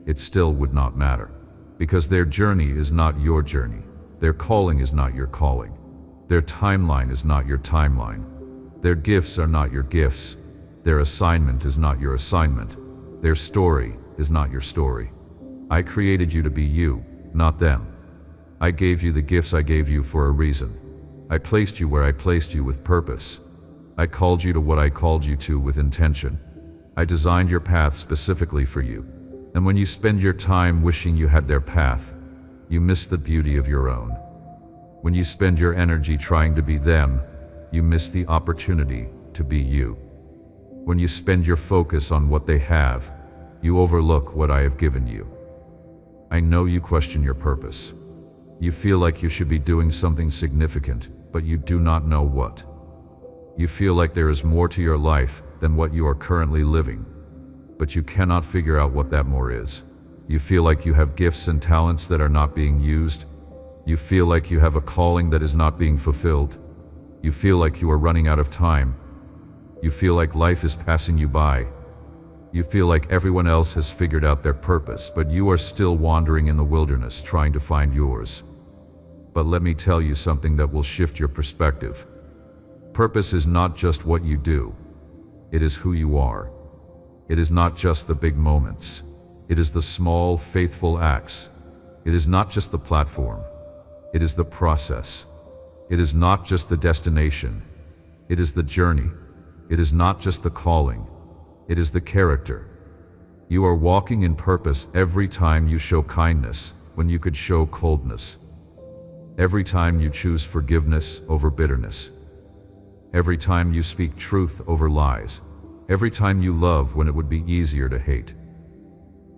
it still would not matter. Because their journey is not your journey. Their calling is not your calling. Their timeline is not your timeline. Their gifts are not your gifts. Their assignment is not your assignment. Their story is not your story. I created you to be you, not them. I gave you the gifts I gave you for a reason. I placed you where I placed you with purpose. I called you to what I called you to with intention. I designed your path specifically for you. And when you spend your time wishing you had their path, you miss the beauty of your own. When you spend your energy trying to be them, you miss the opportunity to be you. When you spend your focus on what they have, you overlook what I have given you. I know you question your purpose. You feel like you should be doing something significant, but you do not know what. You feel like there is more to your life than what you are currently living, but you cannot figure out what that more is. You feel like you have gifts and talents that are not being used. You feel like you have a calling that is not being fulfilled. You feel like you are running out of time. You feel like life is passing you by. You feel like everyone else has figured out their purpose, but you are still wandering in the wilderness trying to find yours. But let me tell you something that will shift your perspective. Purpose is not just what you do. It is who you are. It is not just the big moments. It is the small, faithful acts. It is not just the platform. It is the process. It is not just the destination. It is the journey. It is not just the calling. It is the character. You are walking in purpose every time you show kindness when you could show coldness. Every time you choose forgiveness over bitterness. Every time you speak truth over lies. Every time you love when it would be easier to hate.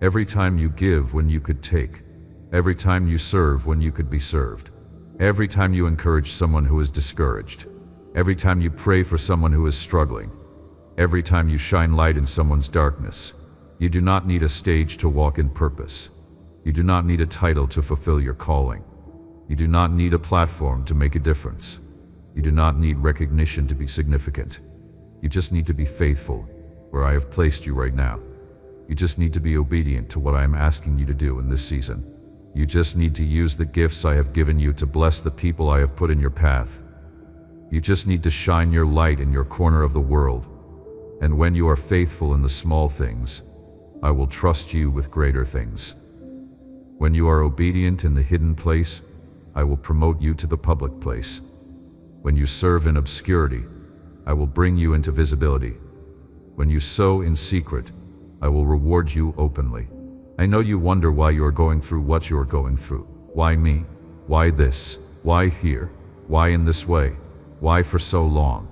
Every time you give when you could take. Every time you serve when you could be served. Every time you encourage someone who is discouraged. Every time you pray for someone who is struggling. Every time you shine light in someone's darkness. You do not need a stage to walk in purpose. You do not need a title to fulfill your calling. You do not need a platform to make a difference. You do not need recognition to be significant. You just need to be faithful where I have placed you right now. You just need to be obedient to what I am asking you to do in this season. You just need to use the gifts I have given you to bless the people I have put in your path. You just need to shine your light in your corner of the world. And when you are faithful in the small things, I will trust you with greater things. When you are obedient in the hidden place, I will promote you to the public place. When you serve in obscurity, I will bring you into visibility. When you sow in secret, I will reward you openly. I know you wonder why you are going through what you are going through. Why me? Why this? Why here? Why in this way? Why for so long?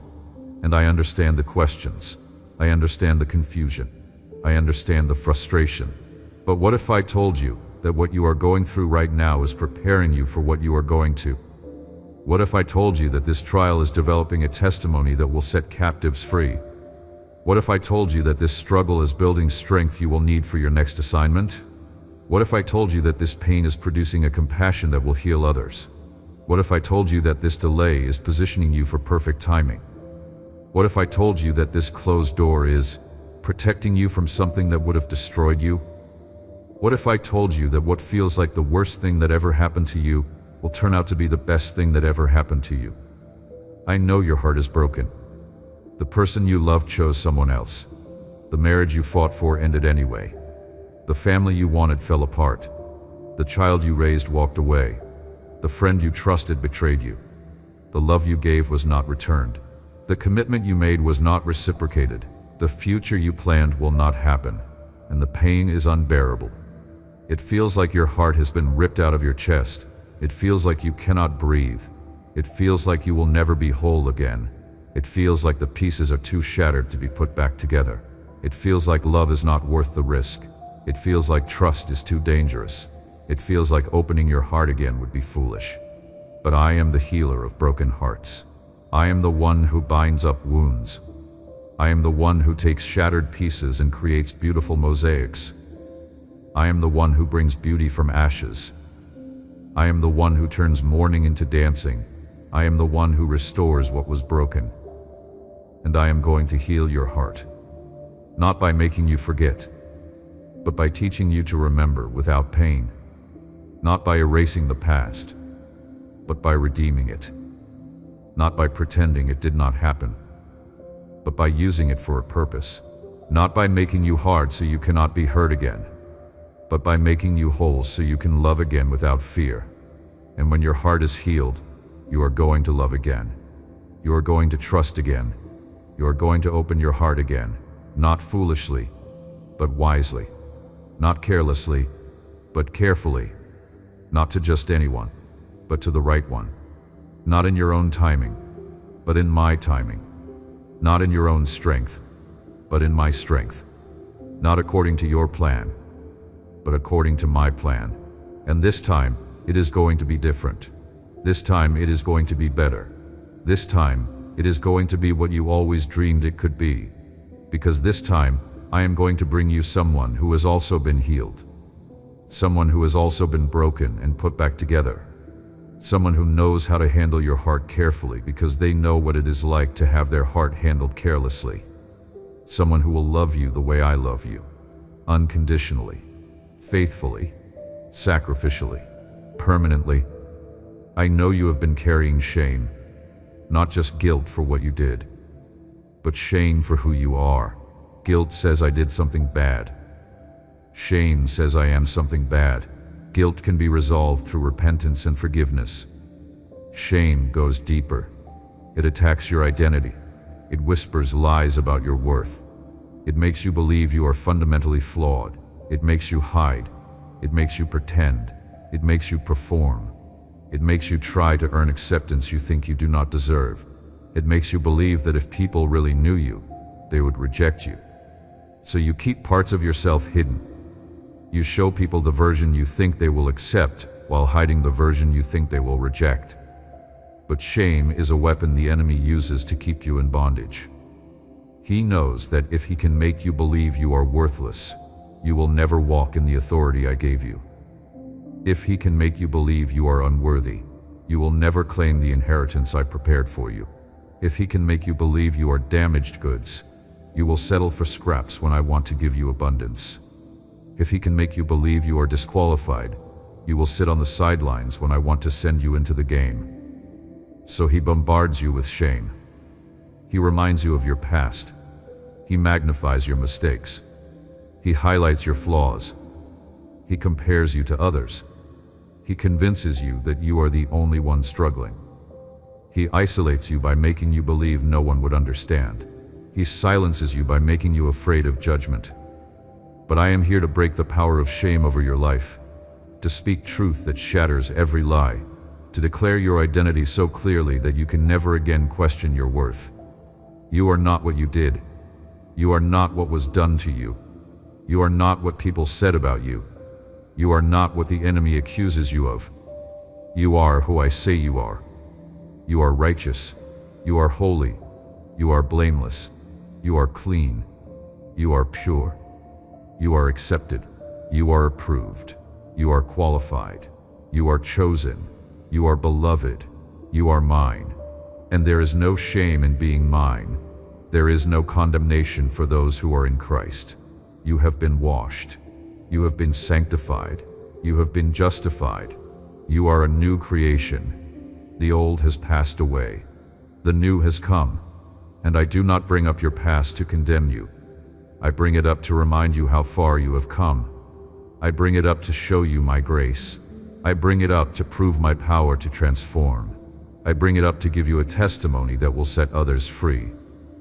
And I understand the questions. I understand the confusion. I understand the frustration. But what if I told you that what you are going through right now is preparing you for what you are going to? What if I told you that this trial is developing a testimony that will set captives free? What if I told you that this struggle is building strength you will need for your next assignment? What if I told you that this pain is producing a compassion that will heal others? What if I told you that this delay is positioning you for perfect timing? What if I told you that this closed door is protecting you from something that would have destroyed you? What if I told you that what feels like the worst thing that ever happened to you will turn out to be the best thing that ever happened to you? I know your heart is broken. The person you loved chose someone else. The marriage you fought for ended anyway. The family you wanted fell apart. The child you raised walked away. The friend you trusted betrayed you. The love you gave was not returned. The commitment you made was not reciprocated. The future you planned will not happen, and the pain is unbearable. It feels like your heart has been ripped out of your chest. It feels like you cannot breathe. It feels like you will never be whole again. It feels like the pieces are too shattered to be put back together. It feels like love is not worth the risk. It feels like trust is too dangerous. It feels like opening your heart again would be foolish. But I am the healer of broken hearts. I am the one who binds up wounds. I am the one who takes shattered pieces and creates beautiful mosaics. I am the one who brings beauty from ashes. I am the one who turns mourning into dancing. I am the one who restores what was broken. And I am going to heal your heart, not by making you forget, but by teaching you to remember without pain, not by erasing the past, but by redeeming it, not by pretending it did not happen, but by using it for a purpose, not by making you hard so you cannot be hurt again, but by making you whole so you can love again without fear. And when your heart is healed, you are going to love again. You are going to trust again. You are going to open your heart again, not foolishly, but wisely, not carelessly, but carefully, not to just anyone, but to the right one, not in your own timing, but in my timing, not in your own strength, but in my strength, not according to your plan, but according to my plan. And this time, it is going to be different. This time, it is going to be better. This time, it is going to be what you always dreamed it could be. Because this time, I am going to bring you someone who has also been healed. Someone who has also been broken and put back together. Someone who knows how to handle your heart carefully because they know what it is like to have their heart handled carelessly. Someone who will love you the way I love you. Unconditionally, faithfully, sacrificially, permanently. I know you have been carrying shame. Not just guilt for what you did, but shame for who you are. Guilt says I did something bad. Shame says I am something bad. Guilt can be resolved through repentance and forgiveness. Shame goes deeper. It attacks your identity. It whispers lies about your worth. It makes you believe you are fundamentally flawed. It makes you hide. It makes you pretend. It makes you perform. It makes you try to earn acceptance you think you do not deserve. It makes you believe that if people really knew you, they would reject you. So you keep parts of yourself hidden. You show people the version you think they will accept while hiding the version you think they will reject. But shame is a weapon the enemy uses to keep you in bondage. He knows that if he can make you believe you are worthless, you will never walk in the authority I gave you. If he can make you believe you are unworthy, you will never claim the inheritance I prepared for you. If he can make you believe you are damaged goods, you will settle for scraps when I want to give you abundance. If he can make you believe you are disqualified, you will sit on the sidelines when I want to send you into the game. So he bombards you with shame. He reminds you of your past. He magnifies your mistakes. He highlights your flaws. He compares you to others. He convinces you that you are the only one struggling. He isolates you by making you believe no one would understand. He silences you by making you afraid of judgment. But I am here to break the power of shame over your life, to speak truth that shatters every lie, to declare your identity so clearly that you can never again question your worth. You are not what you did. You are not what was done to you. You are not what people said about you. You are not what the enemy accuses you of. You are who I say you are. You are righteous. You are holy. You are blameless. You are clean. You are pure. You are accepted. You are approved. You are qualified. You are chosen. You are beloved. You are mine. And there is no shame in being mine. There is no condemnation for those who are in Christ. You have been washed. You have been sanctified. You have been justified. You are a new creation. The old has passed away. The new has come. And I do not bring up your past to condemn you. I bring it up to remind you how far you have come. I bring it up to show you my grace. I bring it up to prove my power to transform. I bring it up to give you a testimony that will set others free.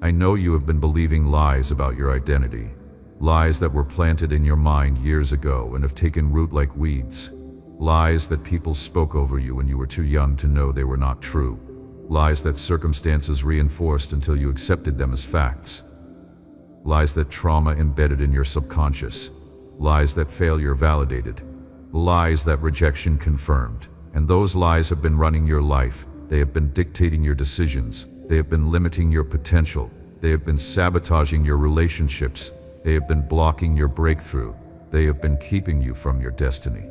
I know you have been believing lies about your identity, lies that were planted in your mind years ago and have taken root like weeds, lies that people spoke over you when you were too young to know they were not true, lies that circumstances reinforced until you accepted them as facts, lies that trauma embedded in your subconscious, lies that failure validated, lies that rejection confirmed. And those lies have been running your life. They have been dictating your decisions. They have been limiting your potential. They have been sabotaging your relationships. They have been blocking your breakthrough. They have been keeping you from your destiny.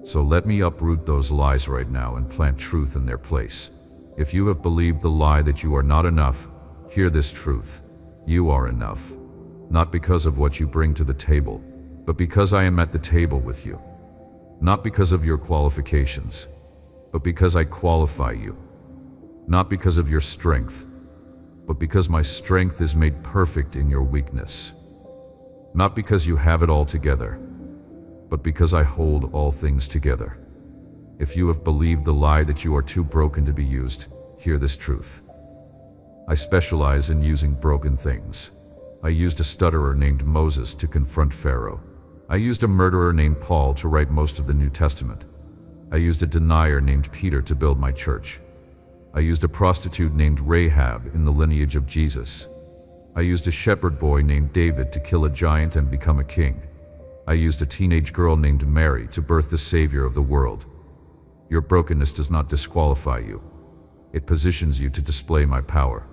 So let me uproot those lies right now and plant truth in their place. If you have believed the lie that you are not enough, hear this truth. You are enough. Not because of what you bring to the table, but because I am at the table with you. Not because of your qualifications, but because I qualify you. Not because of your strength, but because my strength is made perfect in your weakness. Not because you have it all together, but because I hold all things together. If you have believed the lie that you are too broken to be used, hear this truth. I specialize in using broken things. I used a stutterer named Moses to confront Pharaoh. I used a murderer named Paul to write most of the New Testament. I used a denier named Peter to build my church. I used a prostitute named Rahab in the lineage of Jesus. I used a shepherd boy named David to kill a giant and become a king. I used a teenage girl named Mary to birth the Savior of the world. Your brokenness does not disqualify you. It positions you to display my power.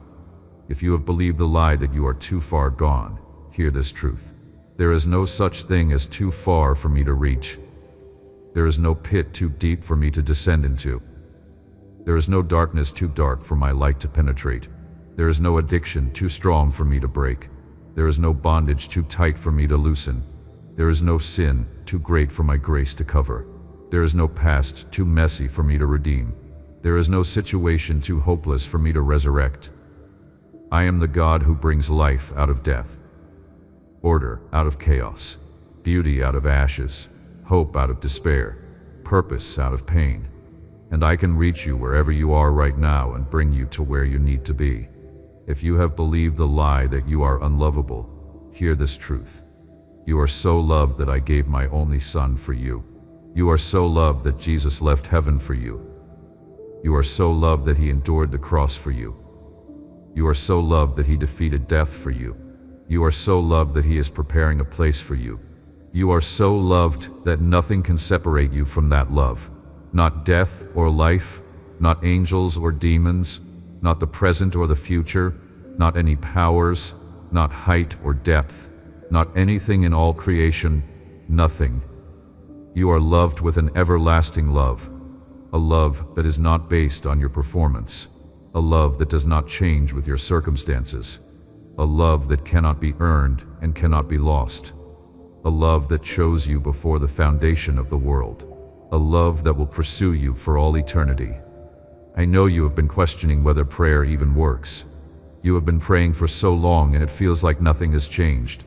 If you have believed the lie that you are too far gone, hear this truth. There is no such thing as too far for me to reach. There is no pit too deep for me to descend into. There is no darkness too dark for my light to penetrate. There is no addiction too strong for me to break. There is no bondage too tight for me to loosen. There is no sin too great for my grace to cover. There is no past too messy for me to redeem. There is no situation too hopeless for me to resurrect. I am the God who brings life out of death, order out of chaos, beauty out of ashes, hope out of despair, purpose out of pain. And I can reach you wherever you are right now and bring you to where you need to be. If you have believed the lie that you are unlovable, hear this truth. You are so loved that I gave my only Son for you. You are so loved that Jesus left heaven for you. You are so loved that he endured the cross for you. You are so loved that he defeated death for you. You are so loved that He is preparing a place for you. You are so loved that nothing can separate you from that love. Not death or life, not angels or demons, not the present or the future, not any powers, not height or depth, not anything in all creation, nothing. You are loved with an everlasting love, a love that is not based on your performance, a love that does not change with your circumstances, a love that cannot be earned and cannot be lost, a love that chose you before the foundation of the world, a love that will pursue you for all eternity. I know you have been questioning whether prayer even works. You have been praying for so long and it feels like nothing has changed.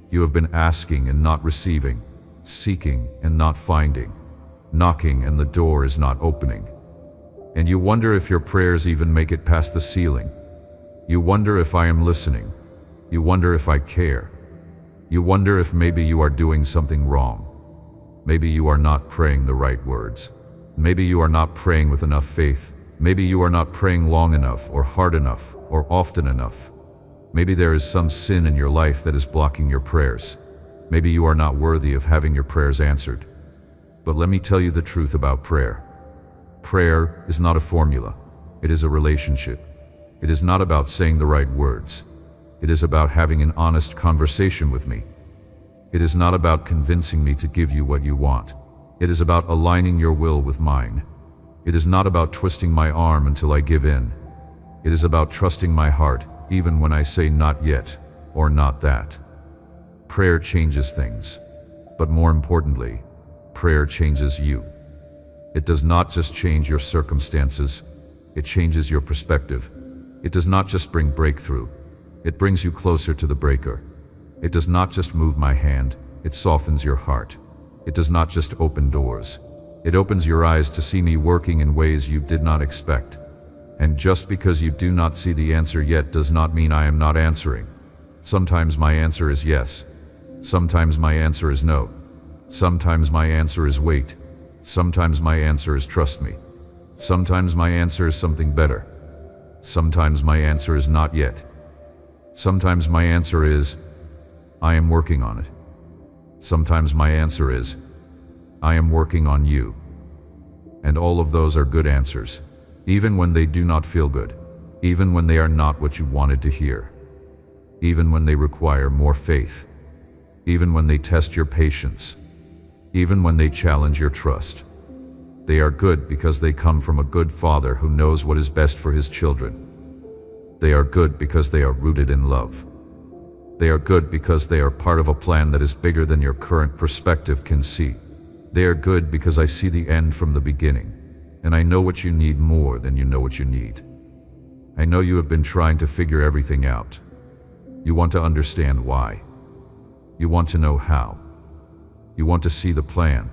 You have been asking and not receiving, seeking and not finding, knocking and the door is not opening. And you wonder if your prayers even make it past the ceiling. You wonder if I am listening. You wonder if I care. You wonder if maybe you are doing something wrong. Maybe you are not praying the right words. Maybe you are not praying with enough faith. Maybe you are not praying long enough or hard enough or often enough. Maybe there is some sin in your life that is blocking your prayers. Maybe you are not worthy of having your prayers answered. But let me tell you the truth about prayer. Prayer is not a formula. It is a relationship. It is not about saying the right words. It is about having an honest conversation with me. It is not about convincing me to give you what you want. It is about aligning your will with mine. It is not about twisting my arm until I give in. It is about trusting my heart, even when I say not yet or not that. Prayer changes things, but more importantly, prayer changes you. It does not just change your circumstances, it changes your perspective. It does not just bring breakthrough, it brings you closer to the breaker. It does not just move my hand, it softens your heart. It does not just open doors, it opens your eyes to see me working in ways you did not expect. And just because you do not see the answer yet does not mean I am not answering. Sometimes my answer is yes. Sometimes my answer is no. Sometimes my answer is wait. Sometimes my answer is trust me. Sometimes my answer is something better. Sometimes my answer is not yet. Sometimes my answer is, I am working on it. Sometimes my answer is, I am working on you. And all of those are good answers, even when they do not feel good, even when they are not what you wanted to hear, even when they require more faith, even when they test your patience, even when they challenge your trust. They are good because they come from a good Father who knows what is best for His children. They are good because they are rooted in love. They are good because they are part of a plan that is bigger than your current perspective can see. They are good because I see the end from the beginning, and I know what you need more than you know what you need. I know you have been trying to figure everything out. You want to understand why. You want to know how. You want to see the plan.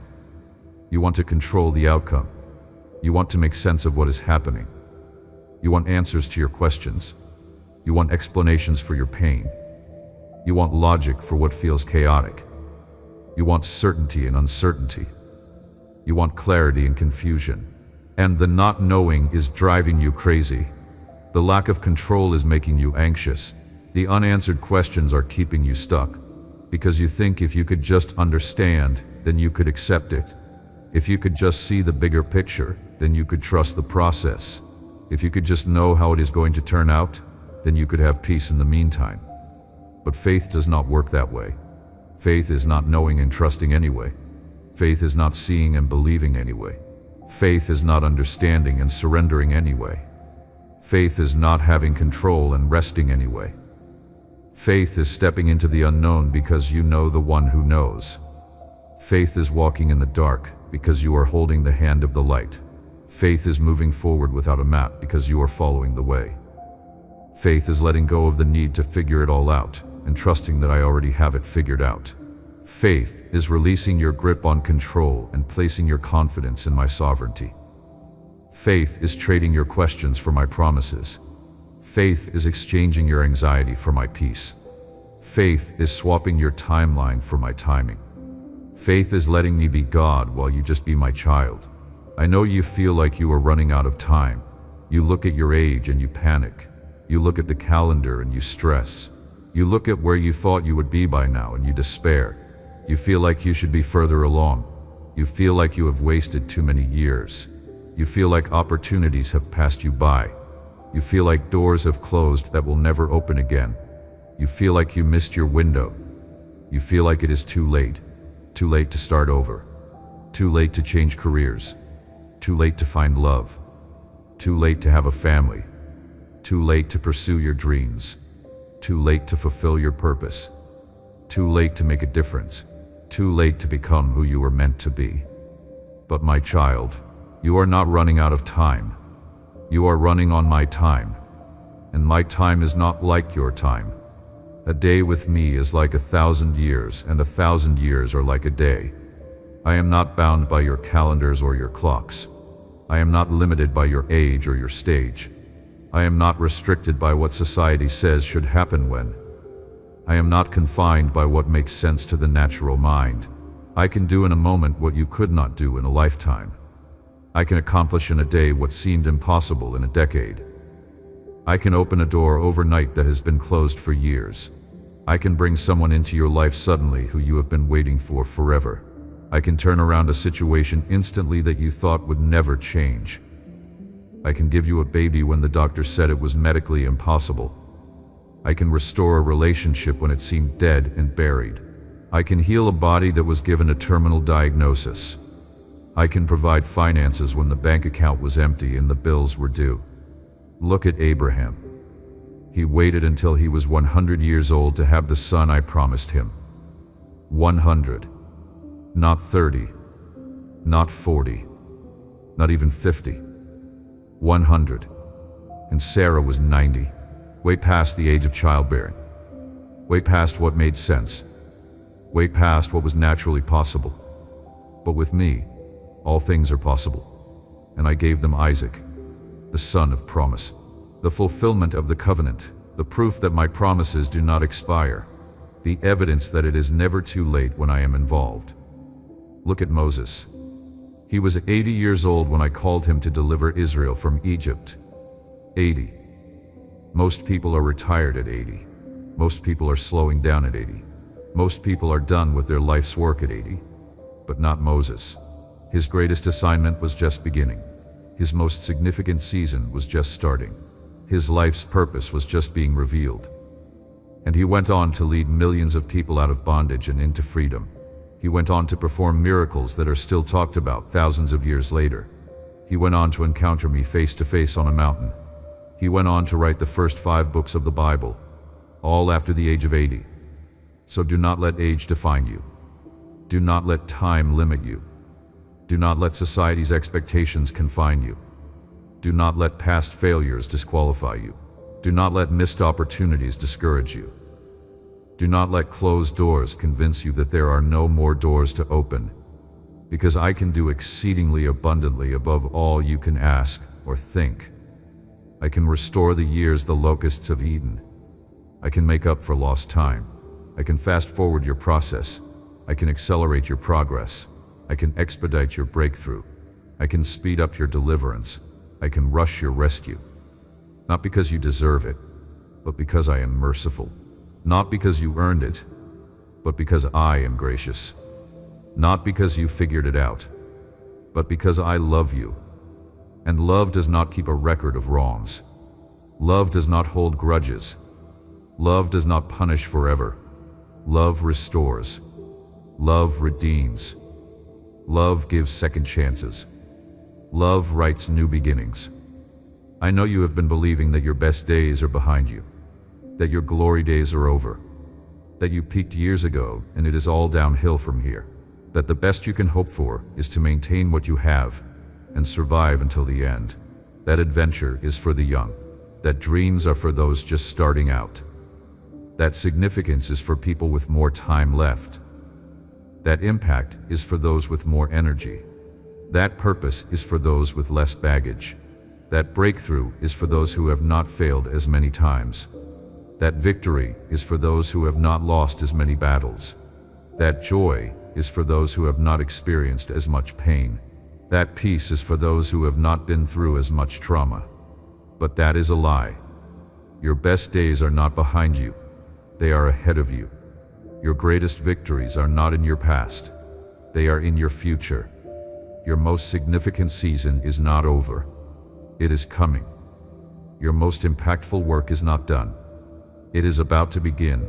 You want to control the outcome. You want to make sense of what is happening. You want answers to your questions. You want explanations for your pain. You want logic for what feels chaotic. You want certainty and uncertainty. You want clarity and confusion. And the not knowing is driving you crazy. The lack of control is making you anxious. The unanswered questions are keeping you stuck, because you think if you could just understand, then you could accept it. If you could just see the bigger picture, then you could trust the process. If you could just know how it is going to turn out, then you could have peace in the meantime. But faith does not work that way. Faith is not knowing and trusting anyway. Faith is not seeing and believing anyway. Faith is not understanding and surrendering anyway. Faith is not having control and resting anyway. Faith is stepping into the unknown because you know the one who knows. Faith is walking in the dark because you are holding the hand of the light. Faith is moving forward without a map because you are following the way. Faith is letting go of the need to figure it all out and trusting that I already have it figured out. Faith is releasing your grip on control and placing your confidence in my sovereignty. Faith is trading your questions for my promises. Faith is exchanging your anxiety for my peace. Faith is swapping your timeline for my timing. Faith is letting me be God while you just be my child. I know you feel like you are running out of time. You look at your age and you panic. You look at the calendar and you stress. You look at where you thought you would be by now and you despair. You feel like you should be further along. You feel like you have wasted too many years. You feel like opportunities have passed you by. You feel like doors have closed that will never open again. You feel like you missed your window. You feel like it is too late to start over, too late to change careers, too late to find love, too late to have a family, too late to pursue your dreams, too late to fulfill your purpose, too late to make a difference, too late to become who you were meant to be. But my child, you are not running out of time. You are running on my time, and my time is not like your time. A day with me is like 1,000 years, and 1,000 years are like a day. I am not bound by your calendars or your clocks. I am not limited by your age or your stage. I am not restricted by what society says should happen when. I am not confined by what makes sense to the natural mind. I can do in a moment what you could not do in a lifetime. I can accomplish in a day what seemed impossible in a decade. I can open a door overnight that has been closed for years. I can bring someone into your life suddenly who you have been waiting for forever. I can turn around a situation instantly that you thought would never change. I can give you a baby when the doctor said it was medically impossible. I can restore a relationship when it seemed dead and buried. I can heal a body that was given a terminal diagnosis. I can provide finances when the bank account was empty and the bills were due. Look at Abraham. He waited until he was 100 years old to have the son I promised him. 100. Not 30. Not 40. Not even 50. 100. And Sarah was 90. Way past the age of childbearing. Way past what made sense. Way past what was naturally possible. But with me, all things are possible. And I gave them Isaac, the son of promise, the fulfillment of the covenant, the proof that my promises do not expire, the evidence that it is never too late when I am involved. Look at Moses. He was 80 years old when I called him to deliver Israel from Egypt. 80. Most people are retired at 80. Most people are slowing down at 80. Most people are done with their life's work at 80. But not Moses. His greatest assignment was just beginning. His most significant season was just starting. His life's purpose was just being revealed. And he went on to lead millions of people out of bondage and into freedom. He went on to perform miracles that are still talked about thousands of years later. He went on to encounter me face to face on a mountain. He went on to write the first 5 books of the Bible, all after the age of 80. So do not let age define you. Do not let time limit you. Do not let society's expectations confine you. Do not let past failures disqualify you. Do not let missed opportunities discourage you. Do not let closed doors convince you that there are no more doors to open, because I can do exceedingly abundantly above all you can ask or think. I can restore the years the locusts have eaten. I can make up for lost time. I can fast forward your process. I can accelerate your progress. I can expedite your breakthrough. I can speed up your deliverance. I can rush your rescue. Not because you deserve it, but because I am merciful. Not because you earned it, but because I am gracious. Not because you figured it out, but because I love you. And love does not keep a record of wrongs. Love does not hold grudges. Love does not punish forever. Love restores. Love redeems. Love gives second chances. Love writes new beginnings. I know you have been believing that your best days are behind you, that your glory days are over, that you peaked years ago and it is all downhill from here, that the best you can hope for is to maintain what you have and survive until the end. That adventure is for the young, that dreams are for those just starting out, that significance is for people with more time left, that impact is for those with more energy, that purpose is for those with less baggage, that breakthrough is for those who have not failed as many times, that victory is for those who have not lost as many battles, that joy is for those who have not experienced as much pain, that peace is for those who have not been through as much trauma. But that is a lie. Your best days are not behind you. They are ahead of you. Your greatest victories are not in your past. They are in your future. Your most significant season is not over. It is coming. Your most impactful work is not done. It is about to begin.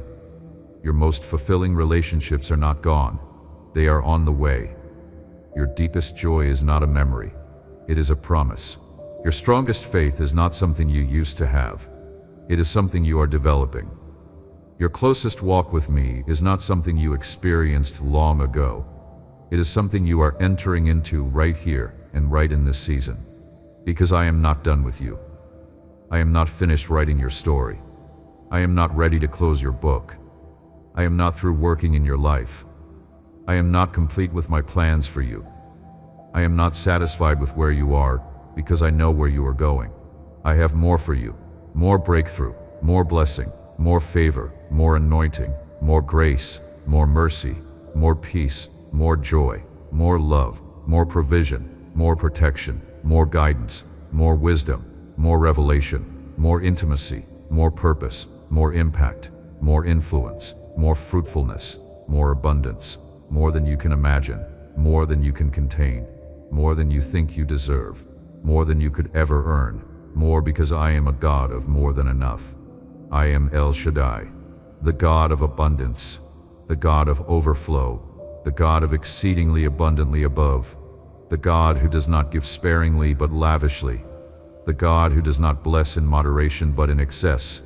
Your most fulfilling relationships are not gone. They are on the way. Your deepest joy is not a memory. It is a promise. Your strongest faith is not something you used to have. It is something you are developing. Your closest walk with me is not something you experienced long ago. It is something you are entering into right here and right in this season. Because I am not done with you. I am not finished writing your story. I am not ready to close your book. I am not through working in your life. I am not complete with my plans for you. I am not satisfied with where you are because I know where you are going. I have more for you, more breakthrough, more blessing, more favor, more anointing, more grace, more mercy, more peace, more joy, more love, more provision, more protection, more guidance, more wisdom, more revelation, more intimacy, more purpose, more impact, more influence, more fruitfulness, more abundance, more than you can imagine, more than you can contain, more than you think you deserve, more than you could ever earn, more because I am a God of more than enough. I am El Shaddai, the God of abundance, the God of overflow, the God of exceedingly abundantly above, the God who does not give sparingly but lavishly, the God who does not bless in moderation but in excess,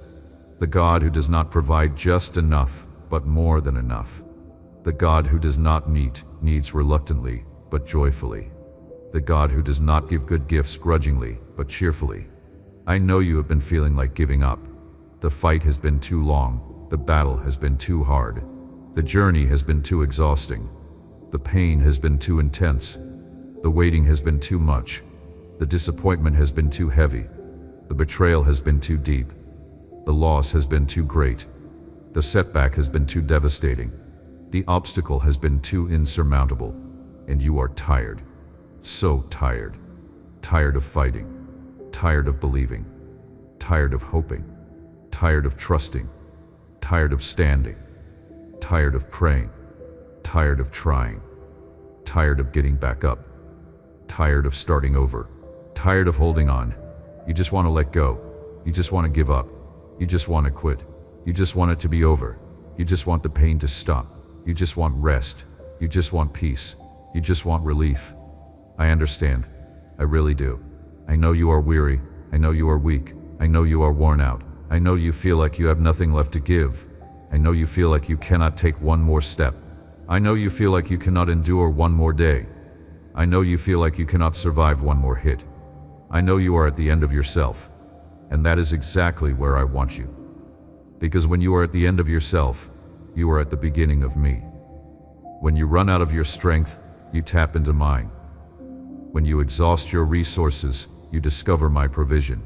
the God who does not provide just enough but more than enough, the God who does not meet needs reluctantly but joyfully, the God who does not give good gifts grudgingly but cheerfully. I know you have been feeling like giving up. The fight has been too long, the battle has been too hard, the journey has been too exhausting, the pain has been too intense, the waiting has been too much, the disappointment has been too heavy, the betrayal has been too deep, the loss has been too great, the setback has been too devastating, the obstacle has been too insurmountable, and you are tired, so tired, tired of fighting, tired of believing, tired of hoping, tired of trusting, tired of standing, tired of praying, tired of trying, tired of getting back up, tired of starting over, tired of holding on. You just want to let go. You just want to give up. You just want to quit. You just want it to be over. You just want the pain to stop. You just want rest. You just want peace. You just want relief. I understand. I really do. I know you are weary. I know you are weak. I know you are worn out. I know you feel like you have nothing left to give. I know you feel like you cannot take one more step. I know you feel like you cannot endure one more day. I know you feel like you cannot survive one more hit. I know you are at the end of yourself. And that is exactly where I want you. Because when you are at the end of yourself, you are at the beginning of me. When you run out of your strength, you tap into mine. When you exhaust your resources, you discover my provision.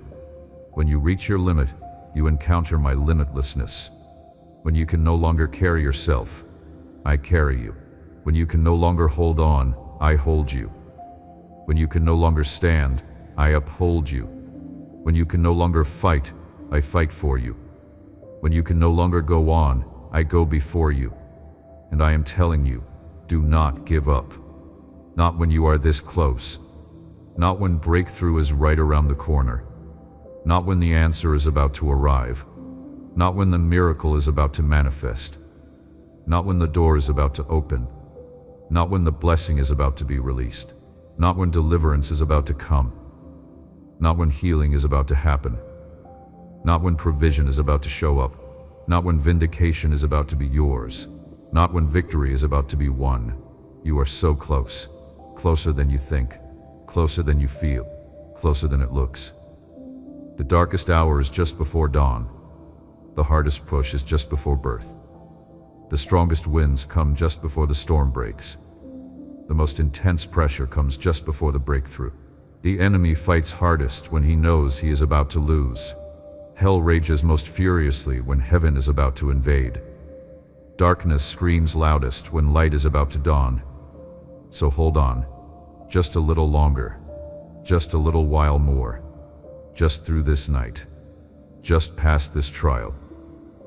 When you reach your limit, you encounter my limitlessness. When you can no longer carry yourself, I carry you. When you can no longer hold on, I hold you. When you can no longer stand, I uphold you. When you can no longer fight, I fight for you. When you can no longer go on, I go before you. And I am telling you, do not give up. Not when you are this close. Not when breakthrough is right around the corner. Not when the answer is about to arrive. Not when the miracle is about to manifest. Not when the door is about to open. Not when the blessing is about to be released. Not when deliverance is about to come. Not when healing is about to happen. Not when provision is about to show up. Not when vindication is about to be yours. Not when victory is about to be won. You are so close. Closer than you think. Closer than you feel. Closer than it looks. The darkest hour is just before dawn. The hardest push is just before birth. The strongest winds come just before the storm breaks. The most intense pressure comes just before the breakthrough. The enemy fights hardest when he knows he is about to lose. Hell rages most furiously when heaven is about to invade. Darkness screams loudest when light is about to dawn. So hold on, just a little longer, just a little while more, just through this night, just past this trial,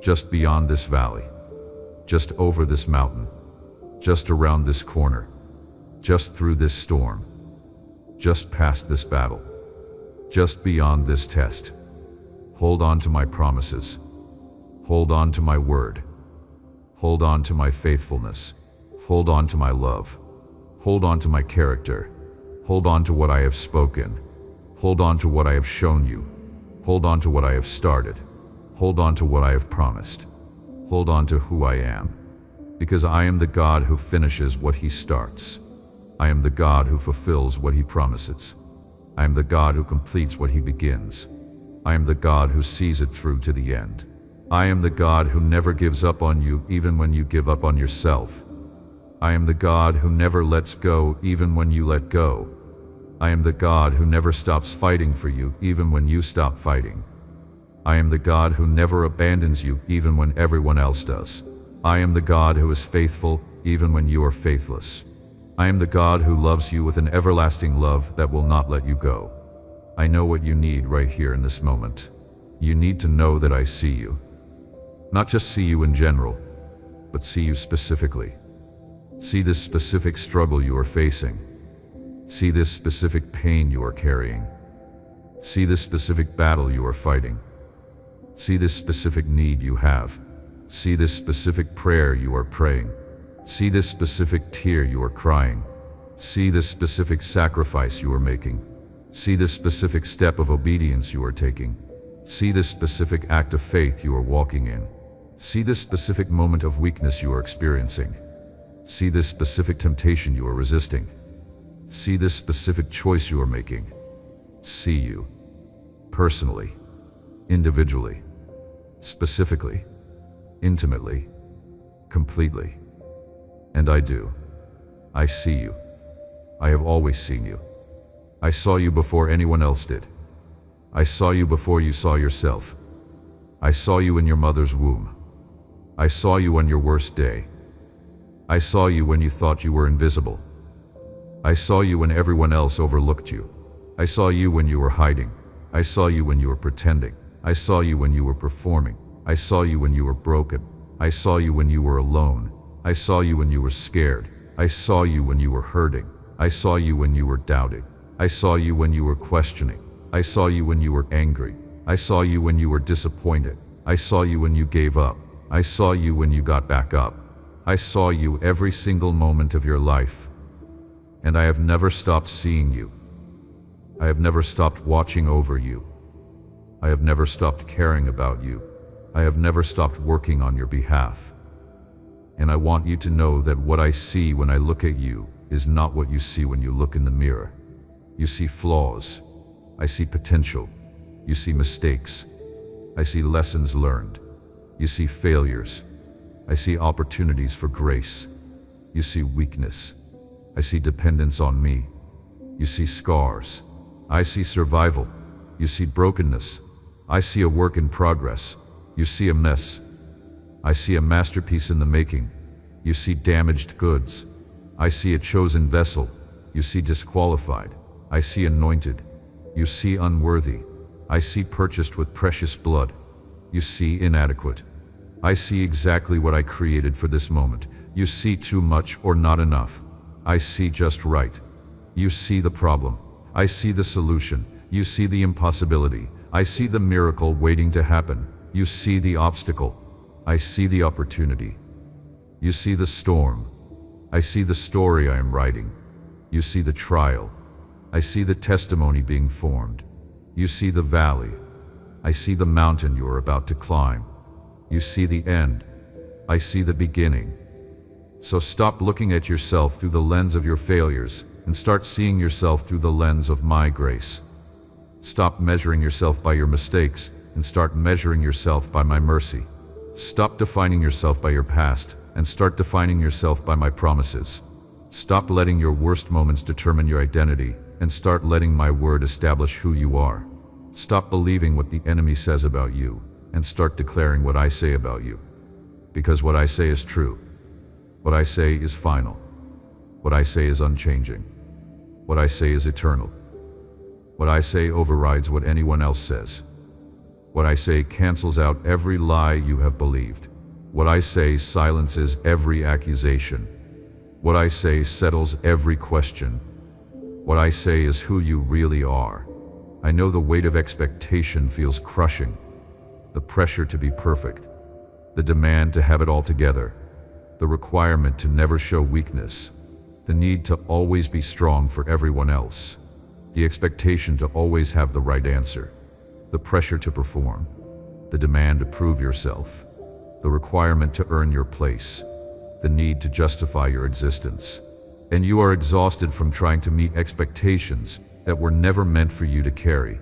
just beyond this valley, just over this mountain, just around this corner, just through this storm, just past this battle, just beyond this test. Hold on to my promises. Hold on to my word. Hold on to my faithfulness. Hold on to my love. Hold on to my character. Hold on to what I have spoken. Hold on to what I have shown you. Hold on to what I have started. Hold on to what I have promised. Hold on to who I am. Because I am the God who finishes what he starts. I am the God who fulfills what he promises. I am the God who completes what he begins. I am the God who sees it through to the end. I am the God who never gives up on you even when you give up on yourself. I am the God who never lets go even when you let go. I am the God who never stops fighting for you even when you stop fighting. I am the God who never abandons you even when everyone else does. I am the God who is faithful even when you are faithless. I am the God who loves you with an everlasting love that will not let you go. I know what you need right here in this moment. You need to know that I see you. Not just see you in general, but see you specifically. See this specific struggle you are facing. See this specific pain you are carrying. See this specific battle you are fighting. See this specific need you have. See this specific prayer you are praying. See this specific tear you are crying. See this specific sacrifice you are making. See this specific step of obedience you are taking. See this specific act of faith you are walking in. See this specific moment of weakness you are experiencing. See this specific temptation you are resisting. See this specific choice you are making. See you. Personally. Individually. Specifically. Intimately. Completely. And I do. I see you. I have always seen you. I saw you before anyone else did. I saw you before you saw yourself. I saw you in your mother's womb. I saw you on your worst day. I saw you when you thought you were invisible. I saw you when everyone else overlooked you. I saw you when you were hiding. I saw you when you were pretending. I saw you when you were performing. I saw you when you were broken. I saw you when you were alone. I saw you when you were scared. I saw you when you were hurting. I saw you when you were doubting. I saw you when you were questioning. I saw you when you were angry. I saw you when you were disappointed. I saw you when you gave up. I saw you when you got back up. I saw you every single moment of your life. And I have never stopped seeing you. I have never stopped watching over you. I have never stopped caring about you. I have never stopped working on your behalf. And I want you to know that what I see when I look at you is not what you see when you look in the mirror. You see flaws. I see potential. You see mistakes. I see lessons learned. You see failures. I see opportunities for grace. You see weakness. I see dependence on me. You see scars. I see survival. You see brokenness. I see a work in progress. You see a mess. I see a masterpiece in the making. You see damaged goods. I see a chosen vessel. You see disqualified. I see anointed. You see unworthy. I see purchased with precious blood. You see inadequate. I see exactly what I created for this moment. You see too much or not enough. I see just right. You see the problem. I see the solution. You see the impossibility. I see the miracle waiting to happen. You see the obstacle. I see the opportunity. You see the storm. I see the story I am writing. You see the trial. I see the testimony being formed. You see the valley. I see the mountain you are about to climb. You see the end. I see the beginning. So stop looking at yourself through the lens of your failures and start seeing yourself through the lens of my grace. Stop measuring yourself by your mistakes and start measuring yourself by my mercy. Stop defining yourself by your past and start defining yourself by my promises. Stop letting your worst moments determine your identity and start letting my word establish who you are. Stop believing what the enemy says about you and start declaring what I say about you. Because what I say is true. What I say is final. What I say is unchanging. What I say is eternal. What I say overrides what anyone else says. What I say cancels out every lie you have believed. What I say silences every accusation. What I say settles every question. What I say is who you really are. I know the weight of expectation feels crushing. The pressure to be perfect. The demand to have it all together. The requirement to never show weakness. The need to always be strong for everyone else. The expectation to always have the right answer. The pressure to perform. The demand to prove yourself. The requirement to earn your place. The need to justify your existence. And you are exhausted from trying to meet expectations that were never meant for you to carry.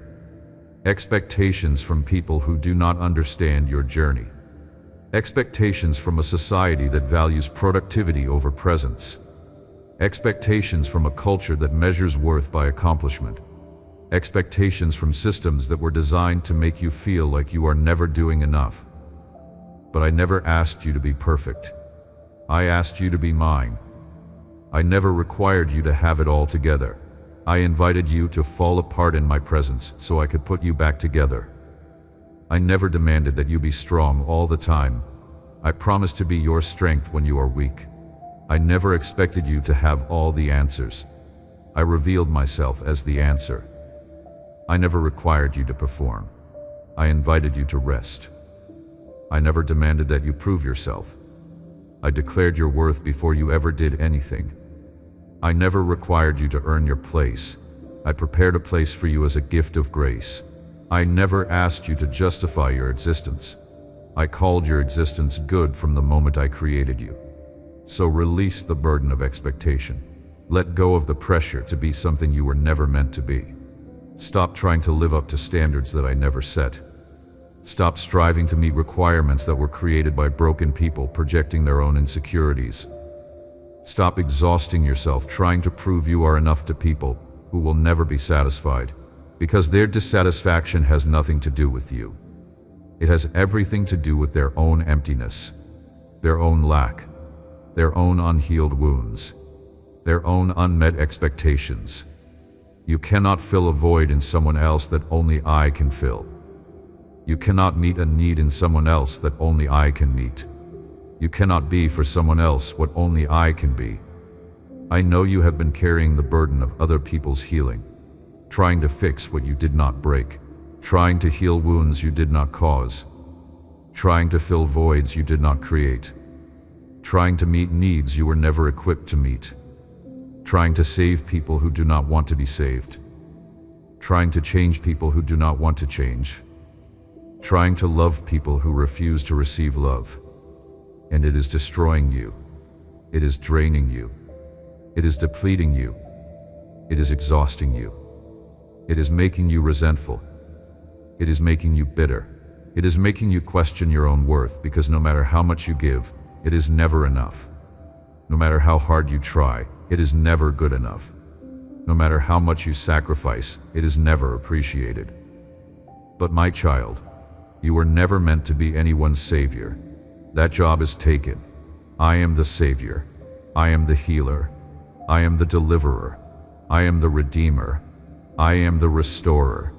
Expectations from people who do not understand your journey. Expectations from a society that values productivity over presence. Expectations from a culture that measures worth by accomplishment. Expectations from systems that were designed to make you feel like you are never doing enough. But I never asked you to be perfect. I asked you to be mine. I never required you to have it all together. I invited you to fall apart in my presence so I could put you back together. I never demanded that you be strong all the time. I promised to be your strength when you are weak. I never expected you to have all the answers. I revealed myself as the answer. I never required you to perform. I invited you to rest. I never demanded that you prove yourself. I declared your worth before you ever did anything. I never required you to earn your place. I prepared a place for you as a gift of grace. I never asked you to justify your existence. I called your existence good from the moment I created you. So release the burden of expectation. Let go of the pressure to be something you were never meant to be. Stop trying to live up to standards that I never set. Stop striving to meet requirements that were created by broken people projecting their own insecurities. Stop exhausting yourself trying to prove you are enough to people who will never be satisfied, because their dissatisfaction has nothing to do with you. It has everything to do with their own emptiness, their own lack, their own unhealed wounds, their own unmet expectations. You cannot fill a void in someone else that only I can fill. You cannot meet a need in someone else that only I can meet. You cannot be for someone else what only I can be. I know you have been carrying the burden of other people's healing, trying to fix what you did not break, trying to heal wounds you did not cause, trying to fill voids you did not create, trying to meet needs you were never equipped to meet, trying to save people who do not want to be saved, trying to change people who do not want to change, trying to love people who refuse to receive love. And it is destroying you. It is draining you. It is depleting you. It is exhausting you. It is making you resentful. It is making you bitter. It is making you question your own worth, because no matter how much you give, it is never enough. No matter how hard you try, it is never good enough. No matter how much you sacrifice, it is never appreciated. But my child, you were never meant to be anyone's savior. That job is taken. I am the savior. I am the healer. I am the deliverer. I am the redeemer. I am the restorer.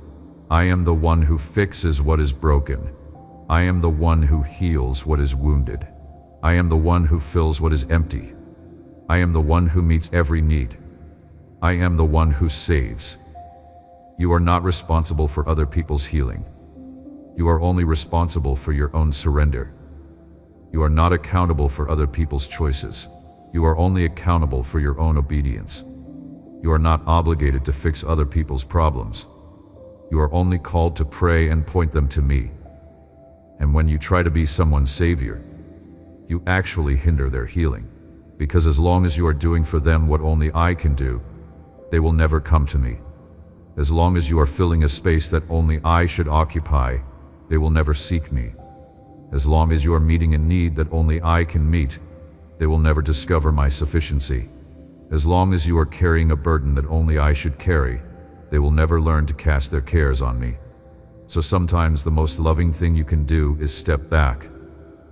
I am the one who fixes what is broken. I am the one who heals what is wounded. I am the one who fills what is empty. I am the one who meets every need. I am the one who saves. You are not responsible for other people's healing. You are only responsible for your own surrender. You are not accountable for other people's choices. You are only accountable for your own obedience. You are not obligated to fix other people's problems. You are only called to pray and point them to me. And when you try to be someone's savior, you actually hinder their healing. Because as long as you are doing for them what only I can do, they will never come to me. As long as you are filling a space that only I should occupy, they will never seek me. As long as you are meeting a need that only I can meet, they will never discover my sufficiency. As long as you are carrying a burden that only I should carry, they will never learn to cast their cares on me. So sometimes the most loving thing you can do is step back.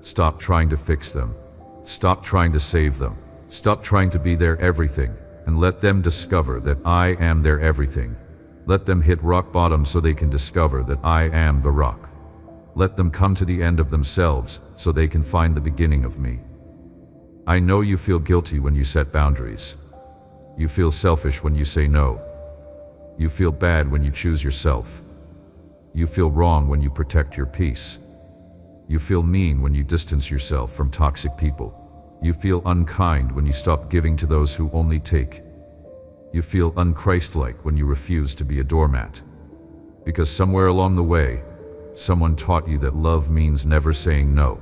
Stop trying to fix them. Stop trying to save them. Stop trying to be their everything, and let them discover that I am their everything. Let them hit rock bottom so they can discover that I am the rock. Let them come to the end of themselves so they can find the beginning of me. I know you feel guilty when you set boundaries. You feel selfish when you say no. You feel bad when you choose yourself. You feel wrong when you protect your peace. You feel mean when you distance yourself from toxic people. You feel unkind when you stop giving to those who only take. You feel unchristlike when you refuse to be a doormat. Because somewhere along the way, someone taught you that love means never saying no.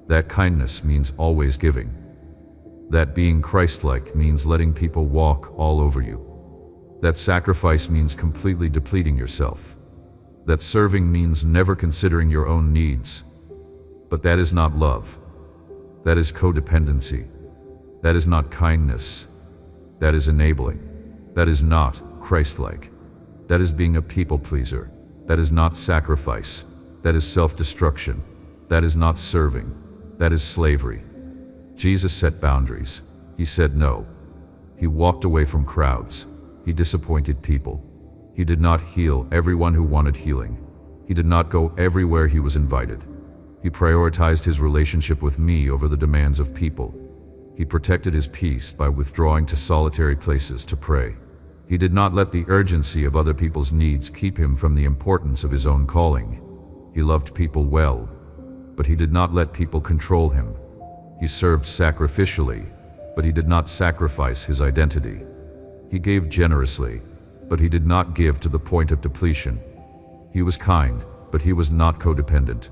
That kindness means always giving. That being Christ-like means letting people walk all over you. That sacrifice means completely depleting yourself. That serving means never considering your own needs. But that is not love. That is codependency. That is not kindness. That is enabling. That is not Christ-like. That is being a people pleaser. That is not sacrifice. That is self-destruction. That is not serving. That is slavery. Jesus set boundaries. He said no. He walked away from crowds. He disappointed people. He did not heal everyone who wanted healing. He did not go everywhere he was invited. He prioritized his relationship with me over the demands of people. He protected his peace by withdrawing to solitary places to pray. He did not let the urgency of other people's needs keep him from the importance of his own calling. He loved people well, but he did not let people control him. He served sacrificially, but he did not sacrifice his identity. He gave generously, but he did not give to the point of depletion. He was kind, but he was not codependent.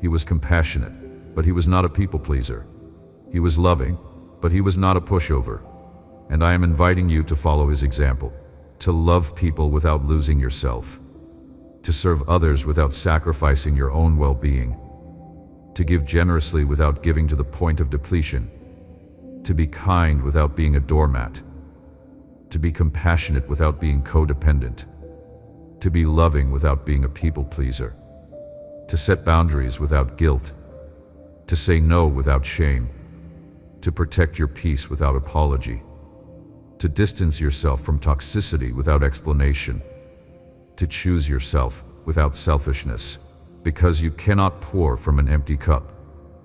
He was compassionate, but he was not a people pleaser. He was loving, but he was not a pushover. And I am inviting you to follow his example, to love people without losing yourself, to serve others without sacrificing your own well-being, to give generously without giving to the point of depletion, to be kind without being a doormat, to be compassionate without being codependent, to be loving without being a people pleaser, to set boundaries without guilt, to say no without shame, to protect your peace without apology, to distance yourself from toxicity without explanation, to choose yourself without selfishness, because you cannot pour from an empty cup.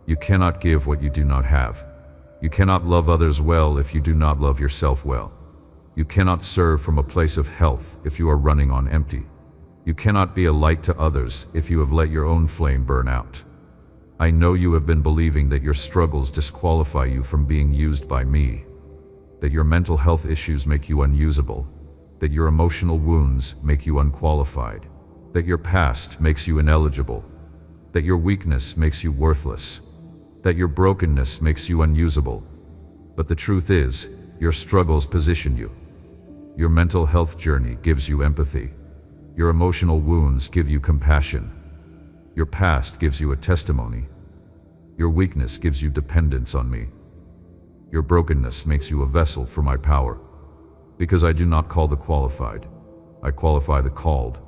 You cannot give what you do not have. You cannot love others well if you do not love yourself well. You cannot serve from a place of health if you are running on empty. You cannot be a light to others if you have let your own flame burn out. I know you have been believing that your struggles disqualify you from being used by me, that your mental health issues make you unusable, that your emotional wounds make you unqualified, that your past makes you ineligible, that your weakness makes you worthless, that your brokenness makes you unusable. But the truth is, your struggles position you. Your mental health journey gives you empathy. Your emotional wounds give you compassion. Your past gives you a testimony. Your weakness gives you dependence on me. Your brokenness makes you a vessel for my power. Because I do not call the qualified, I qualify the called.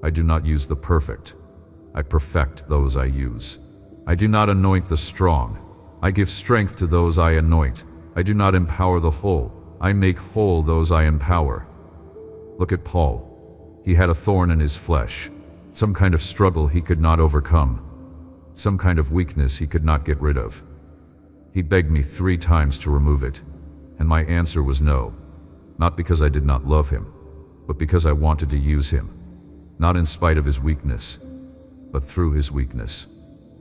I do not use the perfect, I perfect those I use. I do not anoint the strong, I give strength to those I anoint. I do not empower the whole, I make whole those I empower. Look at Paul. He had a thorn in his flesh, some kind of struggle he could not overcome, some kind of weakness he could not get rid of. He begged me 3 times to remove it, and my answer was no, not because I did not love him, but because I wanted to use him. Not in spite of his weakness, but through his weakness.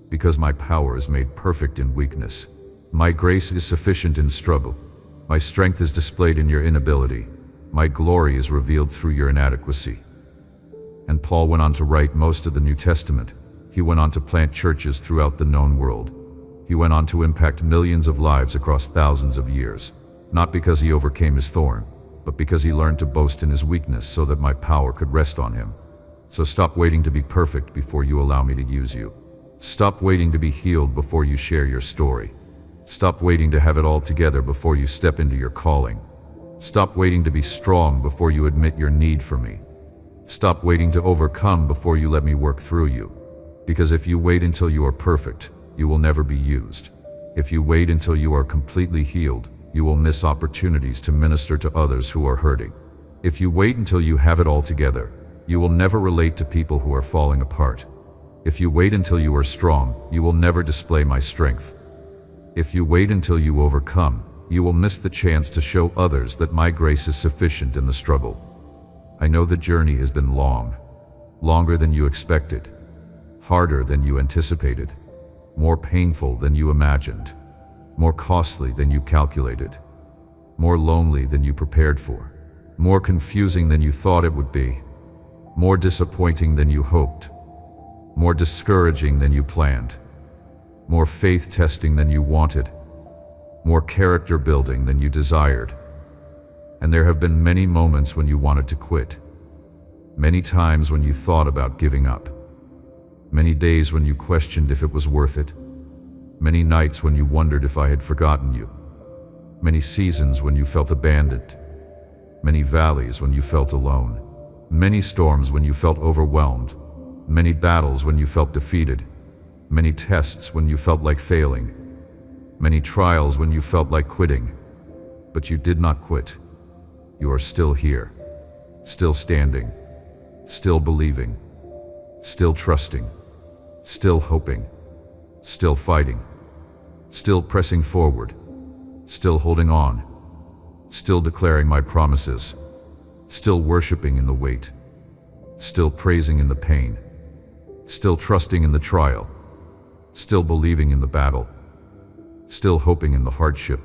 Because my power is made perfect in weakness. My grace is sufficient in struggle. My strength is displayed in your inability. My glory is revealed through your inadequacy. And Paul went on to write most of the New Testament. He went on to plant churches throughout the known world. He went on to impact millions of lives across thousands of years. Not because he overcame his thorn, but because he learned to boast in his weakness so that my power could rest on him. So stop waiting to be perfect before you allow me to use you. Stop waiting to be healed before you share your story. Stop waiting to have it all together before you step into your calling. Stop waiting to be strong before you admit your need for me. Stop waiting to overcome before you let me work through you. Because if you wait until you are perfect, you will never be used. If you wait until you are completely healed, you will miss opportunities to minister to others who are hurting. If you wait until you have it all together, you will never relate to people who are falling apart. If you wait until you are strong, you will never display my strength. If you wait until you overcome, you will miss the chance to show others that my grace is sufficient in the struggle. I know the journey has been long, longer than you expected, harder than you anticipated, more painful than you imagined, more costly than you calculated, more lonely than you prepared for, more confusing than you thought it would be, more disappointing than you hoped, more discouraging than you planned, more faith-testing than you wanted, more character building than you desired. And there have been many moments when you wanted to quit, many times when you thought about giving up, many days when you questioned if it was worth it, many nights when you wondered if I had forgotten you, many seasons when you felt abandoned, many valleys when you felt alone, many storms when you felt overwhelmed, many battles when you felt defeated, many tests when you felt like failing, many trials when you felt like quitting. But you did not quit. You are still here, still standing, still believing, still trusting, still hoping, still fighting, still pressing forward, still holding on, still declaring my promises, still worshiping in the wait, still praising in the pain, still trusting in the trial, still believing in the battle, still hoping in the hardship,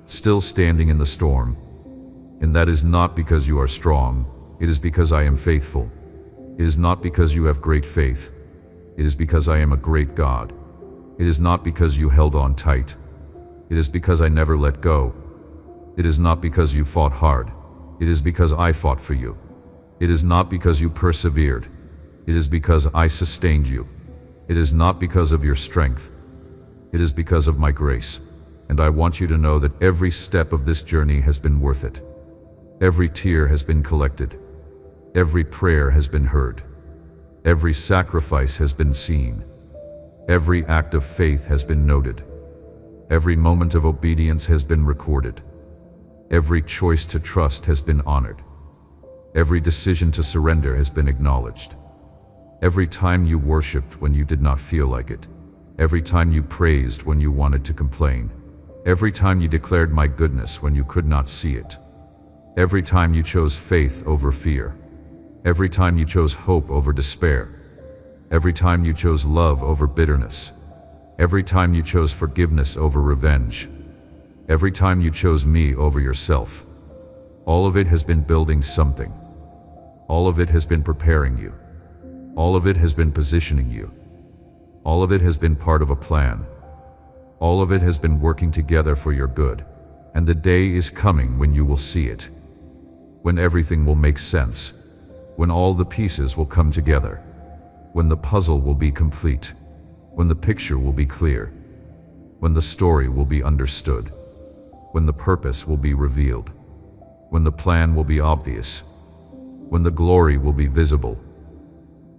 still standing in the storm. And that is not because you are strong, it is because I am faithful. It is not because you have great faith, it is because I am a great God. It is not because you held on tight, it is because I never let go. It is not because you fought hard, it is because I fought for you. It is not because you persevered, it is because I sustained you. It is not because of your strength, it is because of my grace. And I want you to know that every step of this journey has been worth it. Every tear has been collected. Every prayer has been heard. Every sacrifice has been seen. Every act of faith has been noted. Every moment of obedience has been recorded. Every choice to trust has been honored. Every decision to surrender has been acknowledged. Every time you worshiped when you did not feel like it. Every time you praised when you wanted to complain. Every time you declared my goodness when you could not see it. Every time you chose faith over fear. Every time you chose hope over despair. Every time you chose love over bitterness. Every time you chose forgiveness over revenge. Every time you chose me over yourself. All of it has been building something. All of it has been preparing you. All of it has been positioning you. All of it has been part of a plan. All of it has been working together for your good. And the day is coming when you will see it. When everything will make sense. When all the pieces will come together. When the puzzle will be complete. When the picture will be clear. When the story will be understood. When the purpose will be revealed. When the plan will be obvious. When the glory will be visible.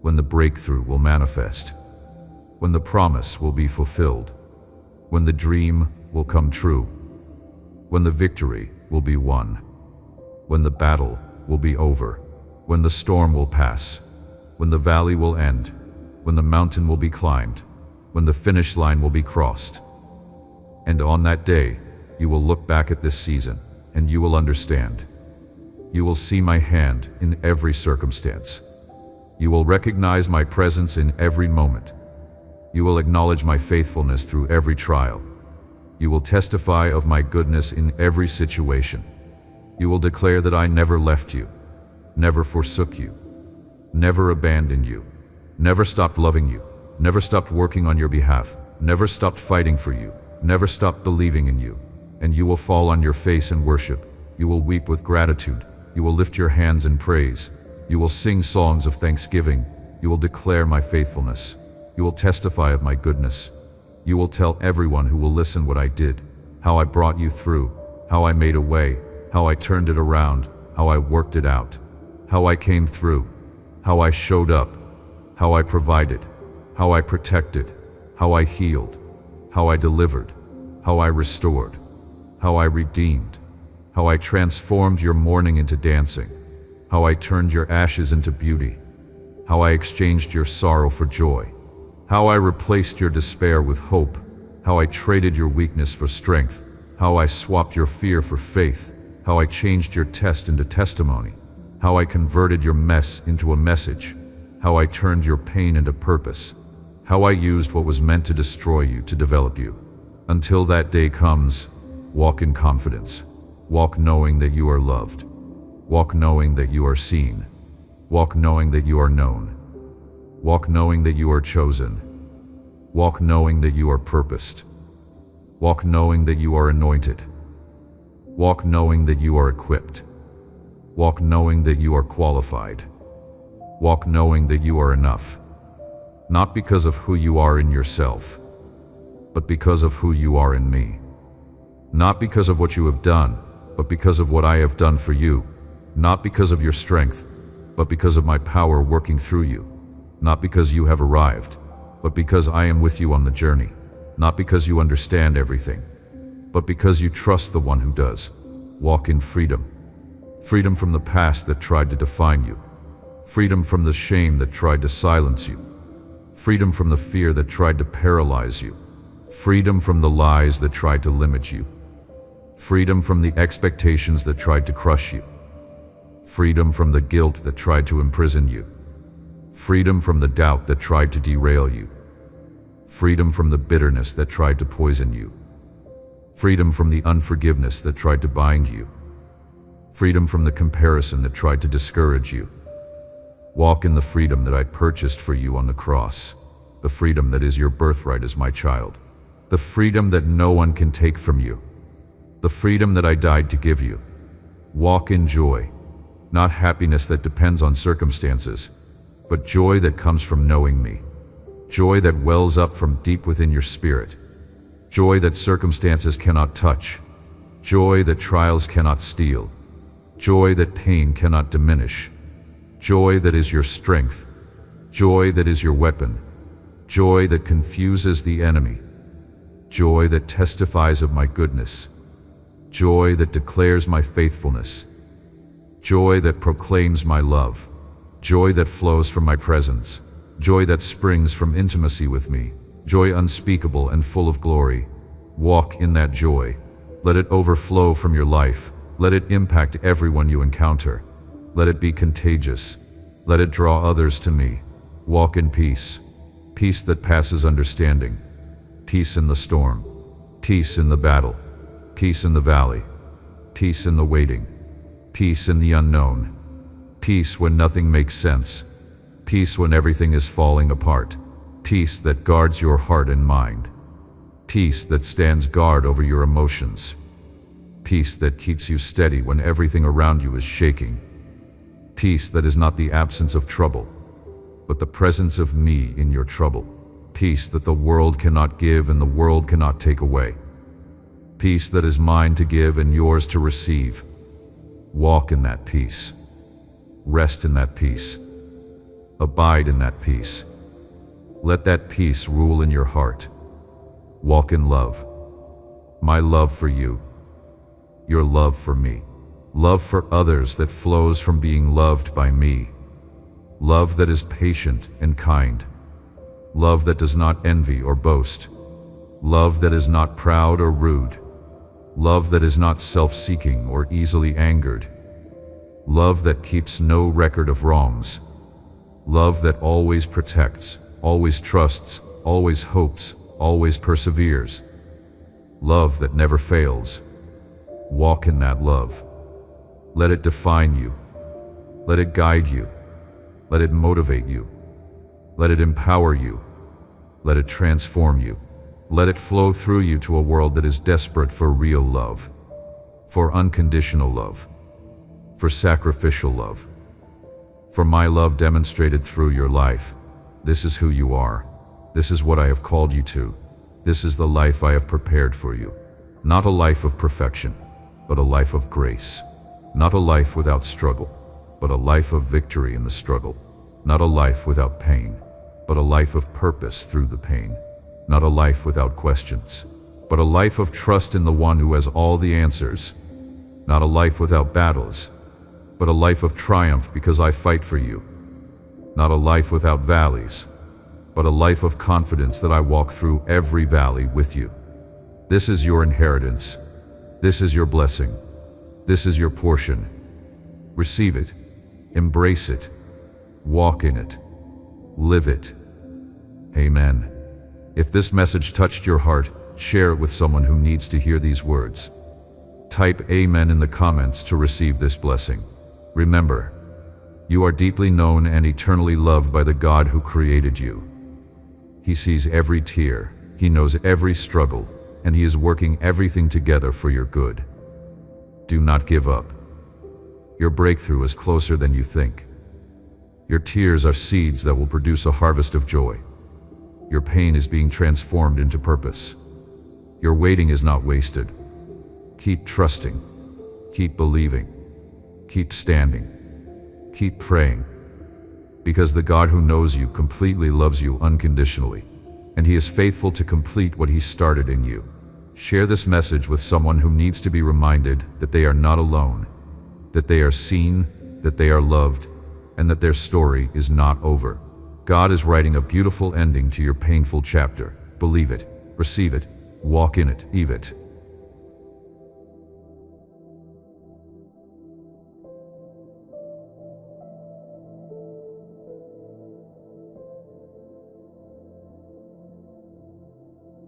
When the breakthrough will manifest. When the promise will be fulfilled. When the dream will come true. When the victory will be won. When the battle will be over. When the storm will pass. When the valley will end. When the mountain will be climbed. When the finish line will be crossed. And on that day, you will look back at this season, and you will understand. You will see my hand in every circumstance. You will recognize my presence in every moment. You will acknowledge my faithfulness through every trial. You will testify of my goodness in every situation. You will declare that I never left you, never forsook you, never abandoned you, never stopped loving you, never stopped working on your behalf, never stopped fighting for you, never stopped believing in you. And you will fall on your face and worship. You will weep with gratitude. You will lift your hands in praise. You will sing songs of thanksgiving. You will declare my faithfulness. You will testify of my goodness. You will tell everyone who will listen what I did, how I brought you through, how I made a way, how I turned it around, how I worked it out, how I came through, how I showed up, how I provided, how I protected, how I healed, how I delivered, how I restored, how I redeemed, how I transformed your mourning into dancing, how I turned your ashes into beauty, how I exchanged your sorrow for joy, How I replaced your despair with hope, how I traded your weakness for strength, how I swapped your fear for faith, how I changed your test into testimony, how I converted your mess into a message, how I turned your pain into purpose, how I used what was meant to destroy you to develop you. Until that day comes, walk in confidence. Walk knowing that you are loved. Walk knowing that you are seen. Walk knowing that you are known. Walk knowing that you are chosen. Walk knowing that you are purposed. Walk knowing that you are anointed. Walk knowing that you are equipped. Walk knowing that you are qualified. Walk knowing that you are enough. Not because of who you are in yourself, but because of who you are in me. Not because of what you have done, but because of what I have done for you. Not because of your strength, but because of my power working through you. Not because you have arrived, but because I am with you on the journey. Not because you understand everything, but because you trust the one who does. Walk in freedom. Freedom from the past that tried to define you. Freedom from the shame that tried to silence you. Freedom from the fear that tried to paralyze you. Freedom from the lies that tried to limit you. Freedom from the expectations that tried to crush you. Freedom from the guilt that tried to imprison you. Freedom from the doubt that tried to derail you. Freedom from the bitterness that tried to poison you. Freedom from the unforgiveness that tried to bind you. Freedom from the comparison that tried to discourage you. Walk in the freedom that I purchased for you on the cross. The freedom that is your birthright as my child. The freedom that no one can take from you. The freedom that I died to give you. Walk in joy, not happiness that depends on circumstances, but joy that comes from knowing me. Joy that wells up from deep within your spirit. Joy that circumstances cannot touch. Joy that trials cannot steal. Joy that pain cannot diminish. Joy that is your strength. Joy that is your weapon. Joy that confuses the enemy. Joy that testifies of my goodness. Joy that declares my faithfulness. Joy that proclaims my love. Joy that flows from my presence. Joy that springs from intimacy with me. Joy unspeakable and full of glory. Walk in that joy. Let it overflow from your life. Let it impact everyone you encounter. Let it be contagious. Let it draw others to me. Walk in peace. Peace that passes understanding. Peace in the storm. Peace in the battle. Peace in the valley. Peace in the waiting. Peace in the unknown. Peace when nothing makes sense. Peace when everything is falling apart. Peace that guards your heart and mind. Peace that stands guard over your emotions. Peace that keeps you steady when everything around you is shaking. Peace that is not the absence of trouble, but the presence of me in your trouble. Peace that the world cannot give and the world cannot take away. Peace that is mine to give and yours to receive. Walk in that peace. Rest in that peace. Abide in that peace. Let that peace rule in your heart. Walk in love. My love for you. Your love for me. Love for others that flows from being loved by me. Love that is patient and kind. Love that does not envy or boast. Love that is not proud or rude. Love that is not self-seeking or easily angered. Love that keeps no record of wrongs. Love that always protects, always trusts, always hopes, always perseveres. Love that never fails. Walk in that love. Let it define you. Let it guide you. Let it motivate you. Let it empower you. Let it transform you. Let it flow through you to a world that is desperate for real love, for unconditional love, for sacrificial love, for my love demonstrated through your life. This is who you are. This is what I have called you to. This is the life I have prepared for you. Not a life of perfection, but a life of grace. Not a life without struggle, but a life of victory in the struggle. Not a life without pain, but a life of purpose through the pain. Not a life without questions, but a life of trust in the one who has all the answers. Not a life without battles, but a life of triumph because I fight for you. Not a life without valleys, but a life of confidence that I walk through every valley with you. This is your inheritance. This is your blessing. This is your portion. Receive it. Embrace it. Walk in it. Live it. Amen. If this message touched your heart, share it with someone who needs to hear these words. Type Amen in the comments to receive this blessing. Remember, you are deeply known and eternally loved by the God who created you. He sees every tear, He knows every struggle, and He is working everything together for your good. Do not give up. Your breakthrough is closer than you think. Your tears are seeds that will produce a harvest of joy. Your pain is being transformed into purpose. Your waiting is not wasted. Keep trusting. Keep believing. Keep standing. Keep praying. Because the God who knows you completely loves you unconditionally, and He is faithful to complete what He started in you. Share this message with someone who needs to be reminded that they are not alone, that they are seen, that they are loved, and that their story is not over. God is writing a beautiful ending to your painful chapter. Believe it, receive it, walk in it, eve it.